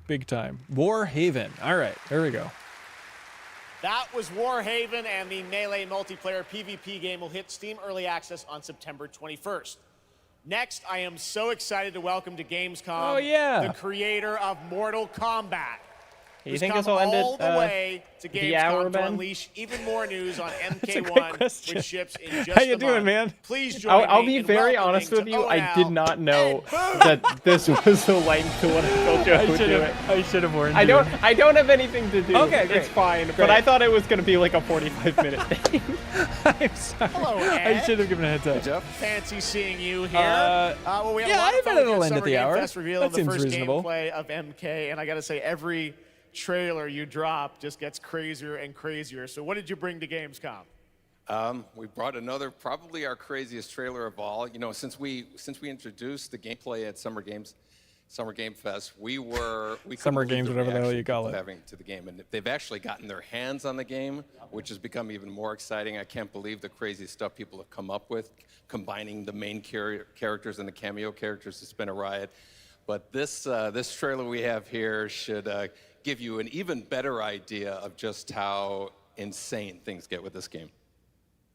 Big time. Warhaven. All right, there we go. That was Warhaven, and the Melee multiplayer PvP game will hit Steam Early Access on September 21st. Next, I am so excited to welcome to Gamescom the creator of Mortal Kombat. You think this will end it all the way to Gamescom to unleash even more news on MK1, which ships in just How you doing, man? Please join I'll me be in very welcoming honest with to you. I ONL did not know that this was the length to what I told you I would do it. I should have warned I you. don't have anything to do. Okay, great. It's fine. Great. But I thought it was going to be like a 45-minute thing. I'm sorry. Hello, I Ed. should have given a heads up. Fancy seeing you here. Well, we have a yeah, lot I of bet fun it'll with end at Summer the Game hour. Fest revealing That the seems first reasonable. gameplay of MK, and I gotta say, every trailer you drop just gets crazier and crazier. So what did you bring to Gamescom? We brought another, probably our craziest trailer of all. You know, since we introduced the gameplay at Summer Game Fest, we Summer Games, whatever the hell you call it, having to the game, and they've actually gotten their hands on the game, which has become even more exciting. I can't believe the crazy stuff people have come up with, combining the main characters and the cameo characters. It's been a riot. But this trailer we have here should give you an even better idea of just how insane things get with this game.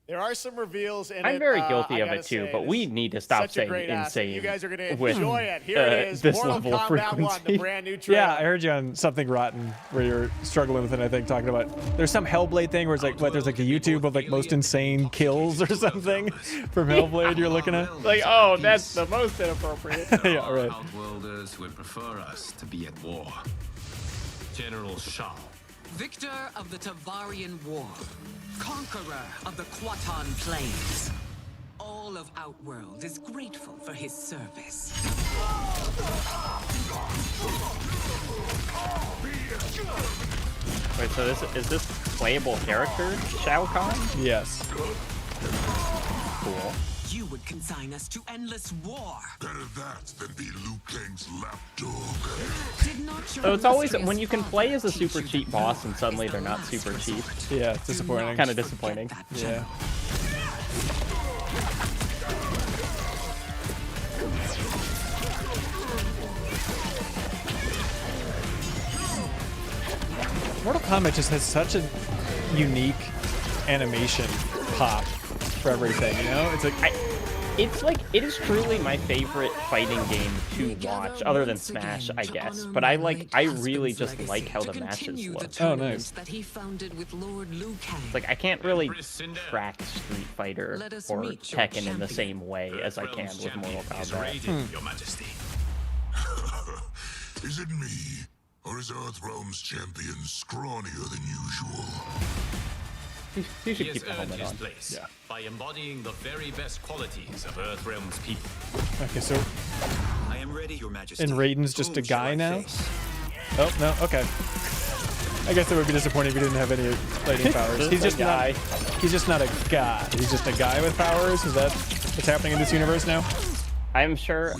There are some reveals in it. I'm very guilty of it too, but we need to stop saying insane. You guys are going to enjoy it. Here it is, this Mortal level of Kombat 1, the frequency. brand new trailer. Yeah, I heard you on Something Rotten where you're struggling with it, I think, talking about there's some Hellblade thing where it's like, what, there's like a YouTube of like most insane kills or something from Hellblade you're looking at? Like, oh, that's the most inappropriate. Yeah, right. Outworlders would prefer us to be at war. General Shao. Victor of the Tavarian War. Conqueror of the Quatan Plains. All of Outworld is grateful for his service. Wait, so is this playable character, Shao Kahn? Yes. Cool. You would consign us to endless war. Better that than be Liu Kang's lapdog. So it's always when you can play as a super cheap boss and suddenly they're not super cheap. Yeah, it's disappointing. Kind of disappointing. Yeah. Mortal Kombat just has such a unique animation pop for everything, you know? It's like, it is truly my favorite fighting game to watch, other than Smash, I guess. But I really just like how the matches look. Oh, nice. That he founded with Lord Liu Kang. It's like, I can't really track Street Fighter or Tekken in the same way as I can with Mortal Kombat. Your Majesty. Is it me, or is Earthrealm's champion scrawnier than usual? You should keep the helmet on. Yeah. By embodying the very best qualities of Earthrealm's people. Okay, so... I am ready, Your Majesty. And Raiden's just a guy now? Oh, no, okay. I guess it would be disappointing if he didn't have any fighting powers. He's just not... He's just not a guy. He's just a guy with powers? Is that what's happening in this universe now? I'm sure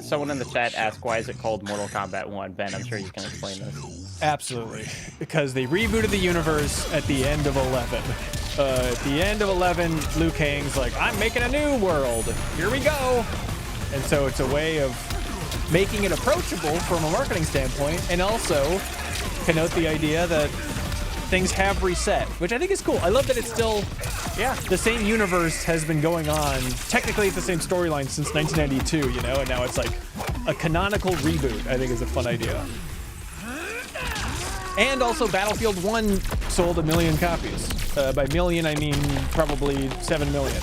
someone in the chat asked why is it called Mortal Kombat 1. Ben, I'm sure you can explain this. Absolutely. Because they rebooted the universe at the end of 11. At the end of 11, Liu Kang's like, I'm making a new world. Here we go. And so it's a way of making it approachable from a marketing standpoint, and also connote the idea that things have reset, which I think is cool. I love that it's still, the same universe has been going on. Technically, it's the same storyline since 1992, you know, and now it's like a canonical reboot, I think is a fun idea. And also, Battlefield 1 sold 1 million copies. By million, I mean probably 7 million.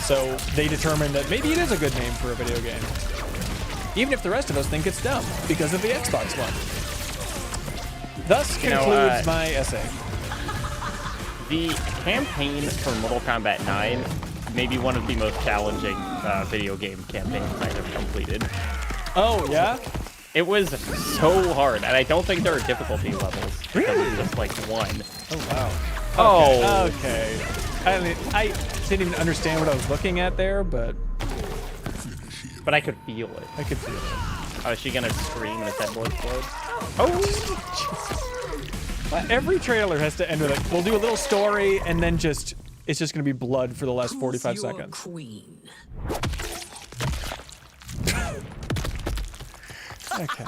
So they determined that maybe it is a good name for a video game. Even if the rest of us think it's dumb because of the Xbox One. Thus concludes my essay. The campaign for Mortal Kombat 9 may be one of the most challenging video game campaigns I have completed. Oh, yeah? It was so hard, and I don't think there are difficulty levels. Really? It's just like one. Oh, wow. Oh. Okay. I mean, I didn't even understand what I was looking at there, but I could feel it. I could feel it. Oh, is she gonna scream and his head will explode? Oh! Well, every trailer has to end with like, we'll do a little story, and then it's just gonna be blood for the last 45 seconds. Queen. Okay.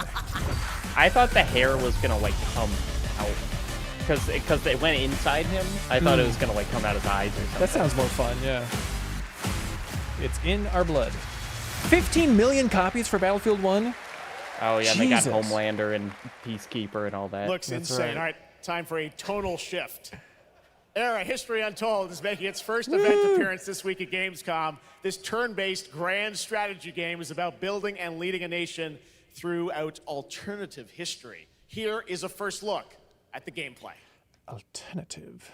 I thought the hair was gonna like come out because it went inside him. I thought it was gonna like come out his eyes or something. That sounds more fun, yeah. It's in our blood. 15 million copies for Battlefield 1? Oh yeah, they got Homelander and Peacekeeper and all that. Looks insane. All right, time for a tonal shift. Era History Untold is making its first event appearance this week at Gamescom. This turn-based grand strategy game is about building and leading a nation throughout alternative history. Here is a first look at the gameplay. Alternative.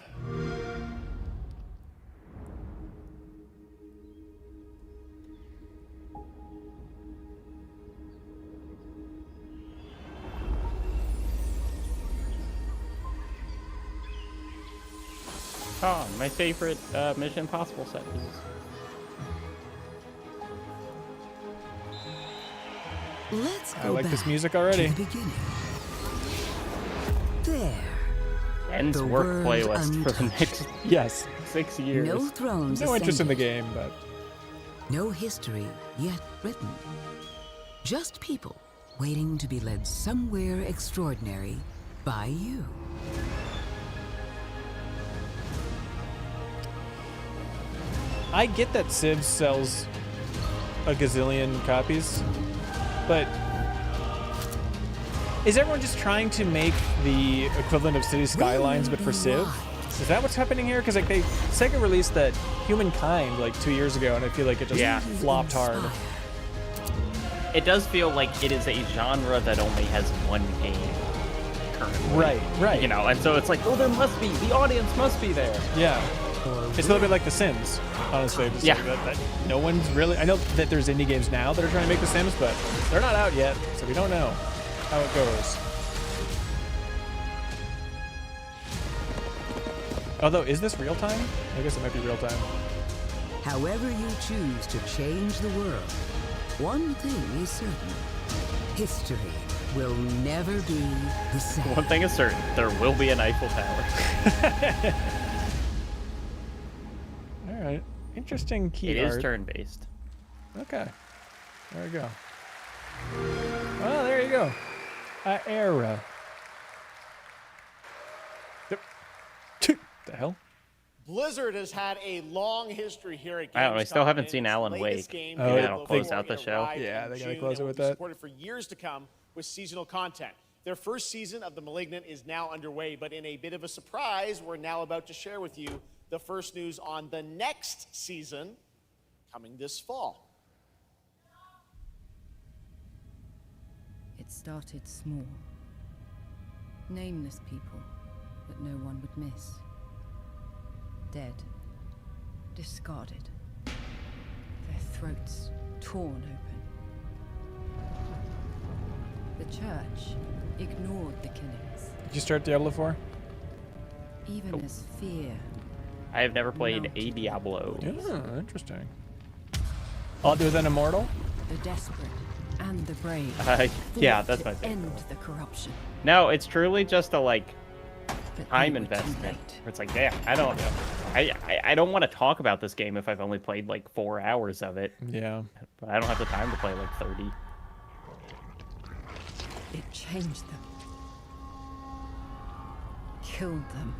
Oh, my favorite Mission Impossible set piece. Let's go I like back this music already. to the beginning. There. Ends The work world playlist for the untouched. next 6 years. No thrones No interest in the ascended. game, but No history yet written. Just people waiting to be led somewhere extraordinary by you. I get that Civ sells a gazillion copies, but is everyone just trying to make the equivalent of City Skylines but for Civ? Is that what's happening here? Because like Sega released that Humankind like 2 years ago, and I feel like it just flopped hard. It does feel like it is a genre that only has one game currently. Right. You know, and so it's like, oh, there must be, the audience must be there. Yeah. It's a little bit like The Sims, honestly. Just Yeah. like that no one's really... I know that there's indie games now that are trying to make The Sims, but they're not out yet, so we don't know how it goes. Although, is this real time? I guess it might be real time. However you choose to change the world, one thing is certain. History will never be the same. One thing is certain, there will be an Eiffel Tower. All right. Interesting key It art. is turn-based. Okay. There we go. Well, there you go. Era. The hell? Blizzard has had a long history here at Gamescom. I don't know. I still haven't seen Alan Wake. Game, Oh, that'll close out the show. Yeah, they gotta June, close it and with will be that. supported for years to come with seasonal content. Their first season of The Malignant is now underway, but in a bit of a surprise, we're now about to share with you the first news on the next season coming this fall. It started small. Nameless people that no one would miss. Dead. Discarded. Their throats torn open. The church ignored the killings. Did you start Diablo 4? Even as fear. I have never played a Diablo. Yeah, interesting. Other than Immortal? The desperate and the brave. Yeah, that's my thing. thing. End the corruption. No, it's truly just a like time investment. Where it's like, yeah, I don't want to talk about this game if I've only played like 4 hours of it. Yeah. But I don't have the time to play like 30. It changed them. Killed them.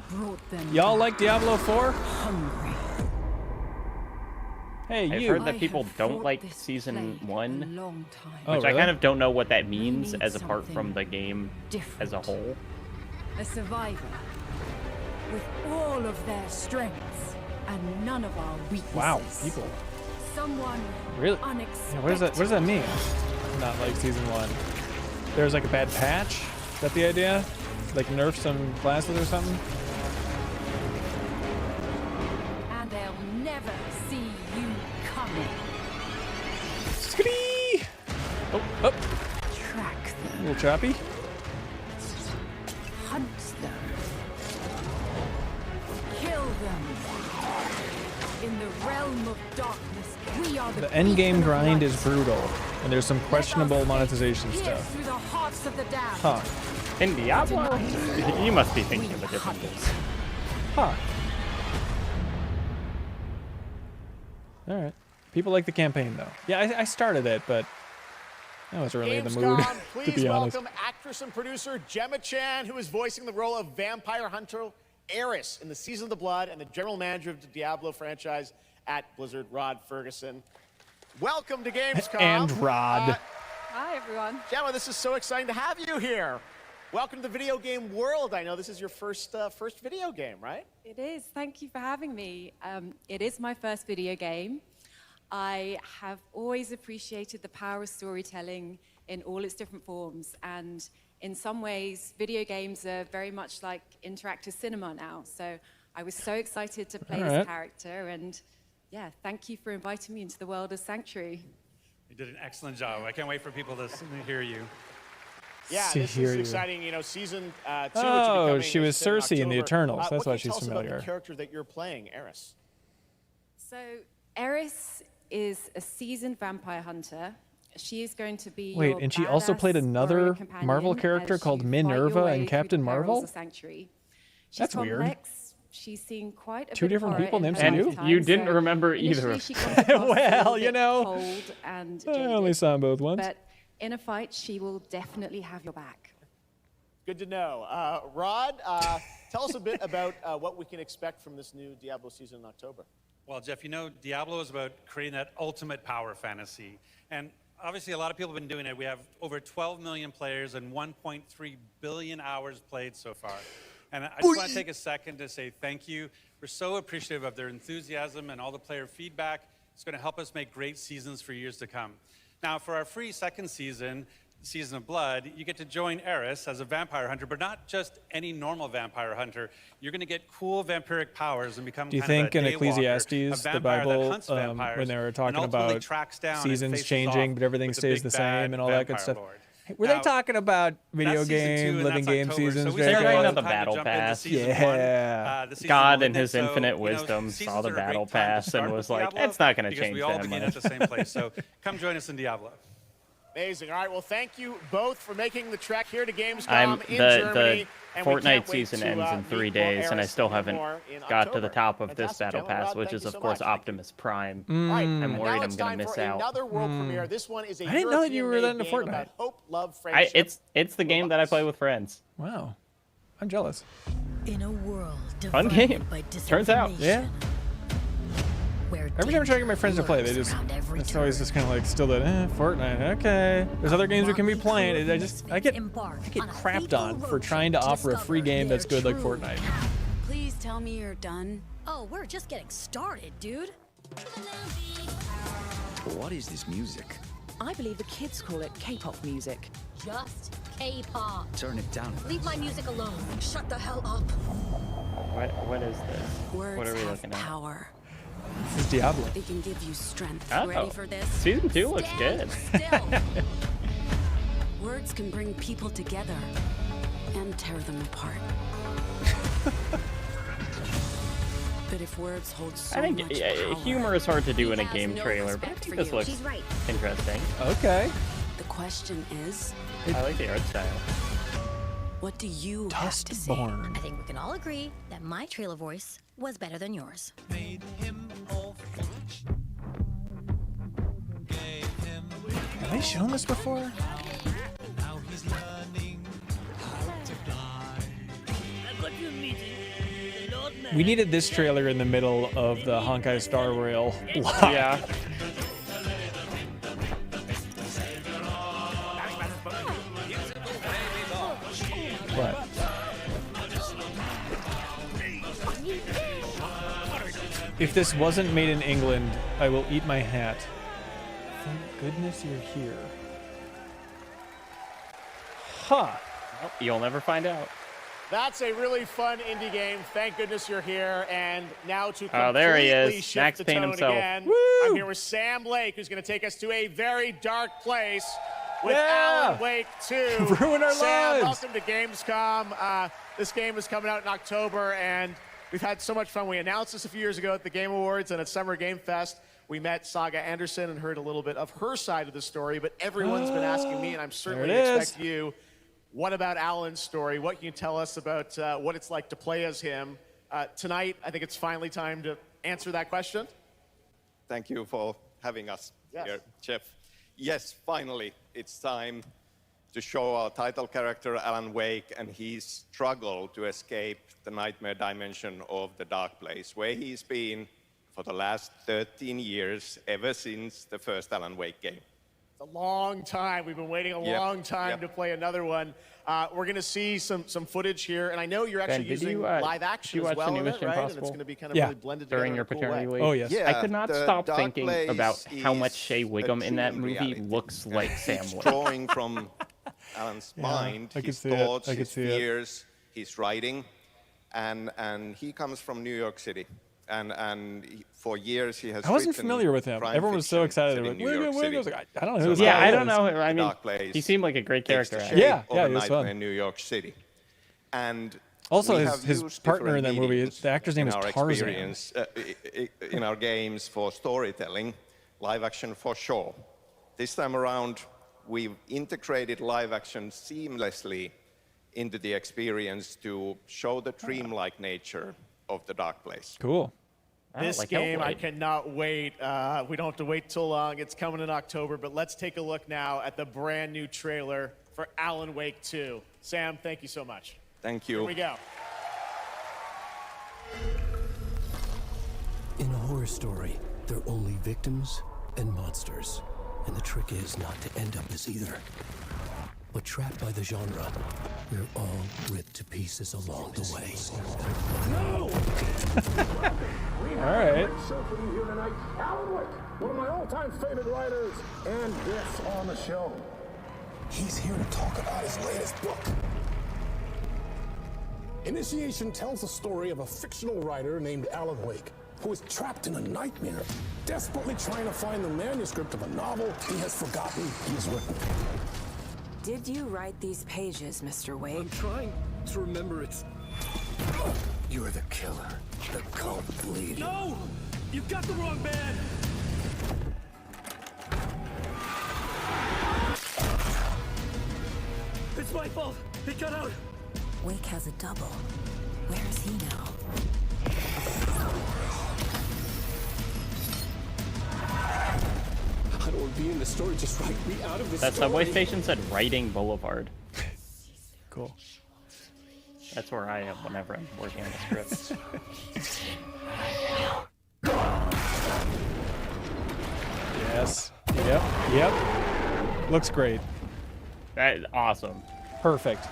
Brought them. Y'all like Diablo 4? Hungry. Hey, I've you. heard that people don't like Season 1, long time. which really? I kind of don't know what that means need as apart something from the game as a whole. A survivor with all of their strengths and none of our weaknesses. Wow, people. Someone Really? unexpected. Yeah, what does that mean? Not like Season 1. There's like a bad patch? Is that the idea? Like nerf some classes or something? And they'll never see you coming. Skitty! Oh. Track them. A little choppy. Hunt them. Kill them. In the realm of darkness, we are The end game grind is brutal, and there's some questionable monetization pierce stuff. through the hearts of the damned. Huh. In Diablo? You must be thinking of a different game. Huh. Alright. People like the campaign, though. Yeah, I started it, but I wasn't really in the mood, Gamescom, to please be honest. welcome actress and producer Gemma Chan, who is voicing the role of vampire hunter Ayers in the Season of the Blood, and the general manager of the Diablo franchise at Blizzard, Rod Ferguson. Welcome to Gamescom. And Rod. Hi, everyone. Gemma, this is so exciting to have you here. Welcome to the video game world. I know this is your first video game, right? It is. Thank you for having me. It is my first video game. I have always appreciated the power of storytelling in all its different forms. And in some ways, video games are very much like interactive cinema now. So I was so excited to play this character. And yeah, thank you for inviting me into the world of Sanctuary. You did an excellent job. I can't wait for people to hear you. Yeah, this is exciting. You know, Season 2. Oh, she was Cersei in the Eternals. That's why she's What can you tell us familiar. about the character that you're playing, Eris? So Eris is a seasoned vampire hunter. She is going to be Wait, your and she also badass played another warrior companion Marvel character as called you fight your Minerva way in through Captain the perils Marvel? of Sanctuary. She's That's weird. complex. She's seen quite a Two bit of different horror people in named her Sanu? lifetime, You didn't so remember either initially of she them. comes across a Well, little you bit know. cold and I only jaded, saw them both once. but in a fight, she will definitely have your back. Good to know. Rod, tell us a bit about what we can expect from this new Diablo season in October. Well, Jeff, you know, Diablo is about creating that ultimate power fantasy. And obviously, a lot of people have been doing it. We have over 12 million players and 1.3 billion hours played so far. And I just want to take a second to say thank you. We're so appreciative of their enthusiasm and all the player feedback. It's going to help us make great seasons for years to come. Now, for our free second season, Season of Blood, you get to join Eris as a vampire hunter, but not just any normal vampire hunter. You're going to get cool vampiric powers and become Do you kind think of in a daywalker, Ecclesiastes, a the vampire that Bible, hunts vampires when they were and talking ultimately about tracks down and seasons faces changing, off but everything with the stays big the bad same and all that good vampire stuff? lord? Were they talking about video That's Season 2, game, and living that's game October, seasons? so we They're still talking have about the time to battle jump into pass. Season Yeah. one, the season God one in his so, infinite you know, wisdom seasons saw the are a great battle time to pass start and with was like, Diablo it's not going to because change we all that begin much. at the same place. So come join us in Diablo. Amazing. All right, well, thank you both for making the trek here to Gamescom in The Germany. And we Fortnite can't wait season to, ends in meet 3 more days, and I Eris still and haven't more in got to the October. top of this Fantastic, battle gentlemen. pass, Rod, which thank is, you of so course, much. Optimus Prime. All right, I'm and worried now I'm it's going time to miss for out. another world premiere. This one is a I didn't know that you were European-made into game Fortnite. about hope, love, friendship. It's the game that I play with friends. Wow. I'm jealous. In a world Fun game. by Turns out. Yeah. Every time I try to get my friends to play, they just, it's always just kind of like still that, Fortnite, okay. There's other games we can be playing. I get crapped on for trying to offer a free game that's good like Fortnite. Please tell me you're done. Oh, we're just getting started, dude. What is this music? I believe the kids call it K-pop music. Just K-pop. Turn it down. Leave my music alone. Shut the hell up. What is this? Words what are we have looking at? power. This is Diablo. They can give you strength. Oh, Ready for this? Season 2 looks good. Words can bring people together and tear them apart. But if words hold so I think much power, humor is hard to do in a he has game no trailer, but I respect think for this you. looks She's right. interesting. Okay. The question is, I like the art style. what do you have to say? Dustborn. I think we can all agree that my trailer voice was better than yours. Have they shown this before? We needed this trailer in the middle of the Honkai Star Rail block. Yeah. But if this wasn't made in England, I will eat my hat. Thank goodness you're here. Huh. Nope, you'll never find out. That's a really fun indie game. Thank goodness you're here. And now to completely there he is. shift Max the Payne tone himself. again, Woo! I'm here with Sam Blake, who's going to take us to a very dark place with Yeah! Alan Wake 2. Ruin our Sam, lives. welcome to Gamescom. This game is coming out in October, and we've had so much fun. We announced this a few years ago at the Game Awards and at Summer Game Fest. We met Saga Anderson and heard a little bit of her side of the story, but everyone's been asking me, and I'm certainly expect you, what about Alan's story? What can you tell us about what it's like to play as him? Tonight, I think it's finally time to answer that question. Thank you for having us here, Jeff. Yes, finally, it's time to show our title character, Alan Wake, and his struggle to escape the nightmare dimension of the dark place, where he's been for the last 13 years, ever since the first Alan Wake game. It's a long time. We've been waiting a long time to play another one. We're going to see some footage here, and I know you're actually using live action as well in it, right? And it's going to be kind of really blended together during your in a cool paternity way. leave. Oh, yes. Yeah, I could not stop thinking Place about how much Shea is Wiggum a in that dream movie reality. looks like Sam It's Wake. drawing from Alan's mind, I can his see it. thoughts, I can his see it. fears, his writing, and he comes from New York City. And for years he has. I wasn't written familiar with him. crime Everyone was so fiction excited. set Like, in New York City. I was like, I don't know who this Yeah, guy I is. don't know. I mean, Dark Place he seemed like a great takes character. the shape Yeah, of yeah, a he was nightmare fun. in New York City. And Also, we his have used partner in that different movie, mediums the actor's name in is our Tarzan. experience, in our games for storytelling, live action for sure. This time around, we've integrated live action seamlessly into the experience to show the dreamlike nature of the dark place. Cool. This game, I cannot wait. We don't have to wait too long. It's coming in October, but let's take a look now at the brand new trailer for Alan Wake 2. Sam, thank you so much. Thank you. Here we go. In a horror story, there are only victims and monsters. And the trick is not to end up as either. But trapped by the genre, we're all ripped to pieces along the way. No! All right. Here tonight, Alan Wake, one of my all-time favorite writers, and guests on the show. He's here to talk about his latest book. Initiation tells the story of a fictional writer named Alan Wake, who is trapped in a nightmare, desperately trying to find the manuscript of a novel he has forgotten he's written. Did you write these pages, Mr. Wake? I'm trying to remember it. You're the killer, the cult bleeding. No! You've got the wrong man! It's my fault. He got out. Wake has a double. Where is he now? I don't want to be in the story. Just write me out of this That story. subway station said Writing Boulevard. Cool. That's where I am whenever I'm working on the script. Yes. Yep. Looks great. That is awesome. Perfect.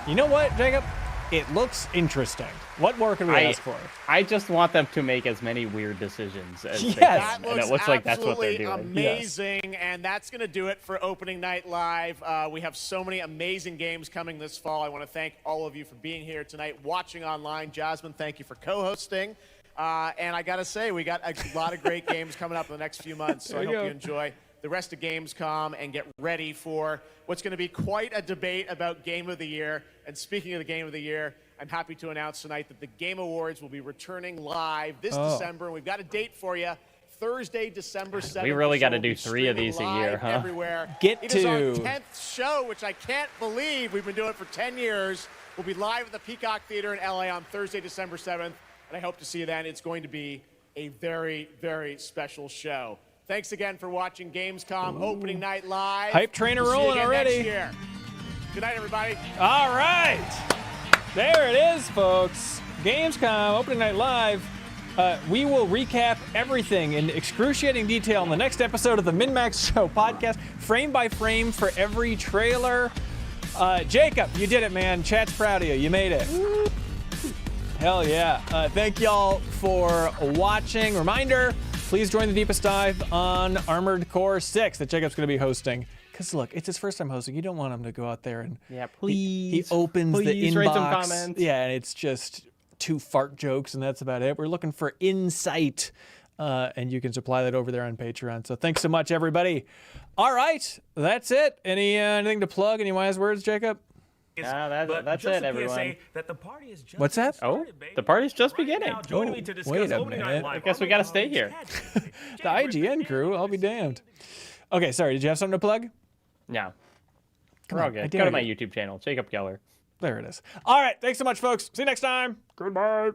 You know what, Jacob? It looks interesting. What more can we ask for? I just want them to make as many weird decisions as they Yes. can, and it looks like that's what they're doing. Amazing, and that's going to do it for Opening Night Live. We have so many amazing games coming this fall. I want to thank all of you for being here tonight, watching online. Jasmine, thank you for co-hosting. And I got to say, we got a lot of great games coming up in the next few months, so I hope you enjoy the rest of Gamescom and get ready for what's going to be quite a debate about Game of the Year. And speaking of the Game of the Year, I'm happy to announce tonight that the Game Awards will be returning live this December. And we've got a date for you. Thursday, December 7th. We really got to do 3 of these a year, huh? Everywhere. It is our 10th show, which I can't believe we've been doing it for 10 years. We'll be live at the Peacock Theater in LA on Thursday, December 7th. And I hope to see you then. It's going to be a very, very special show. Thanks again for watching Gamescom Opening Night Live. Hype trainer rolling already. Next year. Good night, everybody. All right. There it is, folks. Gamescom Opening Night Live. We will recap everything in excruciating detail in the next episode of the MinnMax Show podcast, frame by frame for every trailer. Jacob, you did it, man. Chat's proud of you. You made it. Hell yeah. Thank y'all for watching. Reminder, please join the deepest dive on Armored Core 6 that Jacob's going to be hosting. Because look, it's his first time hosting. You don't want him to go out there and he opens the inbox. Write some comments. Yeah, and it's just 2 fart jokes, and that's about it. We're looking for insight, and you can supply that over there on Patreon. So thanks so much, everybody. All right, that's it. Anything to plug? Any wise words, Jacob? That's it, everyone. That the party is just What's that? The party's just beginning. Joining me to discuss wait a Opening Night minute. Live. I guess we got to stay here. The IGN crew, I'll be damned. Okay, sorry, did you have something to plug? No. Come We're all on, good. Go to my YouTube channel, Jacob Geller. There it is. All right, thanks so much, folks. See you next time. Goodbye.